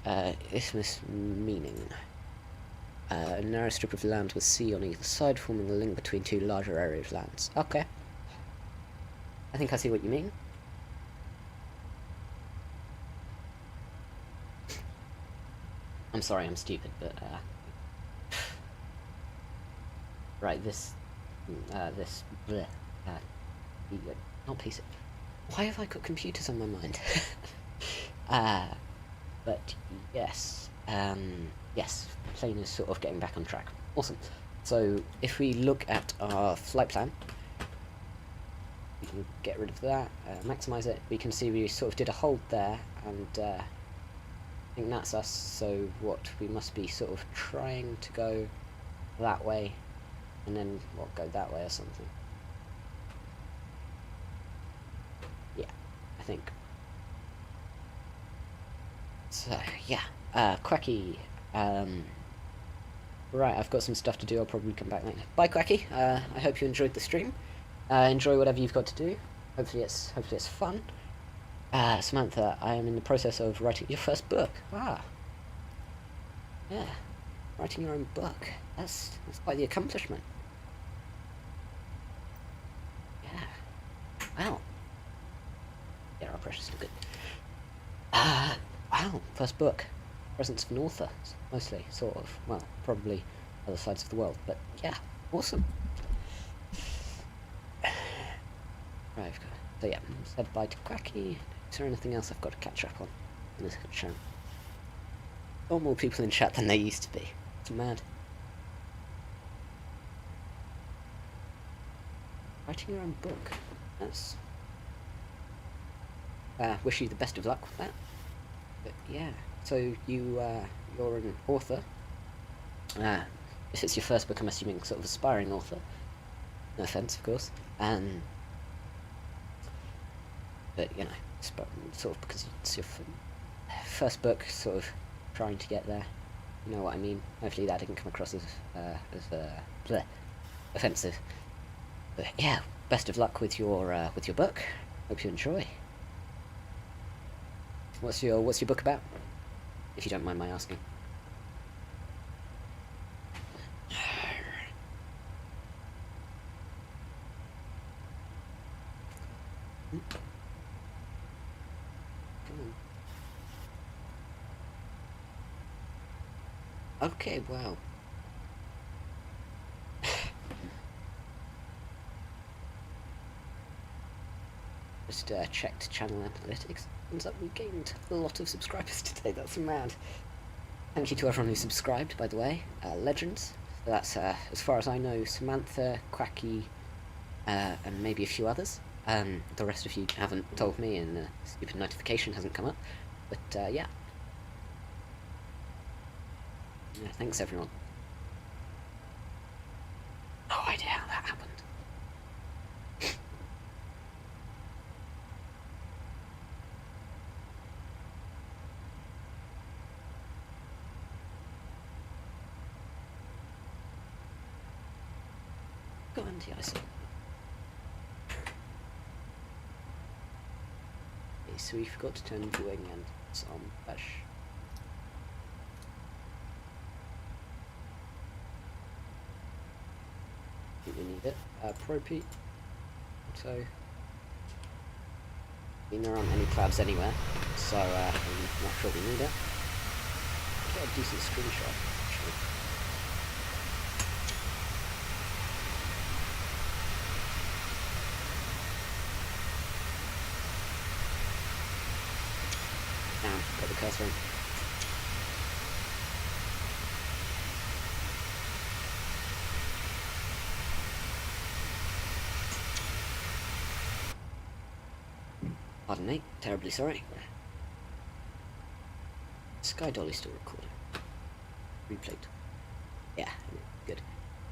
Isthmus meaning. A narrow strip of land with sea on either side, forming a link between two larger areas of lands. Okay. I think I see what you mean. I'm sorry, I'm stupid, but right, this bleh, not piece of, why have I got computers on my mind? But yes, yes, plane is sort of getting back on track. Awesome. So if we look at our flight plan, we can get rid of that, maximize it. We can see we sort of did a hold there, and I think that's us. So what, we must be sort of trying to go that way, and then what, go that way or something. Yeah, I think. So yeah, Quacky. Right, I've got some stuff to do. I'll probably come back later. Bye, Quacky. I hope you enjoyed the stream. Enjoy whatever you've got to do. Hopefully it's fun. Samantha, I am in the process of writing your first book. Ah, yeah, writing your own book. That's quite the accomplishment. Yeah. Wow. Yeah, our pressure's still good. Wow, first book. Presence of an author, mostly, sort of. Well, probably other sides of the world, but yeah, awesome. Right, so yeah, said bye to Quacky. Is there anything else I've got to catch up on in this chat? Or more people in chat than there used to be. It's mad. Writing your own book. That's... wish you the best of luck with that. But yeah, so you're an author. This is your first book, I'm assuming, sort of aspiring author. No offence, of course. But you know, sort of because it's your first book, sort of trying to get there. You know what I mean? Hopefully that didn't come across as bleh, offensive. But yeah, best of luck with your book. Hope you enjoy. What's your book about? if you don't mind my asking. Come on. Okay, wow. Just checked channel analytics. Turns out we gained a lot of subscribers today. That's mad. Thank you to everyone who subscribed, by the way. Legends. So that's, as far as I know, Samantha, Quacky, and maybe a few others. The rest of you haven't told me, and the stupid notification hasn't come up. But, yeah. Yeah, thanks, everyone. No idea how that happened. Go anti-ISO. Okay, so we forgot to turn the wing and it's on push. I think we need it. Propy. So there aren't any clouds anywhere, so I'm not sure we need it. Get a decent screenshot, actually. Got the cursor in. Pardon me, terribly sorry. Sky Dolly still recording. Replayed. Yeah, good.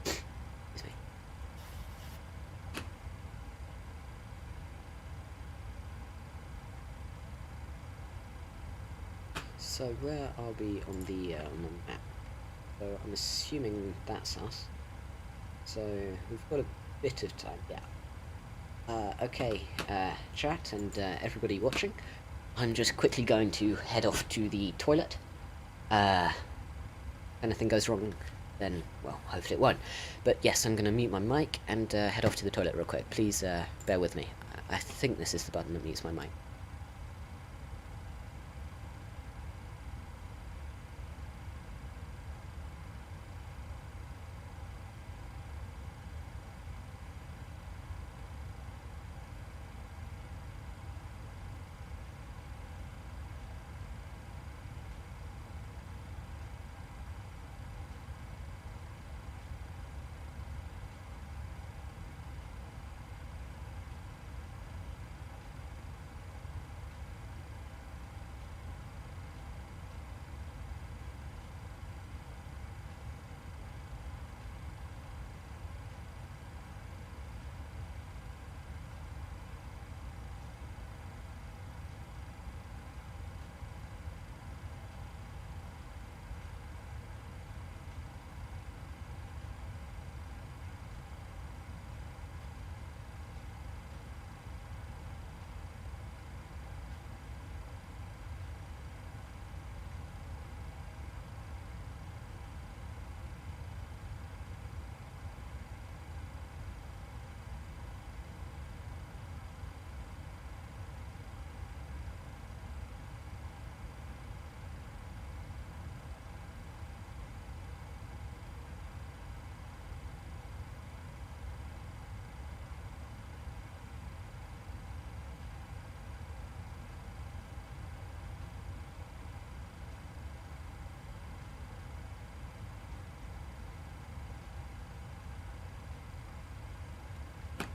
Excuse me. So where are we on the map? So I'm assuming that's us. So we've got a bit of time, yeah. Okay, chat and everybody watching. I'm just quickly going to head off to the toilet. If anything goes wrong, then, well, hopefully it won't. But yes, I'm going to mute my mic and head off to the toilet real quick. Please bear with me. I think this is the button that mutes my mic.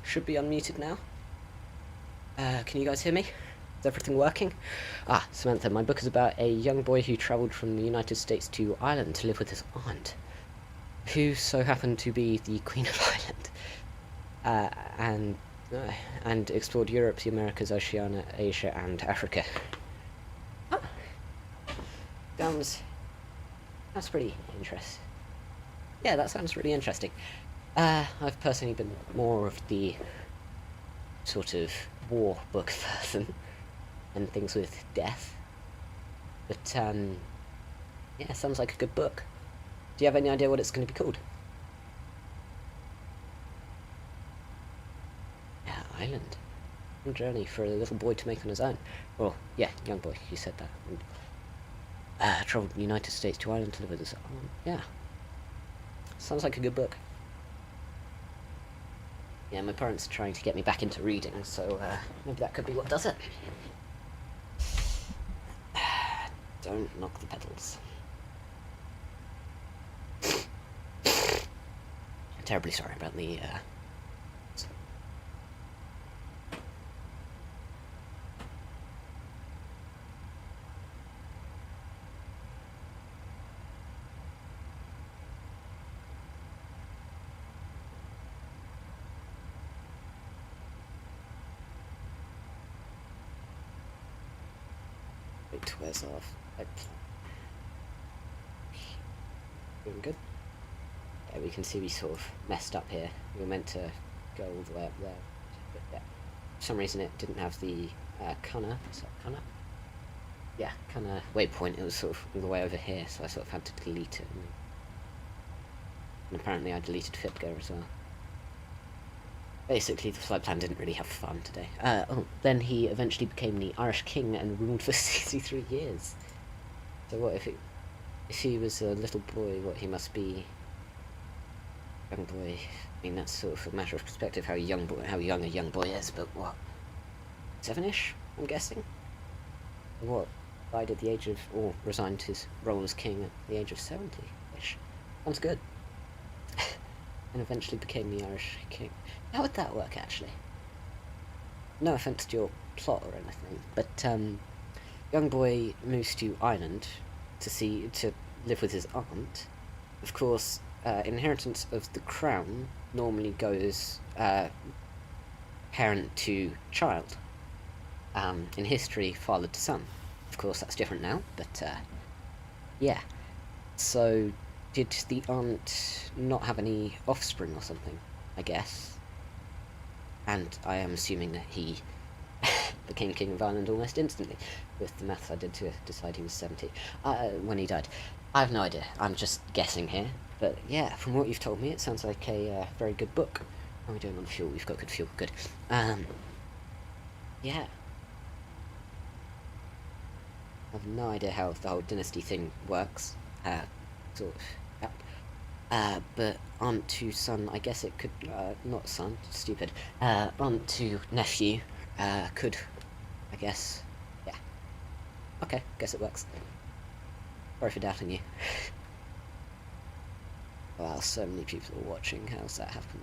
Should be unmuted now. Can you guys hear me? Is everything working? Ah, Samantha, my book is about a young boy who travelled from the United States to Ireland to live with his aunt, who so happened to be the Queen of Ireland, and explored Europe, the Americas, Oceania, Asia, and Africa. Ah, that's pretty interesting. Yeah, that sounds really interesting. I've personally been more of the sort of war book person and things with death. But, Yeah, sounds like a good book. Do you have any idea what it's going to be called? Yeah, Island. A journey for a little boy to make on his own. Well, yeah, young boy, you said that. Traveled from the United States to Ireland to live with his aunt. Yeah. Sounds like a good book. Yeah, my parents are trying to get me back into reading, so maybe that could be what does it. Don't knock the pedals. Terribly sorry about the Wait, where's off? Doing good. Yeah, we can see we sort of messed up here. We were meant to go all the way up there, but yeah, for some reason it didn't have the CUNUR. Is that CUNUR? Yeah, CUNUR waypoint. It was sort of all the way over here, so I sort of had to delete it. And apparently I deleted FITGA as well. Basically, the flight plan didn't really have fun today. Then he eventually became the Irish king and ruled for 63 years. So what if he was a little boy, what he must be? Young boy. I mean, that's sort of a matter of perspective how young a young boy is, but what? 7-ish, I'm guessing? What? Died at the age of, or resigned his role as king at the age of 70-ish. Sounds good. And eventually became the Irish king. How would that work, actually? No offence to your plot or anything, but young boy moves to Ireland to live with his aunt. Of course, inheritance of the crown normally goes parent to child. In history, father to son. Of course, that's different now, but yeah. So, did the aunt not have any offspring or something, I guess? And I am assuming that he became King of Ireland almost instantly, with the maths I did to decide he was 70 when he died. I have no idea, I'm just guessing here. But yeah, from what you've told me, it sounds like a very good book. How are we doing on fuel? We've got good fuel, good. Yeah. I have no idea how the whole dynasty thing works. Sort of, yeah. But aunt to son, I guess it could, not son, stupid. Aunt to nephew, could, I guess, yeah. Okay, guess it works. Sorry for doubting you. Wow, so many people are watching. How's that happened?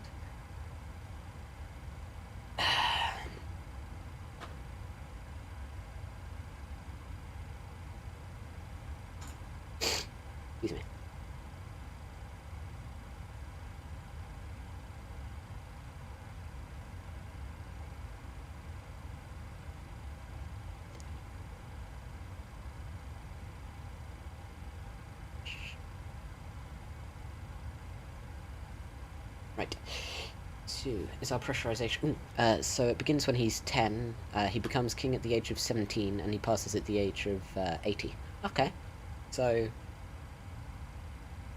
Excuse me. Right. So, is our pressurization... so it begins when he's 10, he becomes king at the age of 17, and he passes at the age of 80. Okay. So,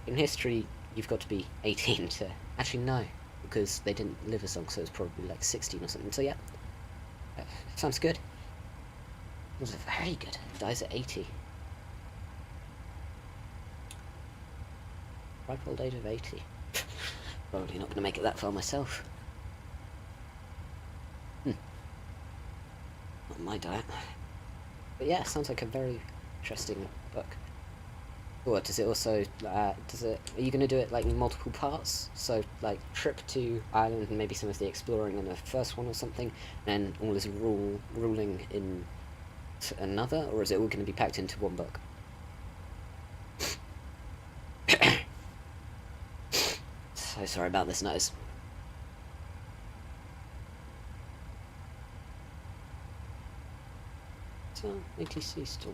in history, you've got to be 18 to... Actually, no, because they didn't live as long, so it was probably like 16 or something. So, yeah. Sounds good. It was very good. Dies at 80. Ripe old age of 80. Probably not going to make it that far myself. Not my diet. But yeah, sounds like a very interesting book. What, does it also, are you going to do it like in multiple parts? So, like, trip to Ireland and maybe some of the exploring in the first one or something, and all this ruling in another, or is it all going to be packed into one book? So sorry about this nose. So, ATC still.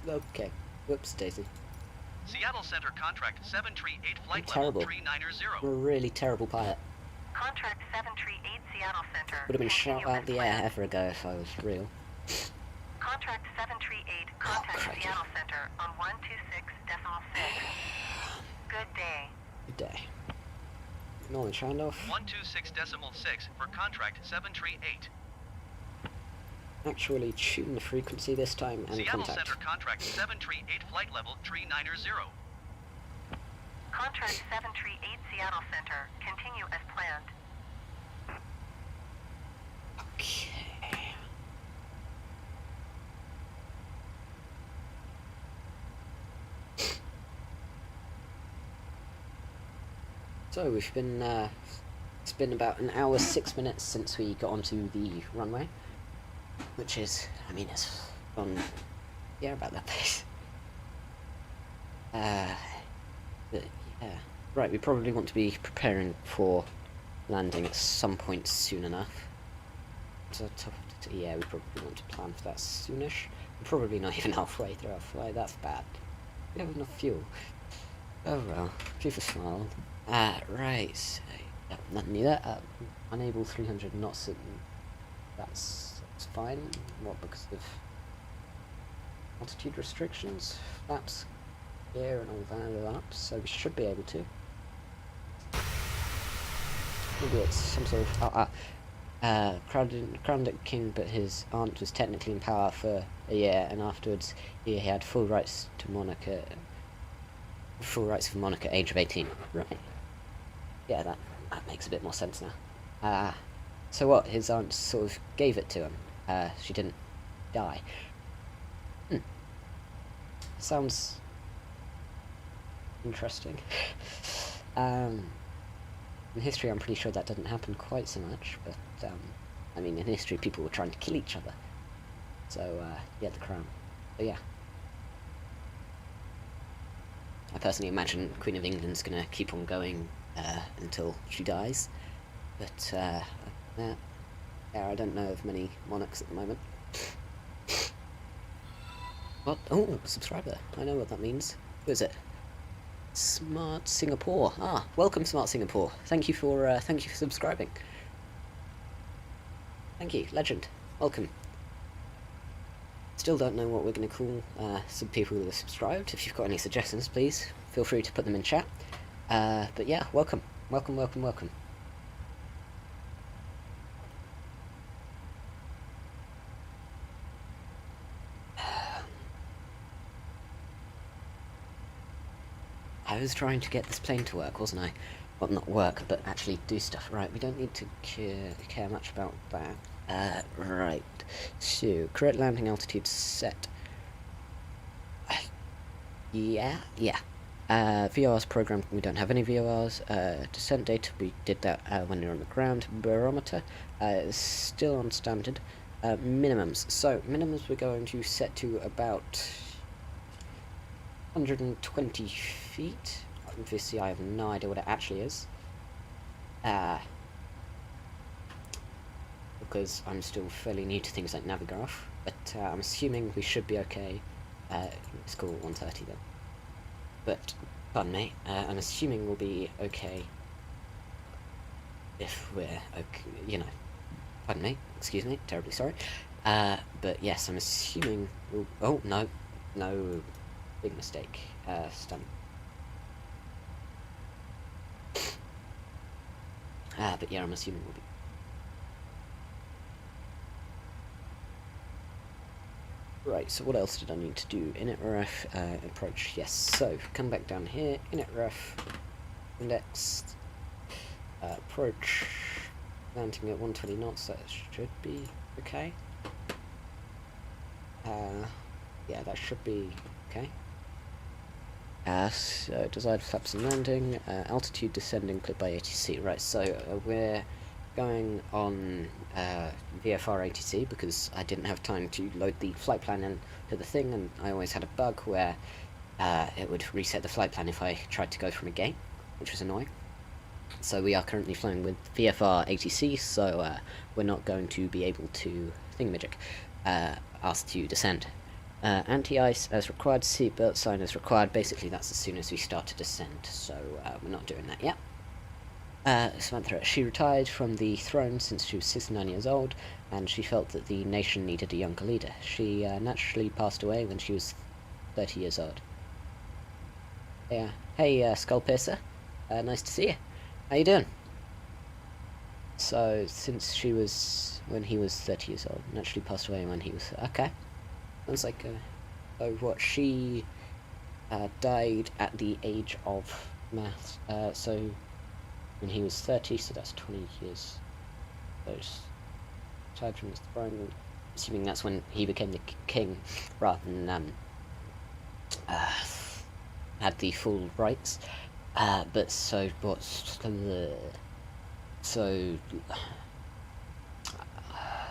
Okay. Whoops, Daisy.
Seattle Center contract 738 flight
terrible.
level 390.
We're a really terrible pilot.
Contract 738 Seattle Center.
Would have been shot out the air ever ago if I was real.
Contract 738, contact
crikey.
Seattle Center on 126.6. Good day.
Good day. Acknowledge handoff.
126.6 for contract 738.
Actually tune the frequency this time and
Seattle
contact.
Center contract 738 flight level 390.
Contract 738 Seattle Center, continue as planned.
Okay. So we've been, it's been about an hour 6 minutes since we got onto the runway, which is, I mean, it's fun. Yeah, about that pace. But yeah, right. We probably want to be preparing for landing at some point soon enough. So yeah, we probably want to plan for that soonish. We're probably not even halfway through our flight. That's bad. We have enough fuel. Oh well, keep a smile. Right. So, yeah, nothing new there. Unable 300 knots. That's fine. What, because of altitude restrictions? Flaps here and all that up. So we should be able to. Maybe it's some sort of crowned king, but his aunt was technically in power for a year, and afterwards he had full rights to monarch. Full rights of monarch at age of 18. Right. Yeah, that makes a bit more sense now. So what? His aunt sort of gave it to him. She didn't die. Sounds interesting. In history, I'm pretty sure that doesn't happen quite so much, but I mean, in history, people were trying to kill each other. So yeah, the crown. But yeah. I personally imagine Queen of England's gonna keep on going until she dies, but yeah, I don't know of many monarchs at the moment. What? Oh, subscriber. I know what that means. Who is it? Smart Singapore. Ah, welcome, Smart Singapore. Thank you for subscribing. Thank you, legend. Welcome. Still don't know what we're going to call some people who are subscribed. If you've got any suggestions, please feel free to put them in chat. But yeah, welcome. Welcome, welcome, welcome. I was trying to get this plane to work, wasn't I? Well, not work, but actually do stuff. Right, we don't need to care much about that. Right. So, correct landing altitude set. Yeah. VORs programmed, we don't have any VORs. Descent data, we did that when you're on the ground. Barometer is still on standard. Minimums. So, minimums we're going to set to about 120 feet. Obviously, I have no idea what it actually is. Because I'm still fairly new to things like Navigraph, but I'm assuming we should be okay. Let's call it 130 then. But, pardon me, I'm assuming we'll be okay if we're okay, you know. Pardon me, excuse me, terribly sorry. But yes, I'm assuming we'll, oh, no, big mistake, stun. But yeah, I'm assuming we'll be. Right, so what else did I need to do? Init ref, approach, yes. So, come back down here, init ref, index, approach, landing at 120 knots, that should be okay. Yeah, that should be okay. So, desired flaps and landing, altitude descending, clip by ATC. Right, so we're going on VFR ATC because I didn't have time to load the flight plan into the thing, and I always had a bug where it would reset the flight plan if I tried to go from a gate, which was annoying. So we are currently flying with VFR ATC, so we're not going to be able to thingamajig ask to descend. Anti-ice as required, seatbelt sign as required. Basically, that's as soon as we start to descend, so we're not doing that yet. Samantha, she retired from the throne since she was 69 years old, and she felt that the nation needed a younger leader. She naturally passed away when she was 30 years old. Yeah. Hey, Skullpiercer. Nice to see you. How you doing? So, since when he was 30 years old, naturally passed away when he was... Okay. Sounds like, so what, she died at the age of maths, so when he was 30, so that's 20 years. So, retired from his throne, assuming that's when he became the king, rather than, had the full rights. But so, what's the... So,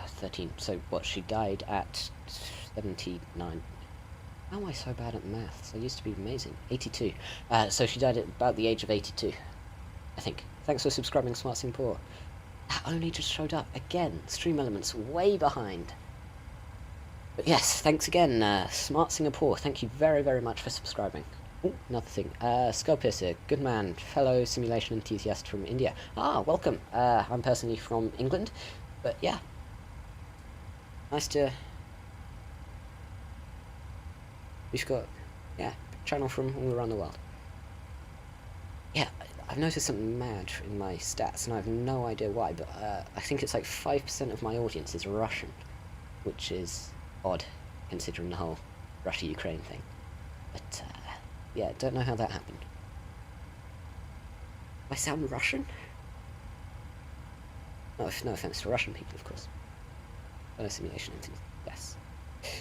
13, so what, she died at 79. How am I so bad at maths? I used to be amazing. 82. So she died at about the age of 82, I think. Thanks for subscribing, Smart Singapore. That only just showed up. Again, Stream Elements way behind. But yes, thanks again, Smart Singapore. Thank you very, very much for subscribing. Ooh, another thing. Skullpiercer, good man, fellow simulation enthusiast from India. Ah, welcome. I'm personally from England, but yeah. Nice to... We've got, yeah, channel from all around the world. Yeah, I've noticed something mad in my stats, and I have no idea why, but I think it's like 5% of my audience is Russian, which is odd, considering the whole Russia-Ukraine thing. But, yeah, don't know how that happened. Do I sound Russian? No offense to Russian people, of course. No simulation and things. Yes.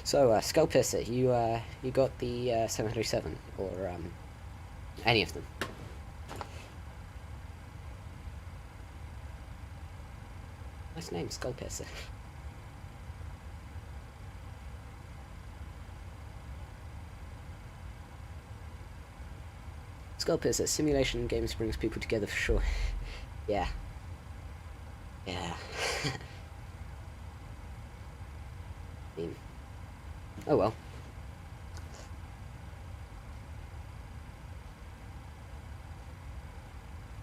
So, Skullpiercer, you got the 737, or any of them? Nice name, Skullpiercer. Skullpiercer, simulation games brings people together for sure. Yeah. Yeah. I mean, oh well.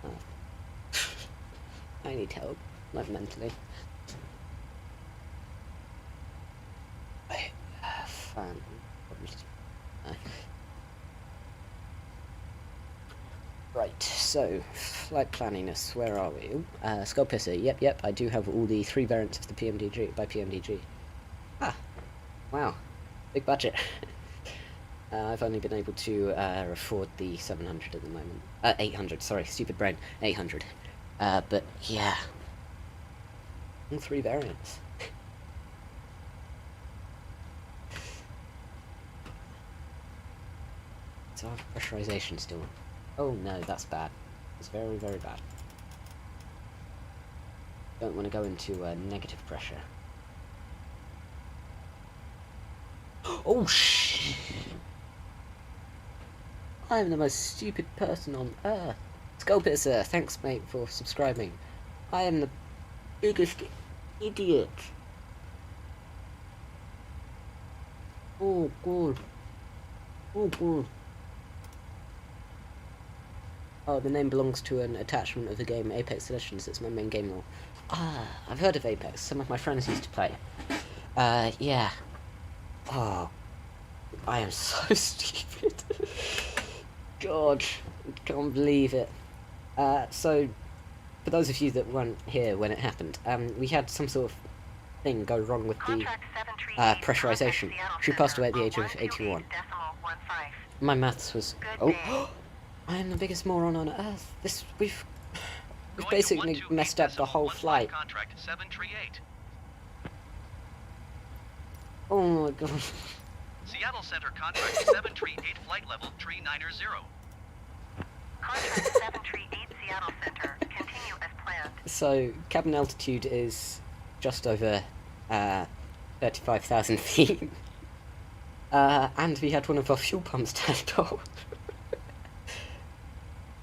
Oh. I need help, like mentally. Fan. Right, so, flight planningness, where are we? Skullpiercer, yep, I do have all the 3 variants of the PMDG, by PMDG. Ah, wow, big budget. I've only been able to afford the 700 at the moment. 800, sorry, stupid brain, 800. But yeah, all 3 variants. So I have pressurization still. Oh no, that's bad. It's very, very bad. Don't want to go into negative pressure. Oh shit! I'm the most stupid person on earth. Skullpiercer, thanks mate for subscribing. I am the biggest idiot. Oh god. Oh god. Oh, the name belongs to an attachment of the game Apex Legends. It's my main game lore. Ah, I've heard of Apex. Some of my friends used to play. Yeah. Oh, I am so stupid. God, I can't believe it. So, for those of you that weren't here when it happened, we had some sort of thing go wrong with the pressurization. She passed away at the age of 81. My maths was... Oh! I am the biggest moron on earth. We've basically messed up the whole flight.
Contract 738.
Oh my god.
Seattle Center contract 738 flight level 390.
Contract 738 Seattle Center. Continue as planned.
So, cabin altitude is just over 35,000 feet. And we had one of our fuel pumps turned off.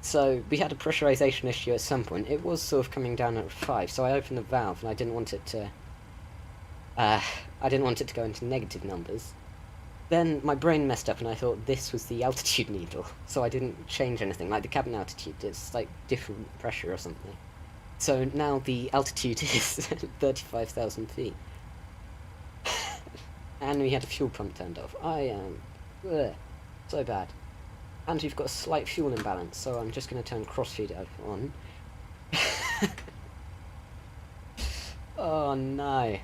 So, we had a pressurization issue at some point. It was sort of coming down at 5, so I opened the valve and I didn't want it to... I didn't want it to go into negative numbers. then my brain messed up and I thought this was the altitude needle, so I didn't change anything. Like the cabin altitude, it's like different pressure or something. So now the altitude is 35,000 feet. And we had a fuel pump turned off. I am... so bad. And we've got a slight fuel imbalance, so I'm just going to turn crossfeed on. Oh no.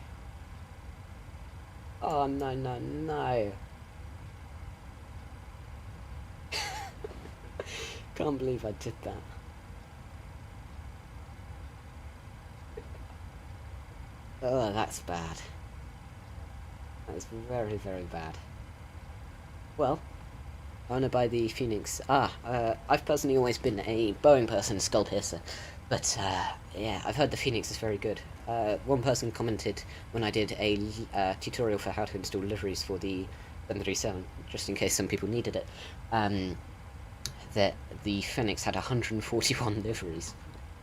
Oh no, no, no. Can't believe I did that. Oh, that's bad. That's very, very bad. Well, I want to buy the Phoenix. I've personally always been a Boeing person, skull piercer. But, yeah, I've heard the Phoenix is very good. One person commented when I did a tutorial for how to install liveries for the 737, just in case some people needed it, that the Phoenix had 141 liveries,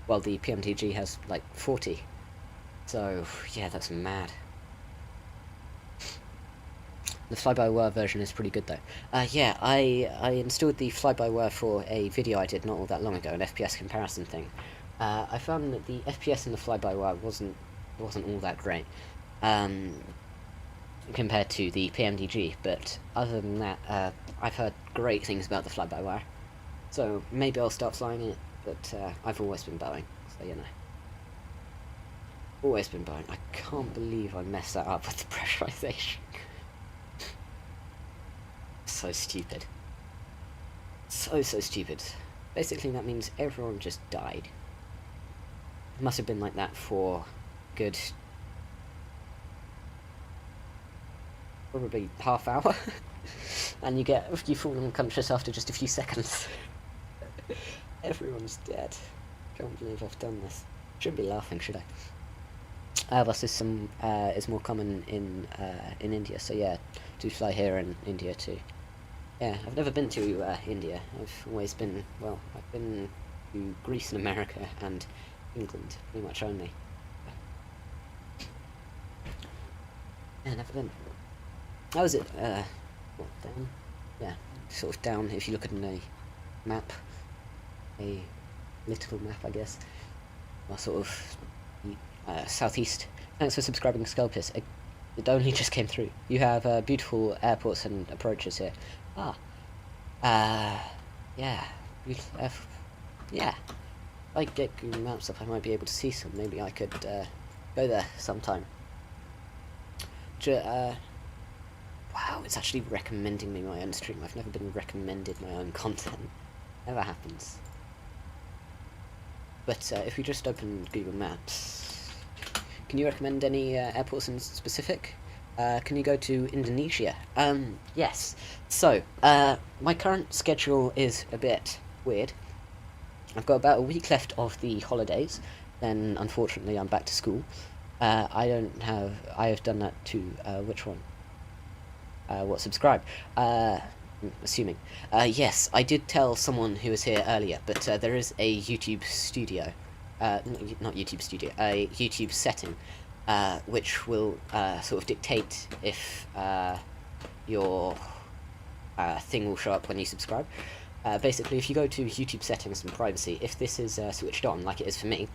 while the PMDG has, like, 40. So, yeah, that's mad. The fly-by-wire version is pretty good, though. Yeah, I installed the fly-by-wire for a video I did not all that long ago, an FPS comparison thing. I found that the FPS in the fly-by-wire wasn't all that great, compared to the PMDG, but other than that, I've heard great things about the fly-by-wire. So, maybe I'll start flying it, but I've always been Boeing, so you know. Always been Boeing. I can't believe I messed that up with the pressurization. So stupid. So stupid. Basically that means everyone just died. It must have been like that for good... probably half hour. And you fall unconscious after just a few seconds. Everyone's dead. Can't believe I've done this. Shouldn't be laughing, should I? HUVUS is more common in India, so yeah, do fly here in India too. Yeah, I've never been to India. I've always been, well, I've been to Greece and America and England, pretty much only. Yeah, never been. How is it? What, down? Yeah, sort of down if you look at a map. A little map, I guess. Or sort of southeast. Thanks for subscribing, Sculpus. It only just came through. You have beautiful airports and approaches here. Yeah. Yeah. If I get Google Maps up, I might be able to see some. Maybe I could go there sometime. Wow, it's actually recommending me my own stream. I've never been recommended my own content. Never happens. But if we just open Google Maps, can you recommend any airports in specific? Can you go to Indonesia? Yes. So, my current schedule is a bit weird. I've got about a week left of the holidays, then unfortunately I'm back to school. I have done that to, which one? What, subscribe? Assuming. Yes, I did tell someone who was here earlier, but there is a YouTube studio, not YouTube studio, a YouTube setting, which will sort of dictate if your thing will show up when you subscribe. Basically, if you go to YouTube settings and privacy, if this is switched on, like it is for me,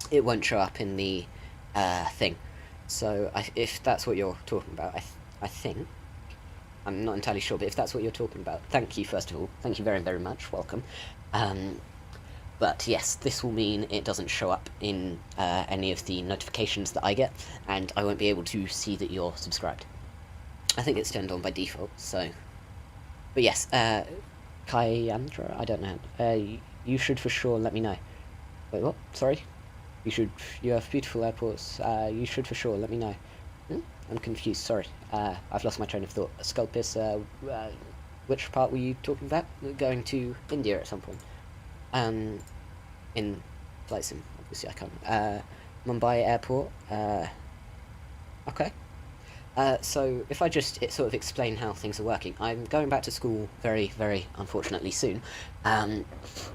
it won't show up in the thing. So if that's what you're talking about, I think, I'm not entirely sure, but if that's what you're talking about, thank you, first of all. Thank you very, very much. Welcome. But yes, this will mean it doesn't show up in any of the notifications that I get, and I won't be able to see that you're subscribed. I think it's turned on by default, so... But yes, Kyandra, I don't know. You should for sure let me know. Wait, what? Sorry? You have beautiful airports. You should for sure let me know. I'm confused, sorry. I've lost my train of thought. Sculpus, which part were you talking about? Going to India at some point. In Flight Sim, obviously I can't. Mumbai Airport, okay. So, if I just sort of explain how things are working, I'm going back to school very, very unfortunately soon,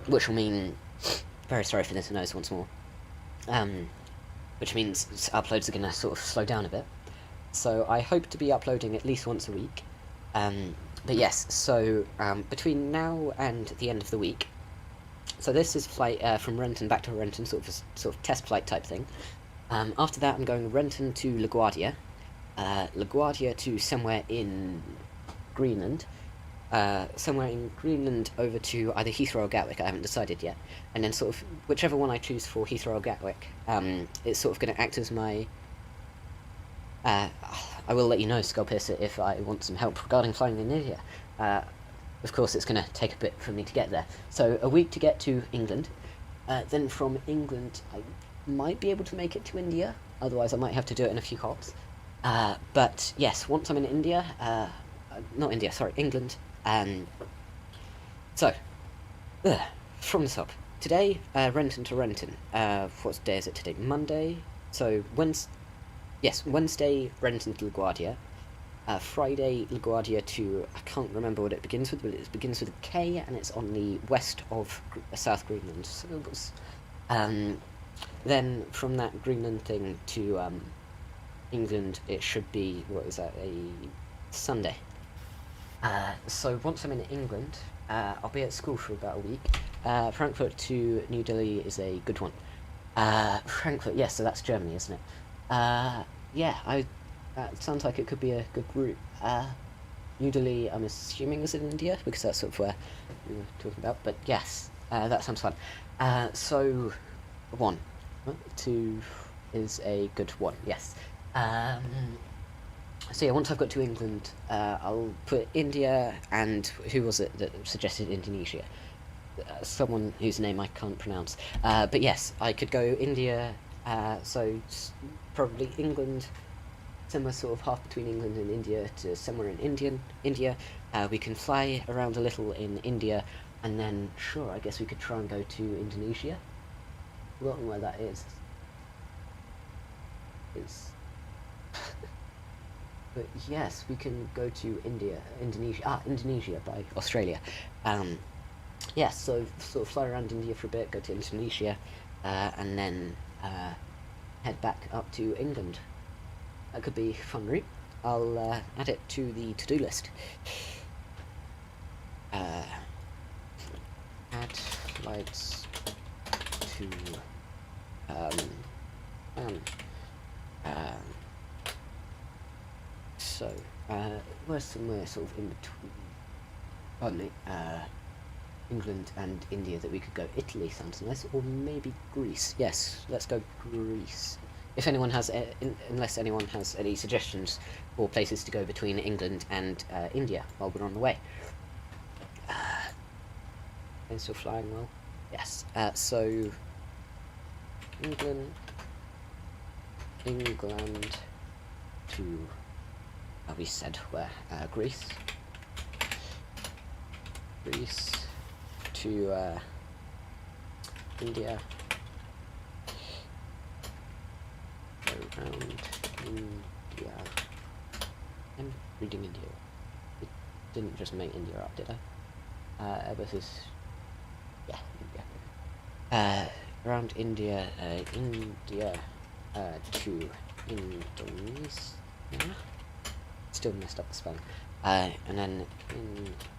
which will mean, very sorry for this noise once more, which means uploads are going to sort of slow down a bit. So I hope to be uploading at least once a week, But yes, so between now and the end of the week, so this is flight from Renton back to Renton, sort of test flight type thing. After that, I'm going Renton to LaGuardia, LaGuardia to somewhere in Greenland, somewhere in Greenland over to either Heathrow or Gatwick. I haven't decided yet, and then sort of whichever one I choose for Heathrow or Gatwick, it's sort of going to act as my. I will let you know, Skullpiercer, if I want some help regarding flying in India. Of course, it's going to take a bit for me to get there. So a week to get to England. Then from England, I might be able to make it to India. Otherwise, I might have to do it in a few hops. But yes, once I'm in India, not India, sorry, England. So, from the top. Today, Renton to Renton. What day is it today? Monday? So, Wednesday, Renton to LaGuardia. Friday, LaGuardia to, I can't remember what it begins with, but it begins with a K, and it's on the west of South Greenland. So it was, then from that Greenland thing to England, it should be, what is that, a Sunday. So once I'm in England, I'll be at school for about a week. Frankfurt to New Delhi is a good one. Frankfurt, yes, so that's Germany, isn't it? Yeah, that sounds like it could be a good route. New Delhi, I'm assuming, is in India, because that's sort of where we were talking about, but yes, that sounds fun. So, 1, 2 is a good one, yes. So yeah, once I've got to England, I'll put India, and who was it that suggested Indonesia? Someone whose name I can't pronounce. But yes, I could go India, so probably England, somewhere sort of half between England and India to somewhere in India. We can fly around a little in India, and then, sure, I guess we could try and go to Indonesia. Forgotten where that is. But yes, we can go to Indonesia by Australia. Yeah, so sort of fly around India for a bit, go to Indonesia, and then head back up to England. That could be a fun route. I'll add it to the to-do list. Add flights to so where's somewhere sort of in between? Pardon me. England and India that we could go. Italy sounds nice, or maybe Greece. Yes, let's go Greece. If anyone has, unless anyone has any suggestions for places to go between England and India while we're on the way. And still flying well. Yes. So England to, we said where? Greece to India. Around India. I'm reading India. It didn't just make India up, did I? This is, yeah, India. Around India, India to Indonesia. Still messed up the spelling. And then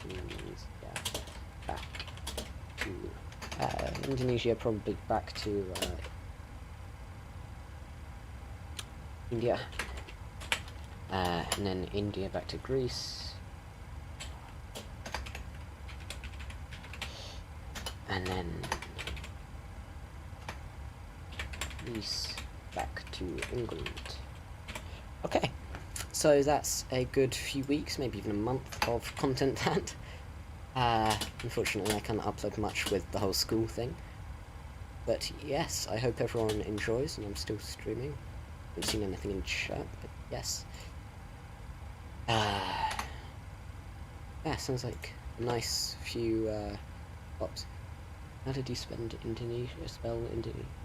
Indonesia back to Indonesia, probably back to India, and then India back to Greece, and then Greece back to England. Okay, so that's a good few weeks, maybe even a month of content that. Unfortunately, I can't upload much with the whole school thing, but yes, I hope everyone enjoys, and I'm still streaming. Haven't seen anything in chat, but yes. Yeah, sounds like a nice few pops. How did you spell Indonesia?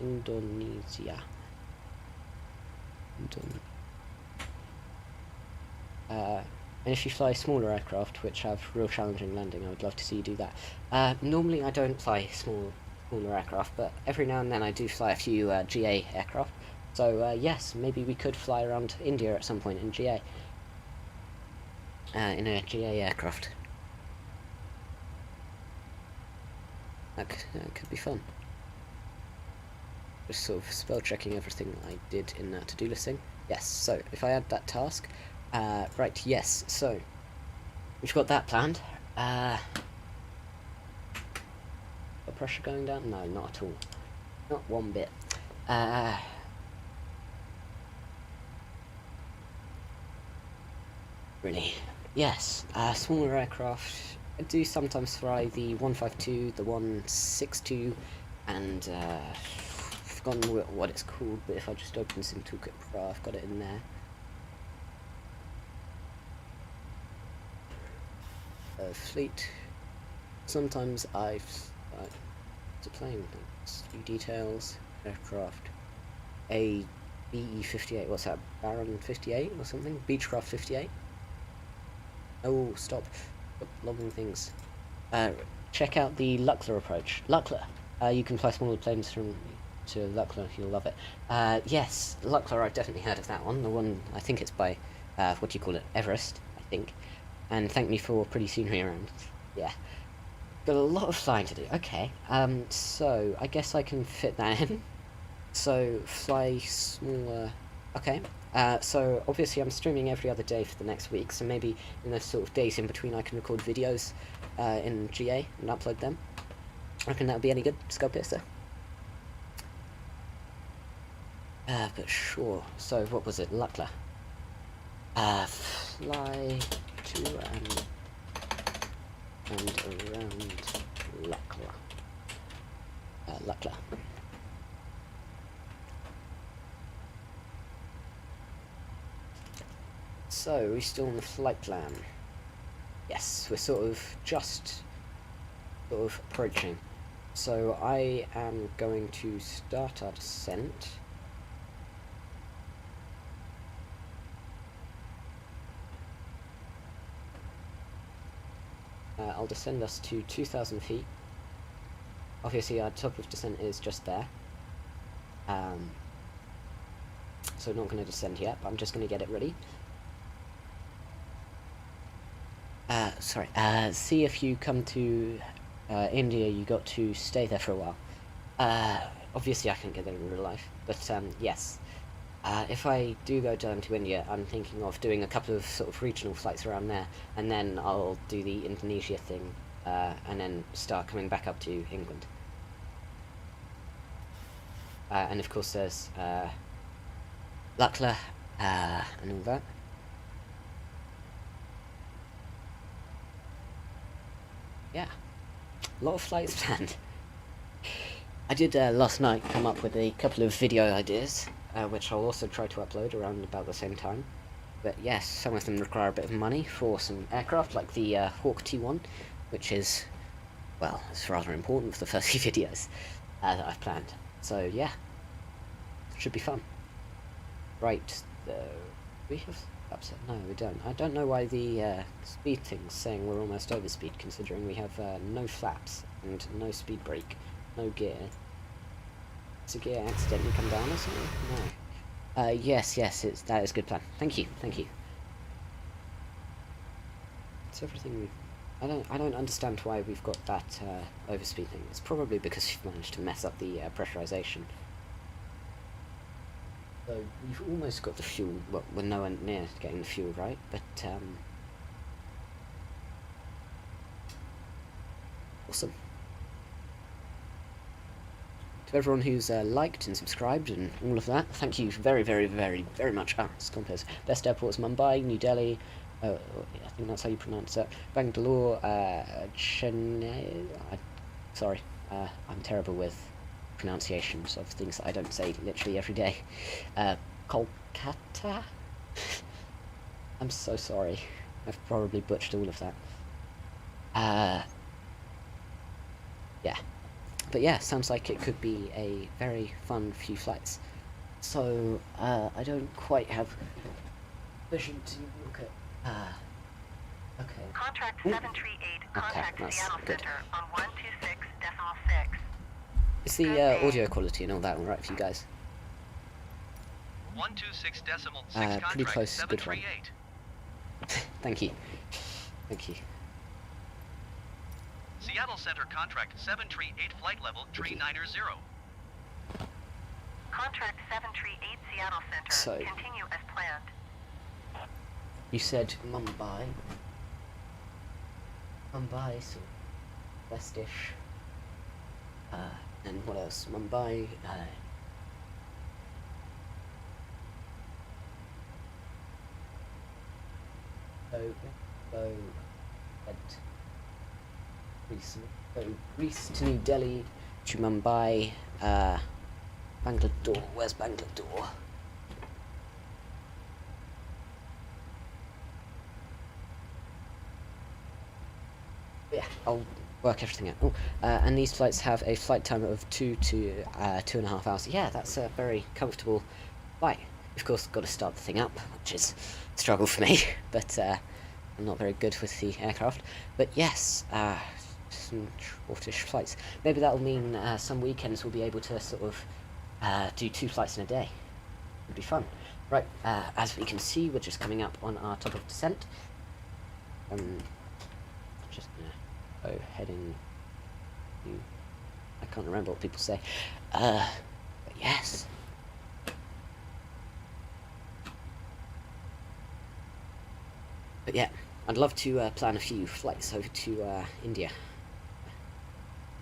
Indonesia. And if you fly smaller aircraft which have real challenging landing, I would love to see you do that. Normally I don't fly smaller aircraft, but every now and then I do fly a few GA aircraft. So yes, maybe we could fly around India at some point in GA. in a GA aircraft. That could be fun. Just sort of spell checking everything I did in that to-do listing. Yes, so if I add that task, right, yes, so we've got that planned. The pressure going down? No, not at all. Not one bit. Really? Yes, smaller aircraft. I do sometimes fly the 152, the 162, and I've forgotten what it's called, but if I just open Sim Toolkit Pro, I've got it in there. Fleet. Sometimes I've to plane few details, aircraft, a BE-58, what's that, Baron 58 or something? Beechcraft 58? Oh, stop logging things. Check out the Luckler approach. Luckler! You can fly smaller planes to Luckler, you'll love it. Yes, Luckler, I've definitely heard of that one. The one, I think it's by, what do you call it, Everest, I think. And thank me for pretty scenery around. Yeah. Got a lot of flying to do. Okay, so I guess I can fit that in. So, fly smaller... Okay, so obviously I'm streaming every other day for the next week, so maybe in those sort of days in between I can record videos in GA and upload them. I reckon that would be any good, Skullpiercer. But sure, so what was it, Luckler? Fly to and around Luckler. Luckler. So, we're still on the flight plan. Yes, we're sort of just approaching. So I am going to start our descent. I'll descend us to 2,000 feet. Obviously our top of descent is just there. So not going to descend yet, but I'm just going to get it ready. Sorry, see if you come to India, you got to stay there for a while. Obviously I can't get there in real life, but yes. If I do go down to India, I'm thinking of doing a couple of sort of regional flights around there, and then I'll do the Indonesia thing, and then start coming back up to England. And of course there's Luckler, and all that. Yeah, a lot of flights planned. I did last night come up with a couple of video ideas, which I'll also try to upload around about the same time. But yes, some of them require a bit of money for some aircraft, like the Hawk T1, which is, well, it's rather important for the first few videos that I've planned. So yeah, should be fun. Right, we have upset. No, we don't. I don't know why the speed thing's saying we're almost over speed, considering we have no flaps and no speed brake, no gear. Does a gear accidentally come down or something? No. Yes, that is a good plan. Thank you. It's everything. I don't understand why we've got that overspeed thing. It's probably because we've managed to mess up the pressurization. So we've almost got the fuel. Well, we're nowhere near getting the fuel right, but awesome. To everyone who's liked and subscribed and all of that, thank you very, very, very, very much. Scompers. Best airports: Mumbai, New Delhi. I think that's how you pronounce it. Bangalore, Chennai. Sorry, I'm terrible with pronunciations of things that I don't say literally every day. Kolkata. I'm so sorry. I've probably butchered all of that. Yeah. But yeah, sounds like it could be a very fun few flights. So, I don't quite have vision to look at... okay.
Contract 738, contact
that's
Seattle
good.
Center on 126.6.
Is the audio quality and all that alright for you guys?
126.6
pretty
contract
close, good one.
738.
Thank you. Thank you.
Seattle Center contract 738 flight level tree 90.
Contract 738 Seattle Center.
So-
Continue as planned.
You said Mumbai. Mumbai, so westish. And what else? Mumbai. Go Greece. Go Greece to New Delhi to Mumbai. Bangalore. Where's Bangalore? Yeah, I'll work everything out. Oh, and these flights have a flight time of 2 to 2.5 hours. Yeah, that's a very comfortable flight. Of course, got to start the thing up, which is a struggle for me, but I'm not very good with the aircraft. But yes, some shortish flights. Maybe that'll mean some weekends we'll be able to sort of do 2 flights in a day. It'd be fun. Right, as we can see, we're just coming up on our top of descent. Just gonna go heading to, I can't remember what people say. But yes. But yeah, I'd love to plan a few flights over to India.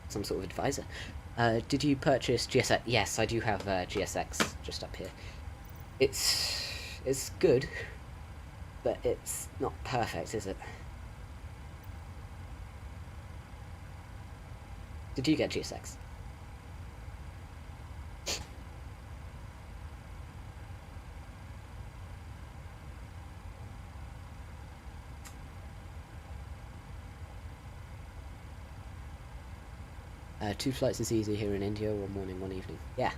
Some sort of advisor. Did you purchase GSX? Yes, I do have GSX just up here. It's good, but it's not perfect, is it? Did you get GSX? Two flights is easy here in India, 1 morning, 1 evening. Yeah.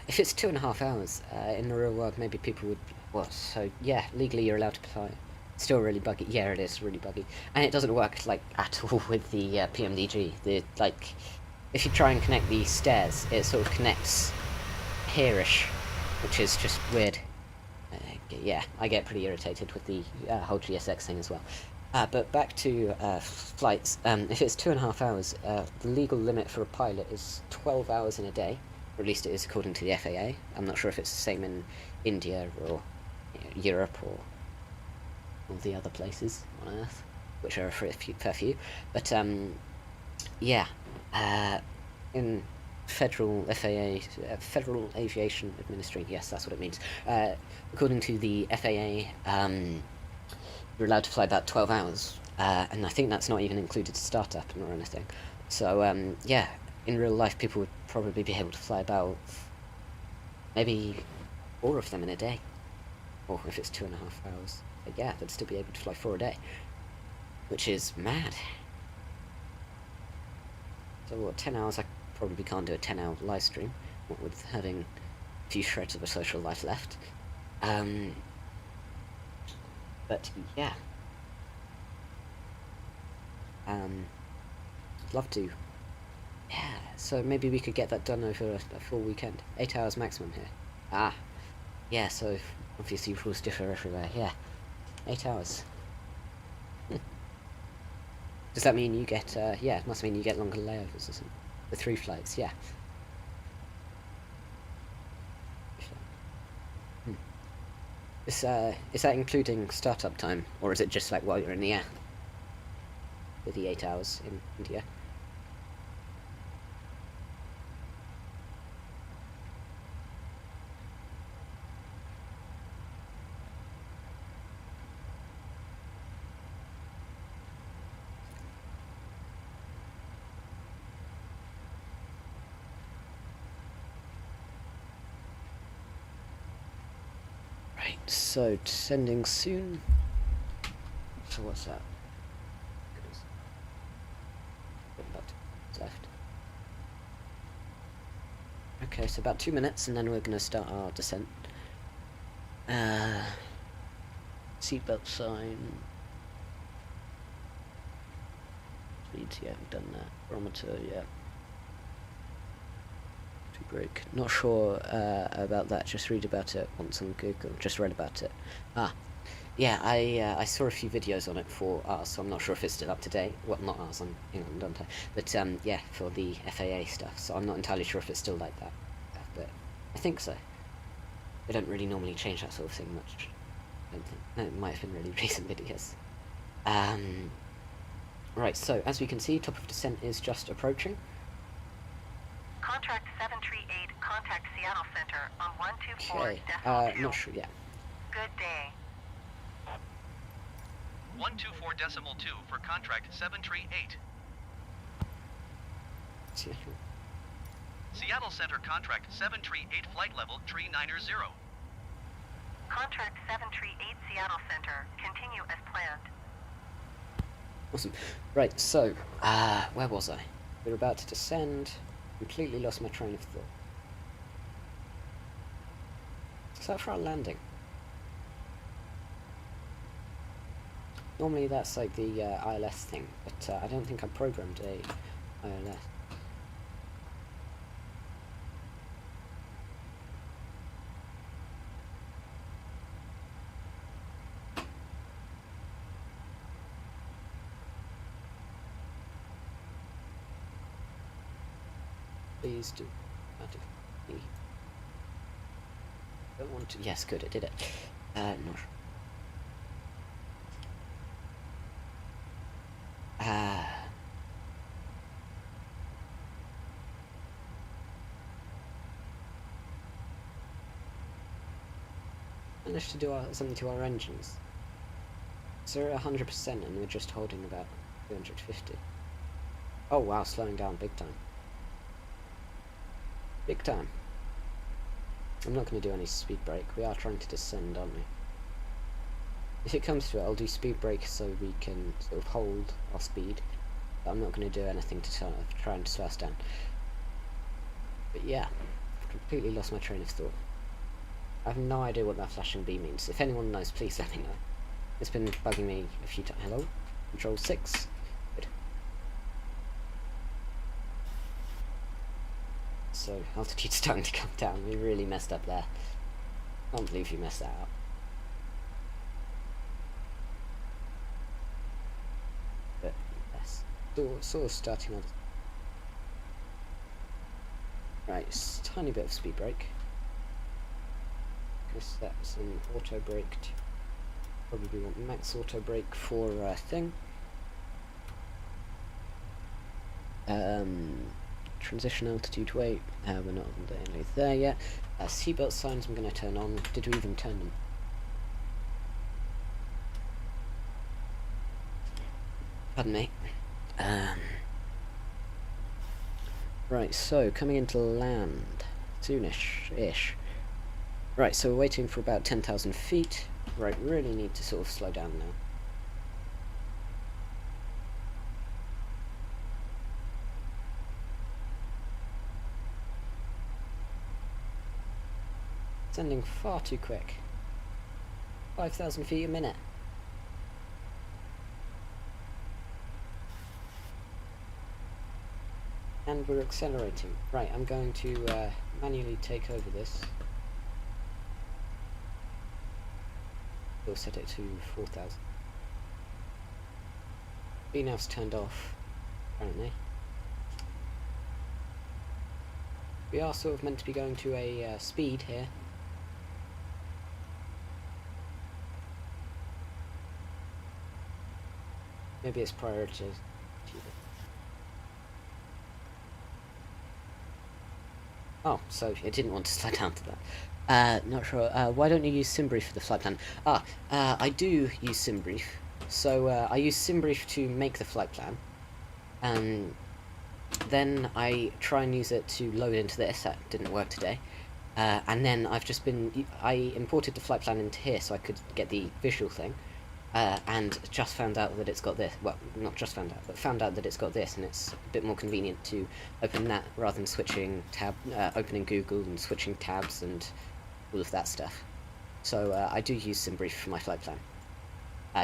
If it's 2.5 hours, in the real world, maybe people would... Well, so, yeah, legally you're allowed to fly. Still really buggy. Yeah, it is really buggy. And it doesn't work, like, at all with the PMDG. Like, if you try and connect the stairs, it sort of connects here-ish, which is just weird. Yeah, I get pretty irritated with the whole GSX thing as well. But back to flights. If it's 2.5 hours, the legal limit for a pilot is 12 hours in a day. Or at least it is according to the FAA. I'm not sure if it's the same in India or Europe or all the other places on Earth, which are a fair few. But yeah, in Federal FAA, Federal Aviation Administration, yes, that's what it means. According to the FAA, you're allowed to fly about 12 hours, and I think that's not even included startup or anything. So yeah, in real life, people would probably be able to fly about maybe 4 of them in a day, or if it's 2.5 hours. But yeah, they'd still be able to fly 4 a day, which is mad. So what, 10 hours? I probably can't do a 10-hour live stream, what with having a few shreds of a social life left. But yeah, I'd love to. Yeah, so maybe we could get that done over a full weekend. 8 hours maximum here. Ah, yeah, so obviously rules differ everywhere. Yeah, 8 hours. Does that mean you get, yeah, it must mean you get longer layovers or something. The 3 flights, yeah. Is that including startup time, or is it just like while you're in the air? With the 8 hours in India? Right, so descending soon. So what's that? Left. Okay, so about 2 minutes, and then we're going to start our descent. Seatbelt sign. Speeds, yeah, we've done that. Barometer, yeah. Brake. Not sure about that, just read about it once on Google. Just read about it. Ah, yeah, I saw a few videos on it for ours, so I'm not sure if it's still up to date. Well, not ours, I'm England, don't I? But yeah, for the FAA stuff, so I'm not entirely sure if it's still like that. But I think so. They don't really normally change that sort of thing much. I don't think. No, it might have been really recent videos. Right, so as we can see, top of descent is just approaching.
Contract 738, contact Seattle Center on
Okay,
124.2.
not sure, yeah.
Good day.
124.2 for contract 738. Seattle Center contract 738 flight level 390.
Contract 738 Seattle Center, continue as planned.
Awesome. Right, so, where was I? We're about to descend. Completely lost my train of thought. Is that for our landing? Normally that's like the ILS thing, but I don't think I programmed a ILS. Please do. Don't want to. Yes, good. I did it. Not. Managed to do something to our engines. So we're at 100% and we're just holding about 250. Oh wow, slowing down big time. Big time. I'm not going to do any speed brake. We are trying to descend, aren't we? If it comes to it, I'll do speed brake so we can sort of hold our speed. But I'm not going to do anything to try and slow us down. But yeah, completely lost my train of thought. I have no idea what that flashing B means. If anyone knows, please let me know. It's been bugging me a few times. Hello? Control 6. Good. So, altitude's starting to come down. We really messed up there. Can't believe you messed that up. But, yes. Sort of starting on... Right, tiny bit of speed brake. Set some auto brake. Probably want max auto brake for thing. Transition altitude weight. We're not nearly there yet. Seatbelt signs I'm going to turn on. Did we even turn them? Pardon me. Right, so coming into land soonish-ish. Right, so we're waiting for about 10,000 feet. Right, really need to sort of slow down now. Sending far too quick. 5,000 feet a minute. And we're accelerating. Right, I'm going to manually take over this. We'll set it to 4,000. VNAV's turned off, apparently. We are sort of meant to be going to a speed here. Maybe it's prioritized. Oh, so it didn't want to slow down to that. Not sure. Why don't you use SimBrief for the flight plan? I do use SimBrief. So I use SimBrief to make the flight plan, and then I try and use it to load into this. That didn't work today. And then I imported the flight plan into here so I could get the visual thing, and just found out that it's got this. Well, not just found out, but found out that it's got this, and it's a bit more convenient to open that rather than switching opening Google and switching tabs and all of that stuff. So I do use SimBrief for my flight plan,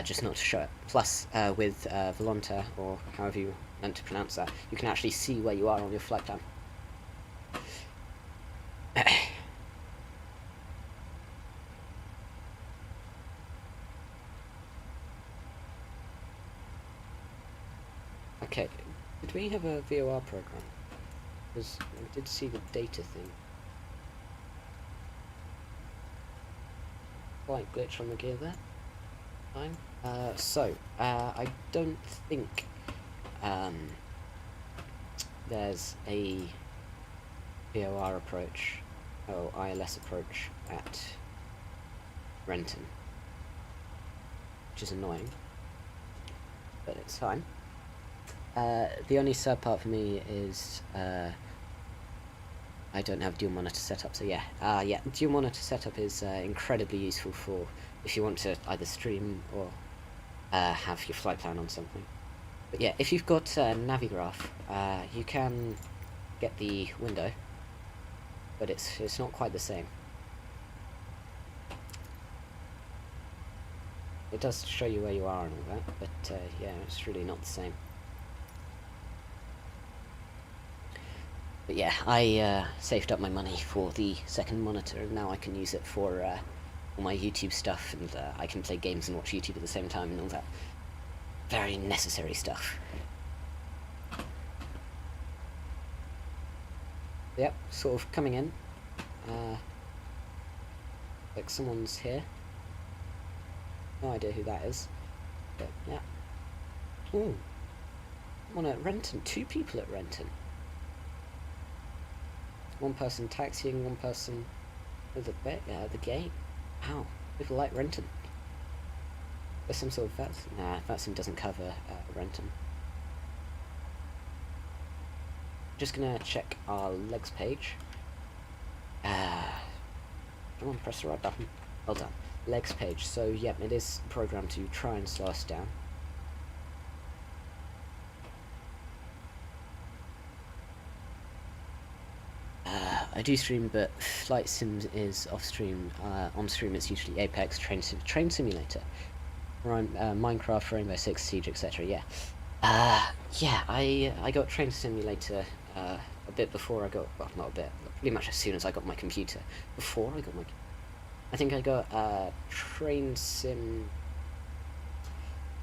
just not to show it. Plus, with Volontaire, or however you meant to pronounce that, you can actually see where you are on your flight plan. Did we have a VOR program? Because I did see the data thing. Slight glitch on the gear there. Fine. I don't think there's a VOR approach or ILS approach at Renton, which is annoying, but it's fine. The only sad part for me is I don't have dual monitor setup, so yeah, dual monitor setup is incredibly useful for if you want to either stream or have your flight plan on something. But yeah, if you've got Navigraph, you can get the window, but it's not quite the same. It does show you where you are and all that, but yeah, it's really not the same. But yeah, I saved up my money for the second monitor, and now I can use it for all my YouTube stuff, and I can play games and watch YouTube at the same time and all that very necessary stuff. Yep, sort of coming in. Like someone's here. No idea who that is, but yeah. Ooh, one at Renton. 2 people at Renton. One person taxiing, one person at the gate. Wow, people like Renton. There's some sort of VATSIM. Nah, VATSIM doesn't cover Renton. Just gonna check our legs page. Come on, press the right button. Well done. Legs page. So yeah, it is programmed to try and slow us down. I do stream, but Flight Sims is off stream. On stream, it's usually Apex, Train Simulator, Minecraft, Rainbow Six Siege, etc. Yeah, yeah. I got Train Simulator a bit before I got, well, not a bit, pretty much as soon as I got my computer. Before I got my, I think I got Train Sim.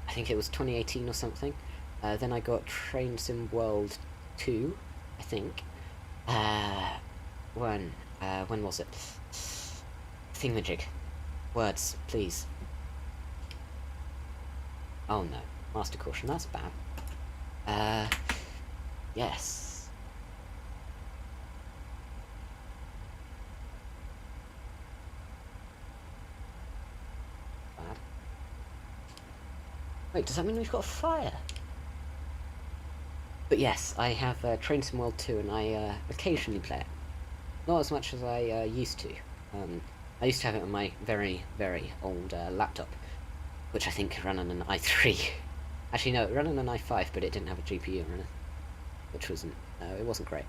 I think it was 2018 or something. Then I got Train Sim World 2, I think. When was it? Thingamajig. Words, please. Oh no. Master Caution, that's bad. Yes. Bad. Wait, does that mean we've got a fire? But yes, I have Train Sim World 2, and I occasionally play it. Not as much as I used to. I used to have it on my very, very old laptop, which I think ran on an i3. Actually, no, it ran on an i5, but it didn't have a GPU or anything, which wasn't, it wasn't great.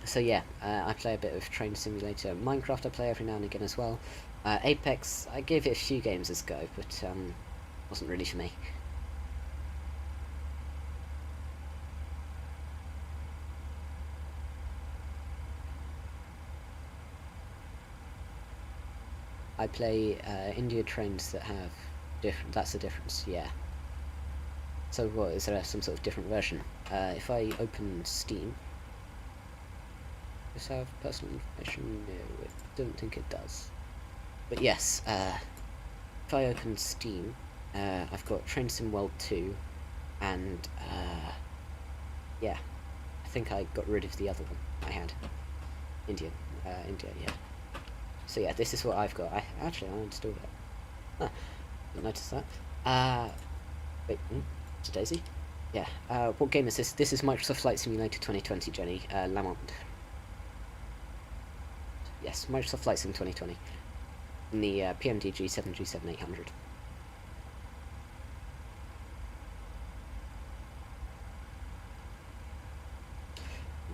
So yeah, I play a bit of Train Simulator. Minecraft I play every now and again as well. Apex, I gave it a few games as go, but wasn't really for me. I play India trains that have different. That's the difference, yeah. So what, is there some sort of different version? If I open Steam, does it have personal information? No, I don't think it does. But yes, if I open Steam, I've got Train Sim World 2, and yeah, I think I got rid of the other one I had. India, yeah. So yeah, this is what I've got. I installed it. Huh, didn't notice that. Wait, it's Daisy? Yeah. What game is this? This is Microsoft Flight Simulator 2020, Jenny. Lamont. Yes, Microsoft Flight Sim 2020. In the PMDG 737-800.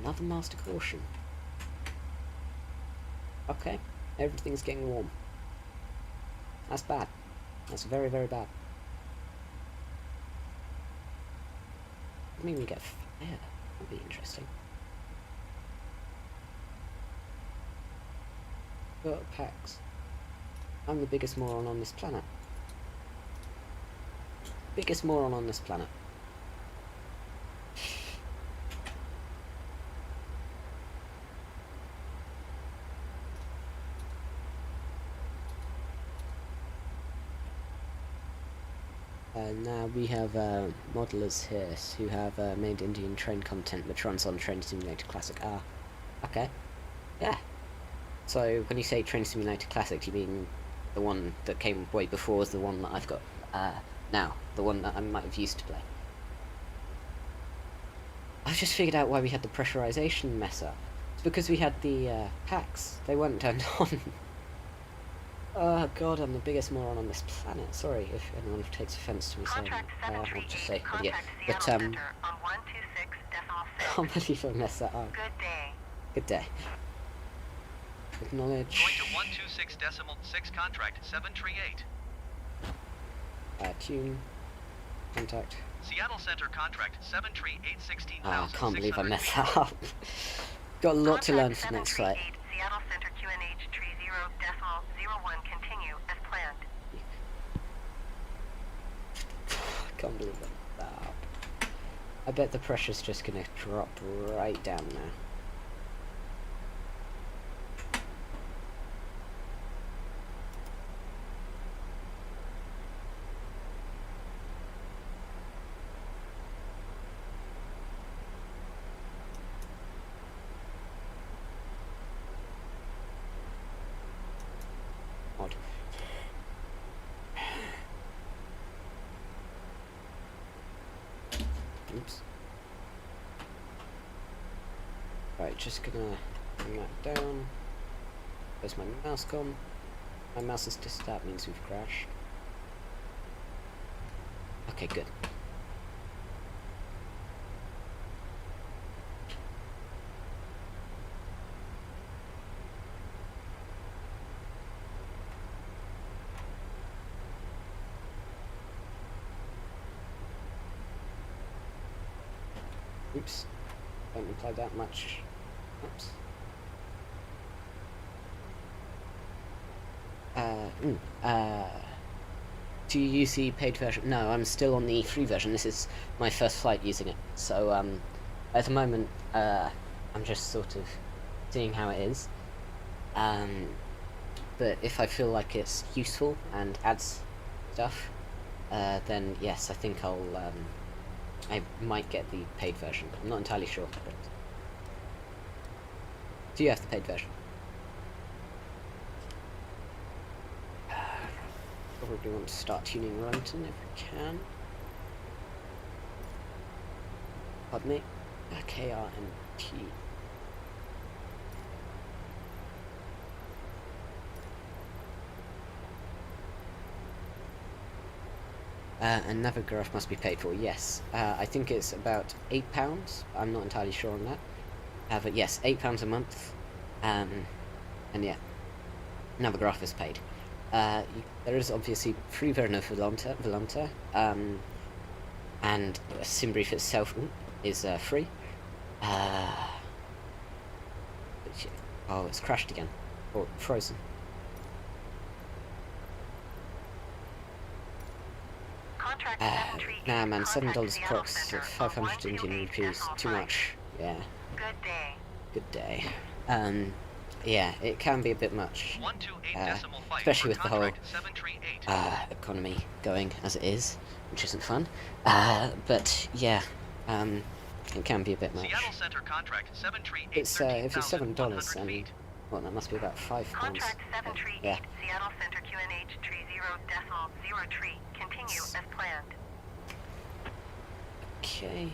Another Master Caution. Okay. Everything's getting warm. That's bad. That's very, very bad. I mean, we get fire. That'd be interesting. Got packs. I'm the biggest moron on this planet. Biggest moron on this planet. Now we have modelers here who have made Indian train content which runs on Train Simulator Classic. Ah, okay. Yeah. So when you say Train Simulator Classic, you mean the one that came way before the one that I've got now, the one that I might have used to play. I've just figured out why we had the pressurization mess up. It's because we had the hacks. They weren't turned on. Oh god, I'm the biggest moron on this planet. Sorry if anyone takes offence to me saying that. I'll just say idiot. But can't believe I messed that up.
Good day.
Good day. Acknowledge.
Going to 126.6 contract 738.
Tune. Contact.
Seattle Center contract 738
I can't believe I messed that up. Got a lot to learn for the next flight.
Seattle Center QNH 30.01 continue as planned.
I can't believe I messed that up. I bet the pressure's just gonna drop right down now. Odd. Oops. Right, just gonna bring that down. Where's my mouse gone? My mouse is just that means we've crashed. Okay, good. Oops. Don't imply that much. Oops. Do you use the paid version? No, I'm still on the free version. This is my first flight using it. So, at the moment, I'm just sort of seeing how it is. But if I feel like it's useful and adds stuff, then yes, I think I might get the paid version. I'm not entirely sure. But do you have the paid version? Probably want to start tuning Renton if we can. Pardon me. KRNT. And Navigraph must be paid for, yes. I think it's about £8. I'm not entirely sure on that. But yes, £8 a month. And yeah, Navigraph is paid. There is obviously free version of Volanta, and SimBrief itself is free. Oh, it's crashed again. Or frozen. Nah man, $7 approx, 500 Indian rupees, too much. Yeah.
Good day.
Good day. Yeah, it can be a bit much, especially with the whole economy going as it is, which isn't fun. But yeah, it can be a bit much. It's if it's $7, then well, that must be about £5.
Contract 738
Yeah.
Seattle Center QNH 30.03 continue as planned.
Okay.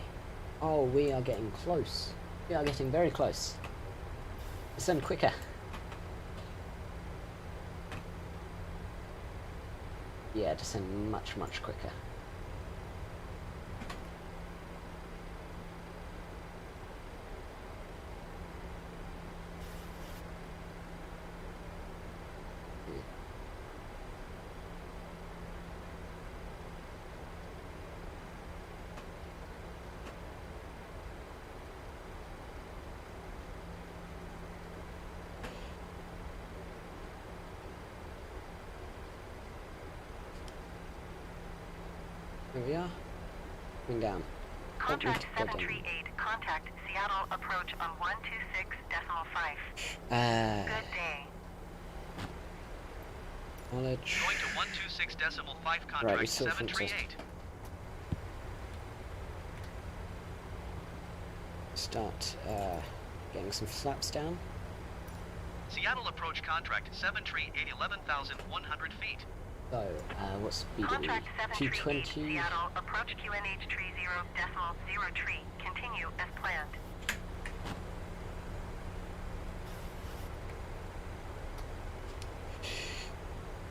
Oh, we are getting close. We are getting very close. Descend quicker. Yeah, descend much, much quicker. Here we are. Going down.
Contract
Don't need to go
738, contact Seattle approach on 126.5.
down.
Good day.
Knowledge.
Going to 126.5 contract
Right, we still front
738.
Start getting some flaps down.
Seattle approach contract 738 11,100 feet.
So, what speed are we?
Contract 738
220.
Seattle, approach QNH tree 0.0 tree. Continue as planned.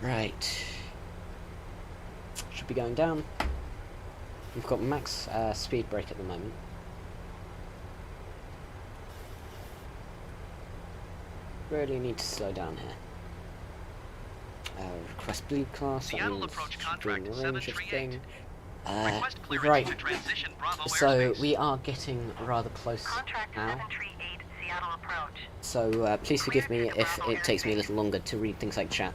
Right. Should be going down. We've got max speed brake at the moment. Really need to slow down here. Request bleed class, that
Seattle
means
approach
doing
contract
the range of
738.
thing.
Request clearance
Right,
to transition Bravo
so
airspace.
we are getting rather close
Contract
now.
738 Seattle approach.
So please forgive me if it takes me a little longer to read things like chat.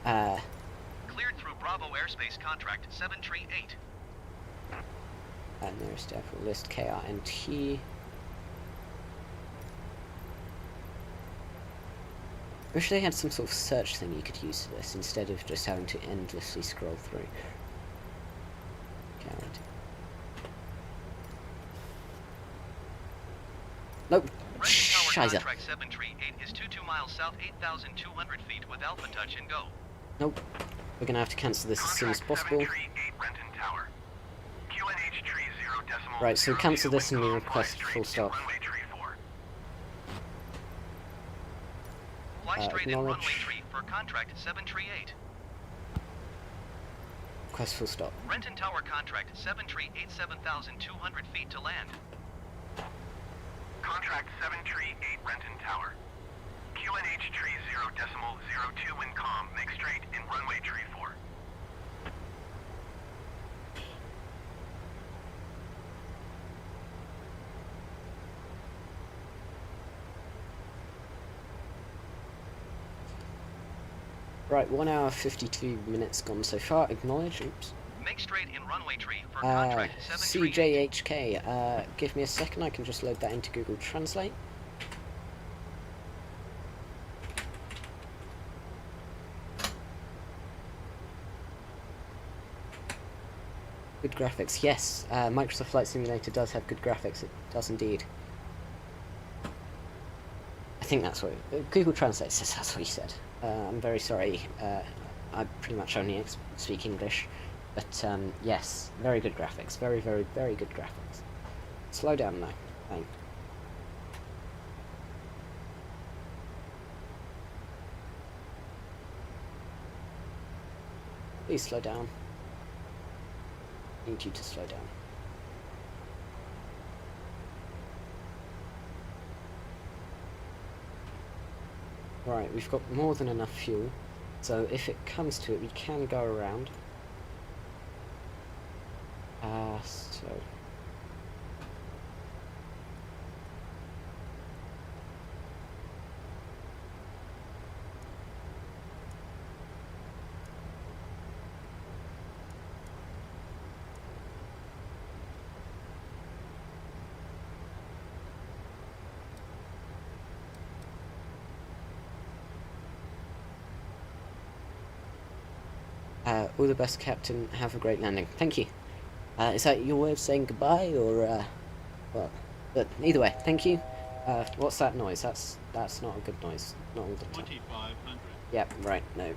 Cleared through Bravo airspace contract 738.
Nearest airport list, KRNT. Wish they had some sort of search thing you could use for this instead of just having to endlessly scroll through. KRNT. Nope.
Renton Tower
Shizer.
contract 738 is 22 miles south 8,200 feet with Alpha touch and go.
Nope. We're gonna have to cancel this as soon as
Contract
possible.
738 Renton Tower. QNH tree 0.0
Right, so cancel this and we
wind
request
calm, fly
full
straight
stop.
to runway tree 4.
Fly straight in
acknowledge.
runway tree for contract 738.
Request full stop.
Renton Tower contract 738 7,200 feet to land.
Contract 738 Renton Tower. QNH tree 0.02 wind calm, make straight in runway tree 4.
Right, 1 hour 52 minutes gone so far. Acknowledge. Oops.
Make straight in runway tree for contract 738.
CJHK, give me a second, I can just load that into Google Translate. Good graphics, yes, Microsoft Flight Simulator does have good graphics, it does indeed. I think that's what, Google Translate says that's what he said. I'm very sorry, I pretty much only speak English. But, yes, very good graphics. Very, very, very good graphics. Slow down, though. Fine. Please slow down. I need you to slow down. Right, we've got more than enough fuel. So if it comes to it, we can go around. So all the best, Captain. Have a great landing. Thank you. Is that your way of saying goodbye, or, well, but either way, thank you. What's that noise? That's not a good noise. Not all the time.
2500.
Yep, right, no.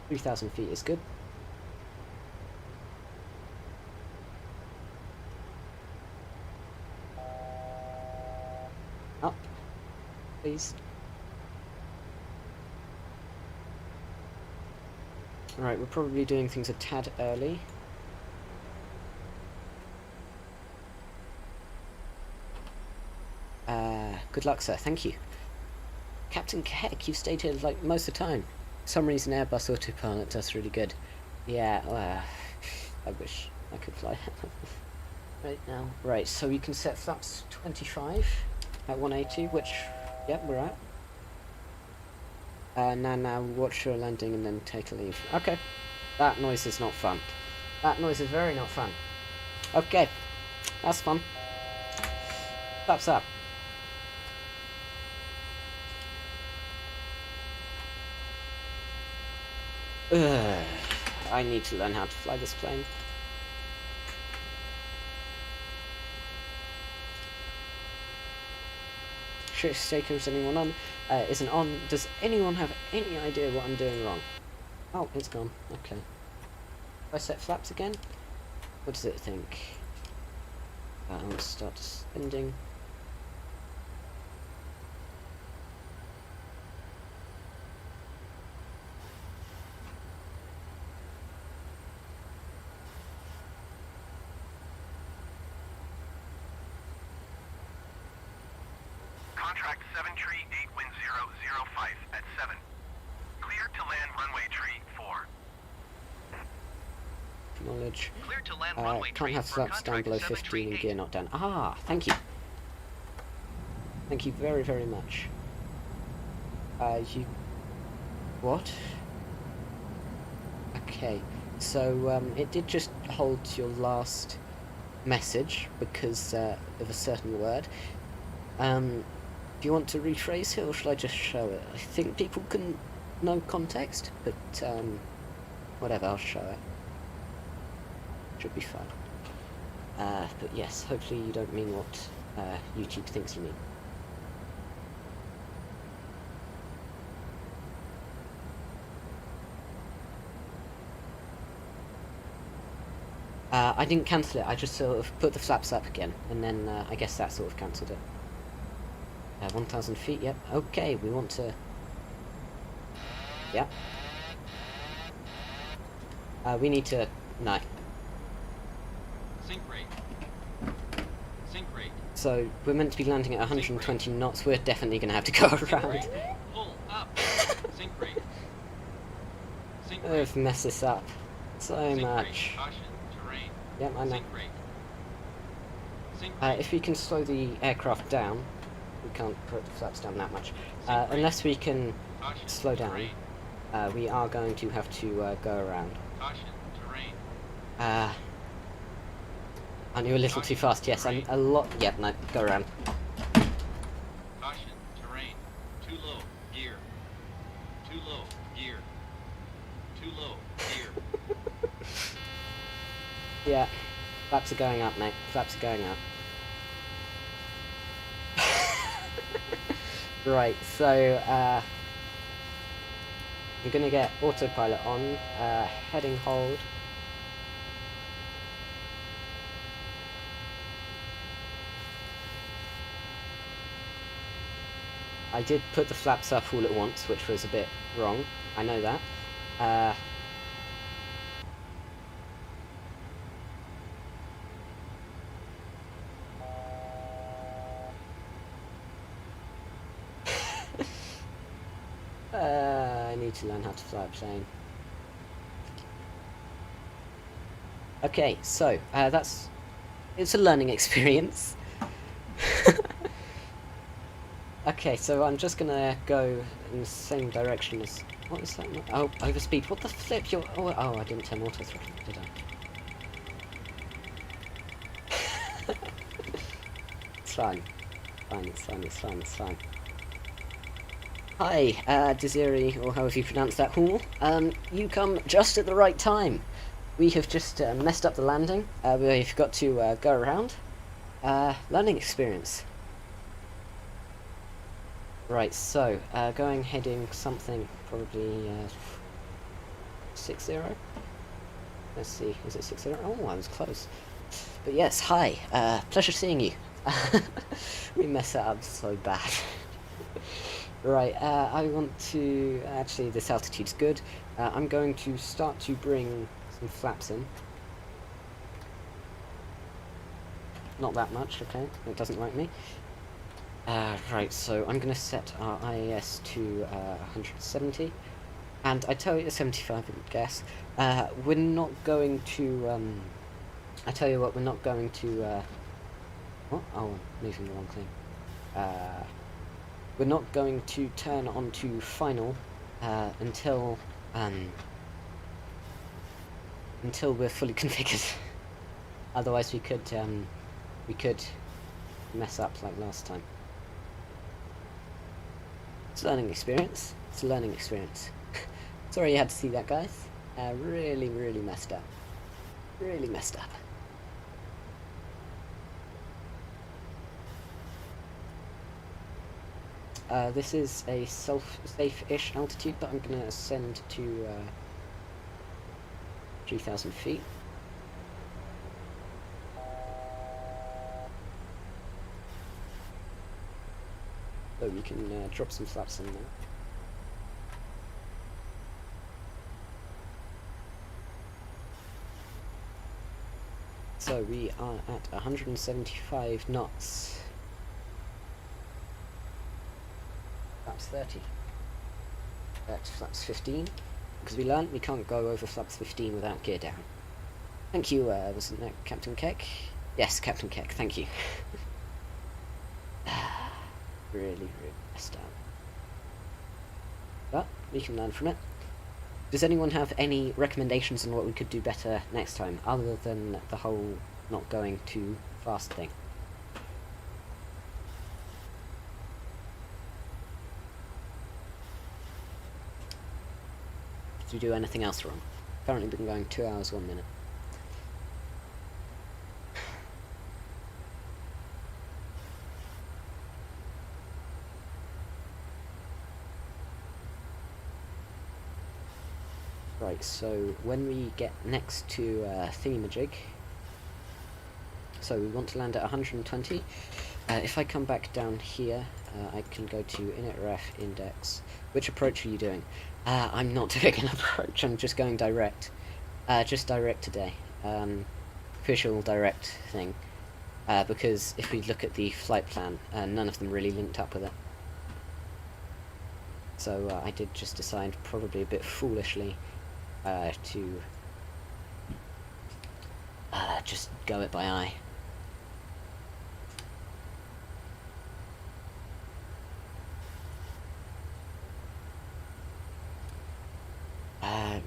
3,000 feet is good. Up, please. Right, we're probably doing things a tad early. Good luck, sir. Thank you. Captain Keck, you stayed here like most of the time. For some reason, Airbus Autopilot does really good. Yeah, I wish I could fly right now. Right, so we can set flaps 25 at 180, which, yep, we're at. Now watch your landing and then take a leave. Okay. That noise is not fun. That noise is very not fun. Okay. That's fun. Flaps up. I need to learn how to fly this plane. Shift shaker, is anyone on? Isn't on. Does anyone have any idea what I'm doing wrong? Oh, it's gone. Okay. If I set flaps again, what does it think? I'll start spinning.
Contract 7 tree 8 wind 005 at 7. Clear to land runway tree 4.
Knowledge.
Clear to land runway
Can't
tree
have
for
flaps down
contract
below
7
15
tree
and
8.
gear not down. Ah, thank you. Thank you very, very much. You... What? Okay, so it did just hold your last message because of a certain word. Do you want to rephrase it or shall I just show it? I think people can know context, but whatever, I'll show it. Should be fine. But yes, hopefully you don't mean what YouTube thinks you mean. I didn't cancel it, I just sort of put the flaps up again, and then I guess that sort of cancelled it. 1,000 feet, yep. Okay, we want to... Yep. We need to... No.
Sync rate. Sync rate.
So, we're meant to be landing at 120 knots, we're definitely going to have to go around.
Pull up. Sync rate. Sync rate.
I've messed this up so
Sync
much.
rate. Caution. Terrain.
Yep, I know.
Sync rate. Sync rate.
If we can slow the aircraft down, we can't put the flaps down that much. Unless we can
Caution.
slow down,
Terrain.
we are going to have to go around.
Caution. Terrain.
I knew a little too fast, yes, I'm a lot... Yep, no, go around.
Caution. Terrain. Too low. Gear. Too low. Gear. Too low. Gear.
Yeah, flaps are going up, mate. Flaps are going up. Right, so, I'm gonna get autopilot on, heading hold. I did put the flaps up all at once, which was a bit wrong. I know that. I need to learn how to fly a plane. Okay, so, it's a learning experience. Okay, so I'm just gonna go in the same direction as... What is that? Oh, overspeed. What the flip? Oh, I didn't turn auto throttle, did I? It's fine. It's fine. Hi, Desiri, or however you pronounce that, you come just at the right time. We have just messed up the landing. We've got to go around. Learning experience. Right, so, heading something, probably 6-0? Let's see, is it 6-0? Oh, I was close. But yes, hi, pleasure seeing you. We mess it up so bad. Right, I want to... Actually, this altitude's good. I'm going to start to bring some flaps in. Not that much, okay, it doesn't like me. Right, so I'm going to set our IAS to 170, and I tell you 75 I guess. We're not going to, I tell you what, we're not going to, what? Oh, I'm moving the wrong thing. We're not going to turn onto final, until we're fully configured. Otherwise we could mess up like last time. It's a learning experience. It's Sorry you had to see that, guys. Really, really messed up. Really messed up. This is a safe-ish altitude that I'm going to ascend to 3,000 feet. So we can drop some flaps in there. So we are at 175 knots. Flaps 30. That's flaps 15. Because we learned we can't go over flaps 15 without gear down. Thank you, wasn't that Captain Keck? Yes, Captain Keck, thank you. Really, really messed up. But we can learn from it. Does anyone have any recommendations on what we could do better next time, other than the whole not going too fast thing? Did we do anything else wrong? Currently been going 2 hours 1 minute. Right, so when we get next to thingamajig, so we want to land at 120. If I come back down here, I can go to init-ref index. Which approach are you doing? I'm not doing an approach, I'm just going direct. Just direct today. Official direct thing. Because if we look at the flight plan, none of them really linked up with it. So I did just decide, probably a bit foolishly, to just go it by eye.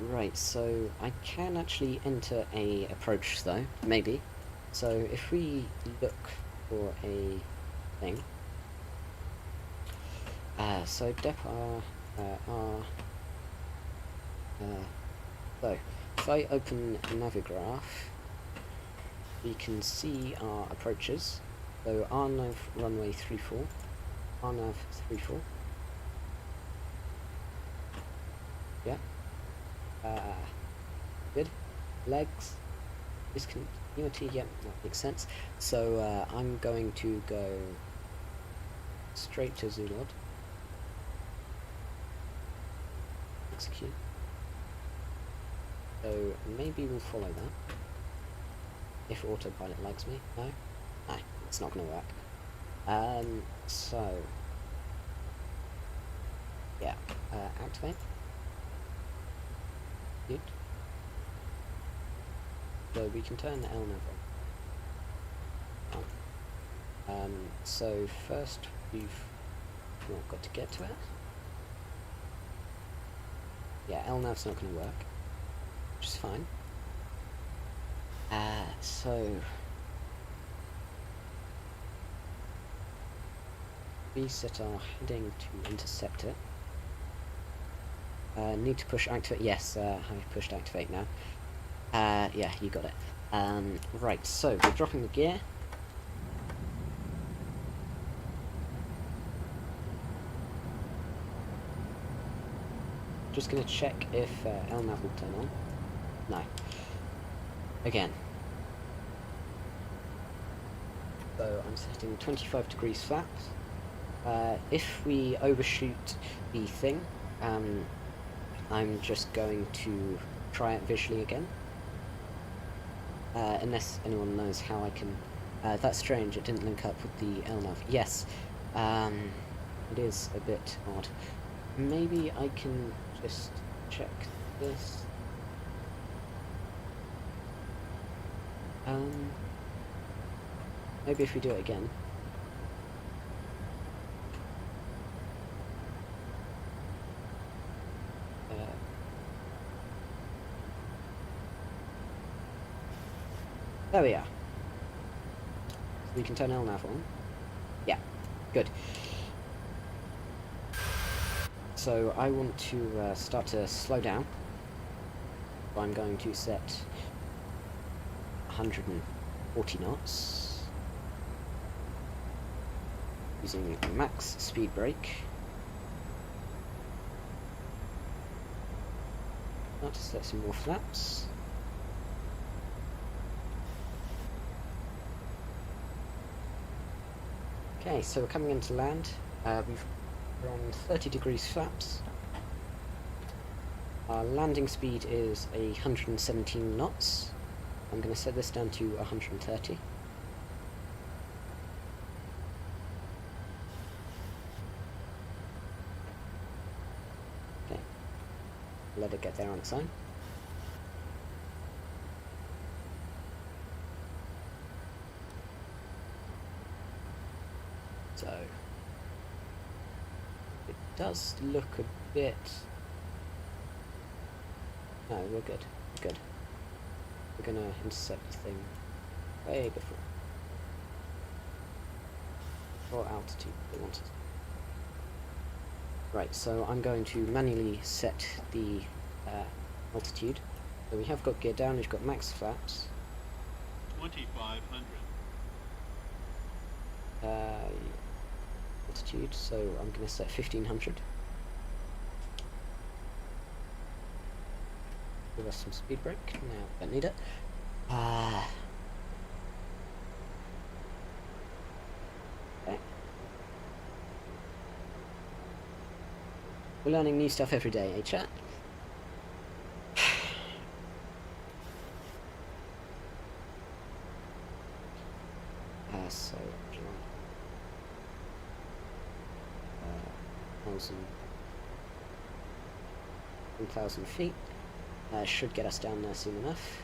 Right, so I can actually enter a approach though, maybe. So if we look for a thing, so dep R, so if I open Navigraph, we can see our approaches. So RNAV runway 34, RNAV 34. Yeah. Good. Legs. Discontinuity. Yeah, that makes sense. So I'm going to go straight to ZULAV. Execute. So maybe we'll follow that. If autopilot likes me. No? No, it's not going to work. So yeah, activate. Good. So we can turn the LNAV on. So first we've got to get to it. Yeah, LNAV's not going to work, which is fine. So we set our heading to intercept it. Need to push activate. Yes, I've pushed activate now. Yeah, you got it. Right, so we're dropping the gear. Just going to check if LNAV will turn on. No. Again. So I'm setting 25 degrees flaps. If we overshoot the thing, I'm just going to try it visually again. Unless anyone knows how I can... that's strange, it didn't link up with the LNAV. Yes, it is a bit odd. Maybe I can just check this. Maybe if we do it again. There we are. So we can turn LNAV on. Yeah, good. so I want to start to slow down. So I'm going to set 140 knots using a max speed brake. Now to set some more flaps. Okay, so we're coming into land. We've run 30 degrees flaps. Our landing speed is 117 knots. I'm going to set this down to 130. Okay, let it get there on its own. So, it does look a bit... No, we're good. We're good. We're gonna intercept the thing way before altitude we wanted. Right, so I'm going to manually set the altitude. So we have got gear down, we've got max flaps.
2500.
Altitude, so I'm going to set 1500. Give us some speed brake. No, don't need it. Okay. We're learning new stuff every day, eh, chat? So 1,000 feet. Should get us down there soon enough.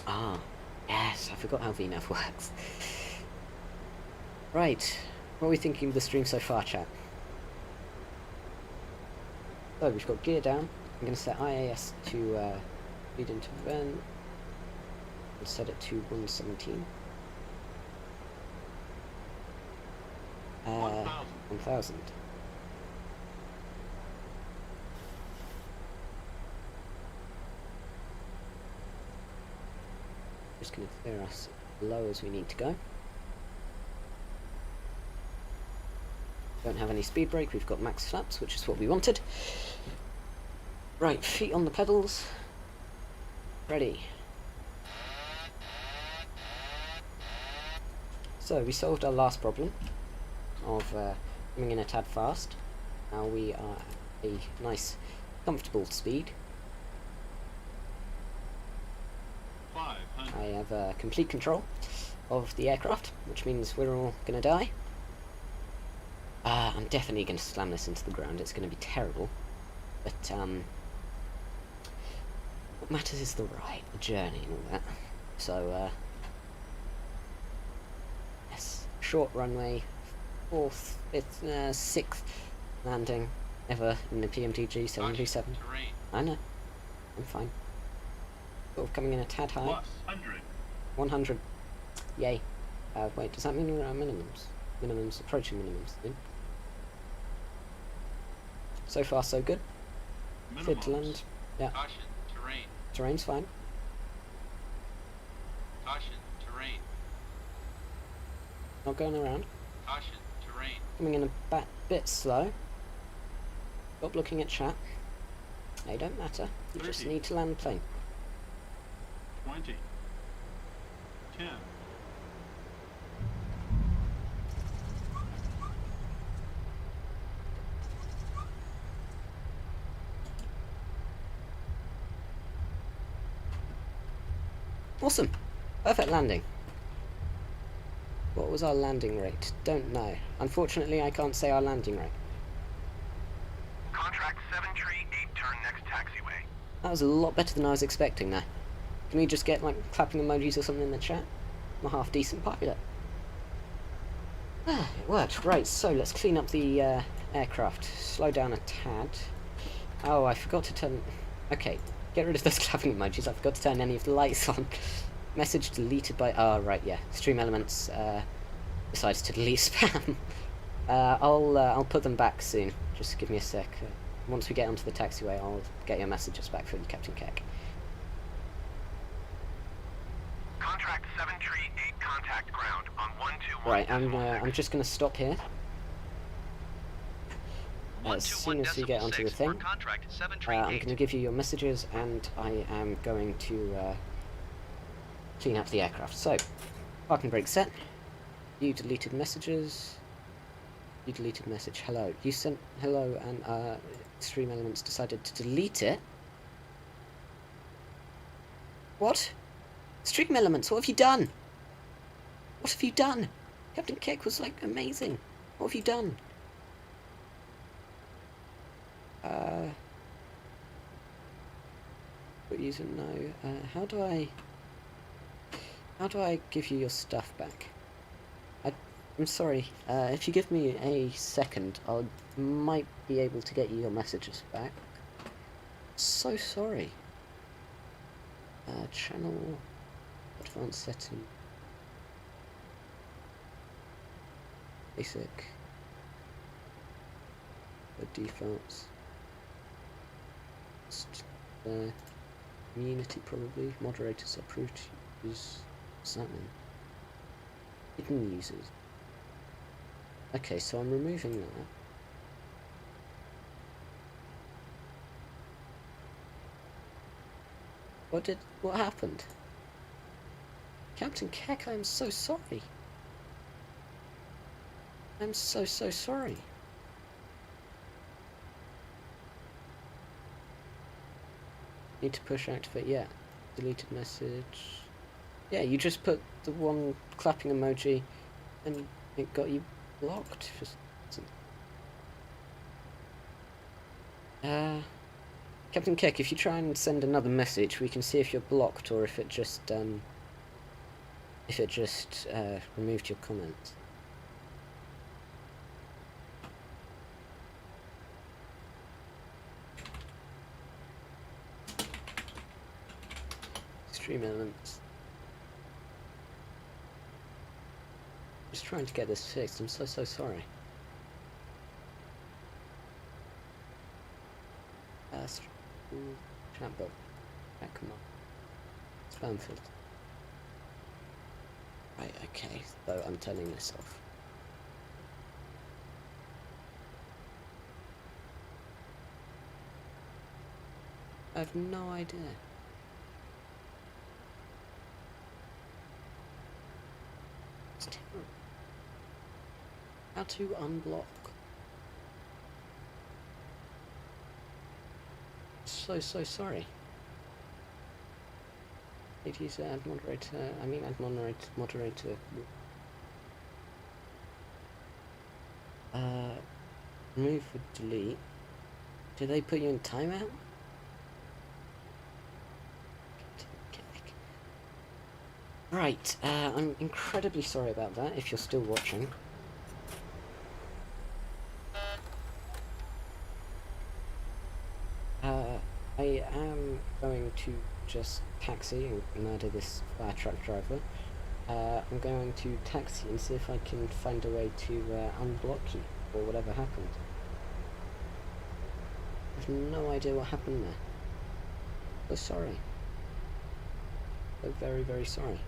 Ah, yes, I forgot how VNAV works. Right, what are we thinking of the stream so far, chat? So we've got gear down. I'm going to set IAS to lead into vent. We'll set it to 117. 1,000. Just going to clear us as low as we need to go. Don't have any speed brake, we've got max flaps, which is what we wanted. Right, feet on the pedals. Ready. So we solved our last problem of coming in a tad fast. Now we are at a nice, comfortable speed.
500.
I have complete control of the aircraft, which means we're all going to die. I'm definitely going to slam this into the ground. It's going to be terrible. But what matters is the ride, the journey and all that. So, yes, short runway, 4th, 5th, 6th landing ever in the PMDG 737.
Terrain.
I know, I'm fine. Sort of coming in a tad high.
Plus 100.
100. Yay. Wait, does that mean we're at minimums? Minimums, approaching minimums. Then. So far, so good. Fit to land. Yeah.
Caution. Terrain.
Terrain's fine.
Caution. Terrain.
Not going around.
Caution. Terrain.
Coming in a bit slow. Stop looking at chat. They don't matter. You just
30.
need to land the plane.
20. 10.
Awesome. Perfect landing. What was our landing rate? Don't know. Unfortunately, I can't say our landing rate.
Contract 7 tree 8 turn next taxiway.
That was a lot better than I was expecting there. Can we just get like clapping emojis or something in the chat? I'm a half decent pilot. Ah, it worked. Right, so let's clean up the aircraft. Slow down a tad. Oh, I forgot to turn... Okay, get rid of those clapping emojis. I forgot to turn any of the lights on. Message deleted by... Oh, right, yeah. Stream Elements decides to delete spam. I'll put them back soon. Just give me a sec. Once we get onto the taxiway, I'll get your messages back from Captain Keck.
Contract 738 contact ground on 121.
Right, I'm just going to stop here. As soon as we get onto the thing, I'm going to give you your messages, and I am going to clean up the aircraft. So, parking brake set. You deleted messages. You deleted message. Hello. You sent hello, and Stream Elements decided to delete it. What? Stream Elements, what have you done? What have you done? Captain Keck was like amazing. What have you done? But user no. How do I give you your stuff back? I'm sorry. If you give me a second, I might be able to get you your messages back. So sorry. Channel advanced setting. Basic. The defaults. Community probably. Moderators approved to use. What's that mean? Hidden users. Okay, so I'm removing that. What happened? Captain Keck, I'm so sorry. I'm so sorry. Need to push activate, yeah. Deleted message. Yeah, you just put the one clapping emoji and it got you blocked. Captain Keck, if you try and send another message, we can see if you're blocked or if it just removed your comments. Stream Elements. Just trying to get this fixed. I'm so sorry. Chatbot. Come on. Spam filter. Right, okay. So I'm turning this off. I have no idea. It's terrible. How to unblock? So sorry. It is add moderator. I mean add moderator. Remove or delete. Did they put you in timeout? Right. I'm incredibly sorry about that. If you're still watching. I am going to just taxi and murder this fire truck driver. I'm going to taxi and see if I can find a way to unblock you or whatever happened. I have no idea what happened there. So sorry. So very sorry.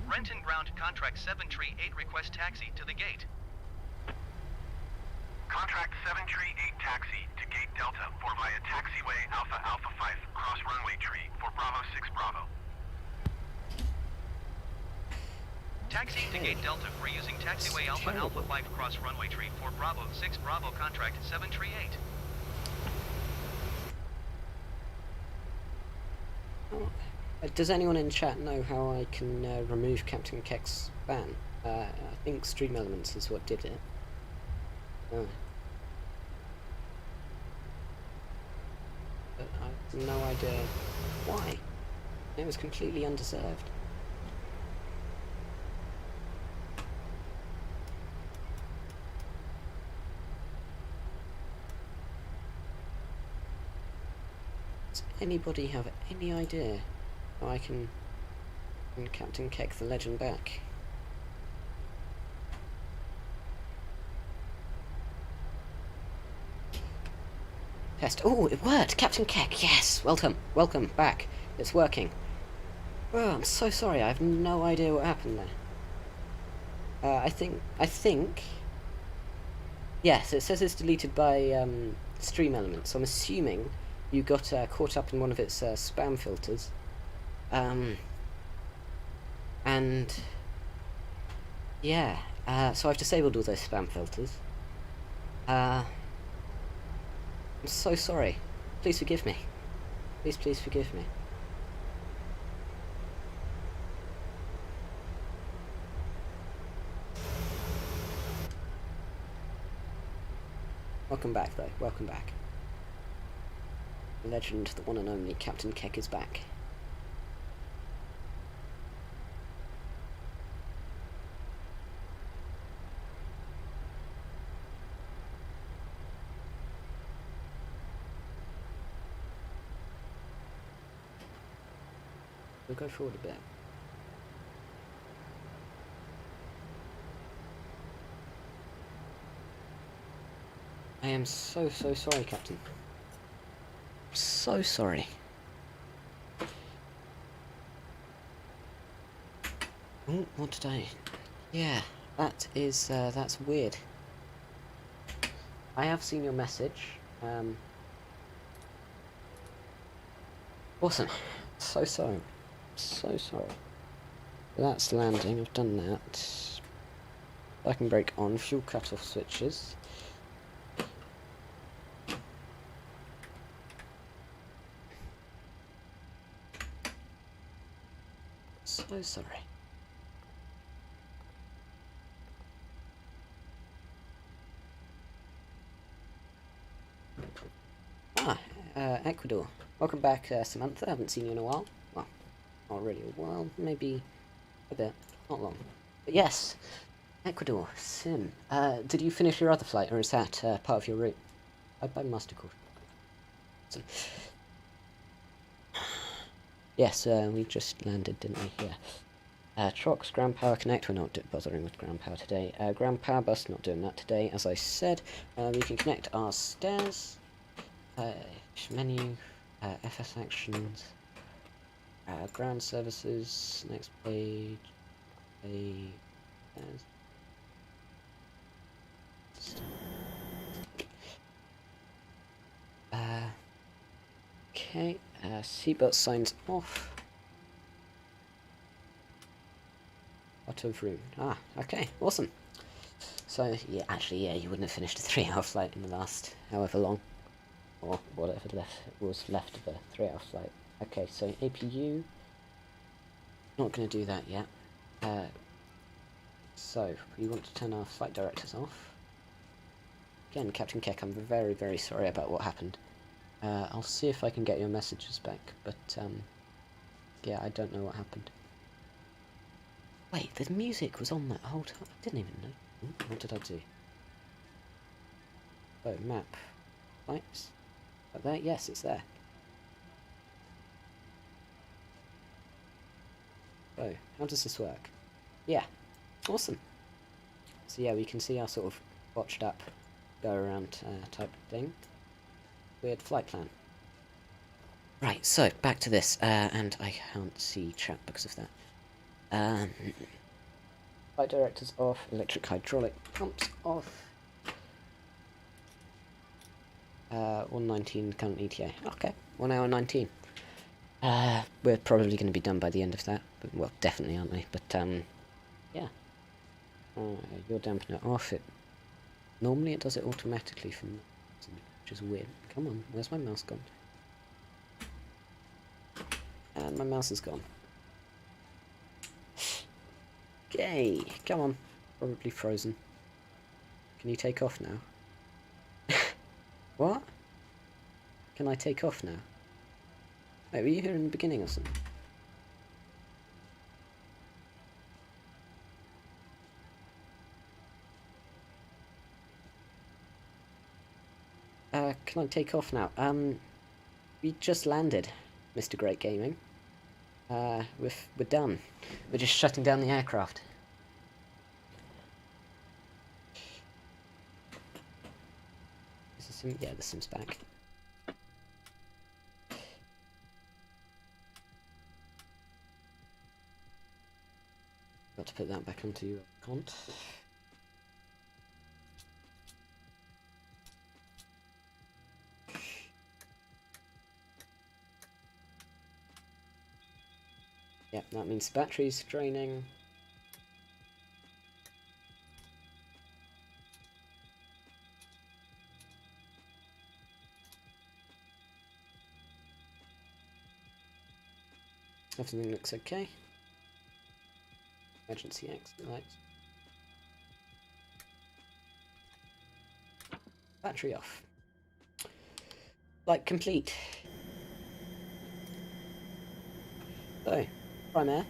Renton ground contract 738 request taxi to the gate.
Contract 738 taxi to Gate Delta for via taxiway Alpha 5 cross runway tree for Bravo 6 Bravo.
Taxi to Gate Delta for using taxiway Alpha 5 cross runway tree for Bravo 6 Bravo contract 738.
Does anyone in chat know how I can remove Captain Keck's ban? I think Stream Elements is what did it. But I have no idea why. It was completely undeserved. Does anybody have any idea how I can bring Captain Keck the legend back? Test. Oh, it worked! Captain Keck, yes! Welcome back. It's working. Oh, I'm so sorry, I have no idea what happened there. I think... Yes, it says it's deleted by stream elements, so I'm assuming you got caught up in one of its spam filters. And... yeah, so I've disabled all those spam filters. I'm so sorry. Please forgive me. Please forgive me. Welcome back, though. Welcome back. The legend, the one and only Captain Keck is back. We'll go forward a bit. I am so sorry, Captain. So sorry. Oh, what did I... Yeah, that is, that's weird. I have seen your message. Awesome. So sorry. So sorry. That's landing, I've done that. I can break on fuel cutoff switches. So sorry. Ecuador. Welcome back, Samantha. I haven't seen you in a while. Well, not really a while. Maybe a bit. Not long. But yes, Ecuador. Sim. Did you finish your other flight, or is that part of your route? I must have called. Yes, we just landed, didn't we? Yeah. Trucks, ground power connect, we're not bothering with ground power today. Ground power bus, not doing that today. As I said, we can connect our stairs. Menu, FS actions, ground services, next page, okay, seatbelt signs off. Out of room. Ah, okay, awesome. So, yeah, actually, yeah, you wouldn't have finished a 3-hour flight in the last however long. Or whatever was left of a 3-hour flight. Okay, so APU. Not going to do that yet. So, we want to turn our flight directors off. Again, Captain Keck, I'm very sorry about what happened. I'll see if I can get your messages back, but, yeah, I don't know what happened. Wait, the music was on that whole time? I didn't even know. What did I do? Oh, map. Lights. There? Yes, it's there. Oh, how does this work? Yeah, awesome. So yeah, we can see our sort of watched up, go around type thing. Weird flight plan. Right, so back to this, and I can't see chat because of that. Flight directors off, electric hydraulic pumps off. 1:19 current ETA. Okay, 1 hour 19. We're probably going to be done by the end of that. But, well, definitely, aren't we? But, yeah. Your dampener off. Normally it does it automatically from... which is weird. Come on, where's my mouse gone? And my mouse is gone. Okay, come on. Probably frozen. Can you take off now? What? Can I take off now? Wait, were you here in the beginning or something? Can I take off now? We just landed, Mr. Great Gaming. We're done. We're just shutting down the aircraft. Is the sim? Yeah, the sim's back. Got to put that back onto cont. Yep, that means battery's draining. Everything looks okay. Emergency exit lights. Battery off. Flight complete. So, prime air.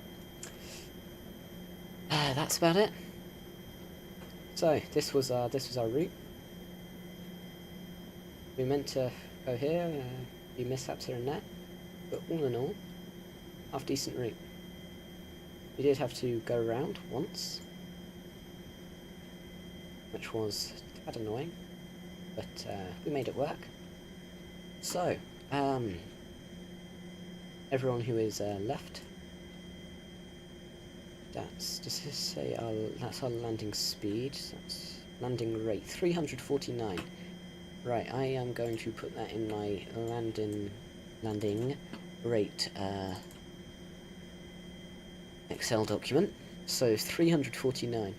That's about it. So this was our route. We meant to go here. A few mishaps here and there, but all in all, half decent route. We did have to go around once, which was a tad annoying, but we made it work. So, everyone who is left, does this say that's our landing speed? That's landing rate 349. Right, I am going to put that in my landing rate Excel document. So 349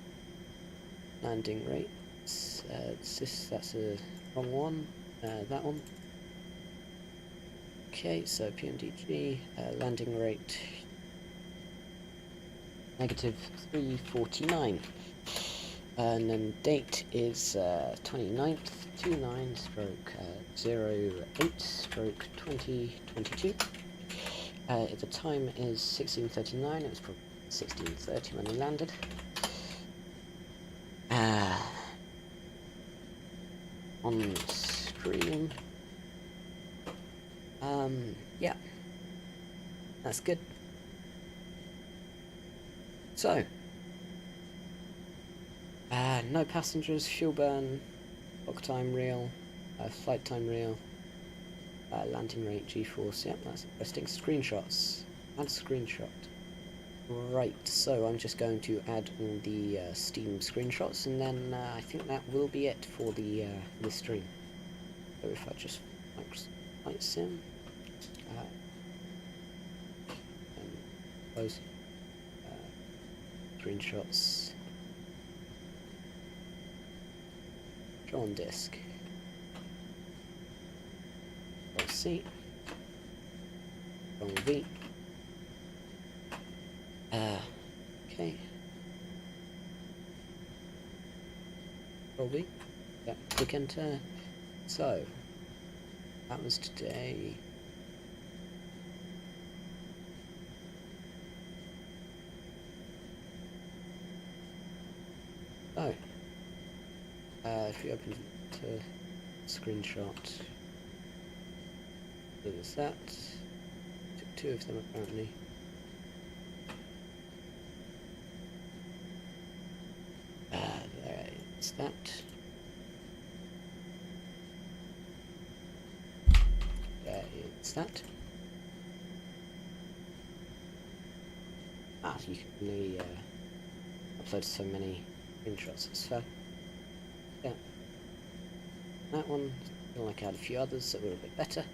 landing rate. That's a wrong one. That one. Okay, so PMDG landing rate negative 349, and then date is 29th 29 stroke 08 stroke 2022. The time is 16:39. It was probably 16:30 when we landed. On screen. Yeah, that's good. So, no passengers, fuel burn, clock time real, flight time real, landing rate, G-force. Yep, that's interesting. Screenshots. Add screenshot. Right, so I'm just going to add all the Steam screenshots, and then I think that will be it for the stream. So if I just Flight Sim, and close screenshots, draw on disk, Control C, Control V. Okay. Control V. Yeah, click enter. So that was today. Oh, if you open to screenshot, there's that. Took two of them apparently. There is that. There is that. You can only upload so many screenshots, it's fair. Yeah. That one, I feel like I had a few others that were a bit better.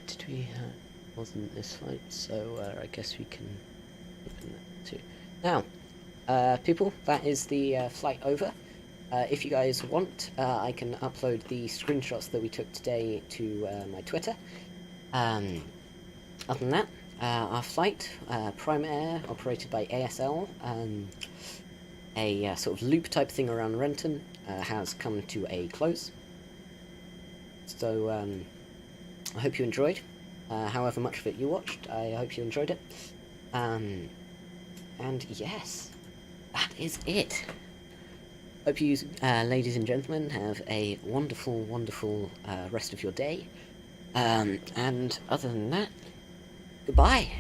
Did we wasn't this flight, so I guess we can open that too. Now, people, that is the flight over. If you guys want, I can upload the screenshots that we took today to my Twitter. Other than that, our flight, Prime Air, operated by ASL, a sort of loop type thing around Renton, has come to a close. So, I hope you enjoyed. However much of it you watched, I hope you enjoyed it. And yes, that is it. Hope you, ladies and gentlemen, have a wonderful, wonderful rest of your day. And other than that, goodbye.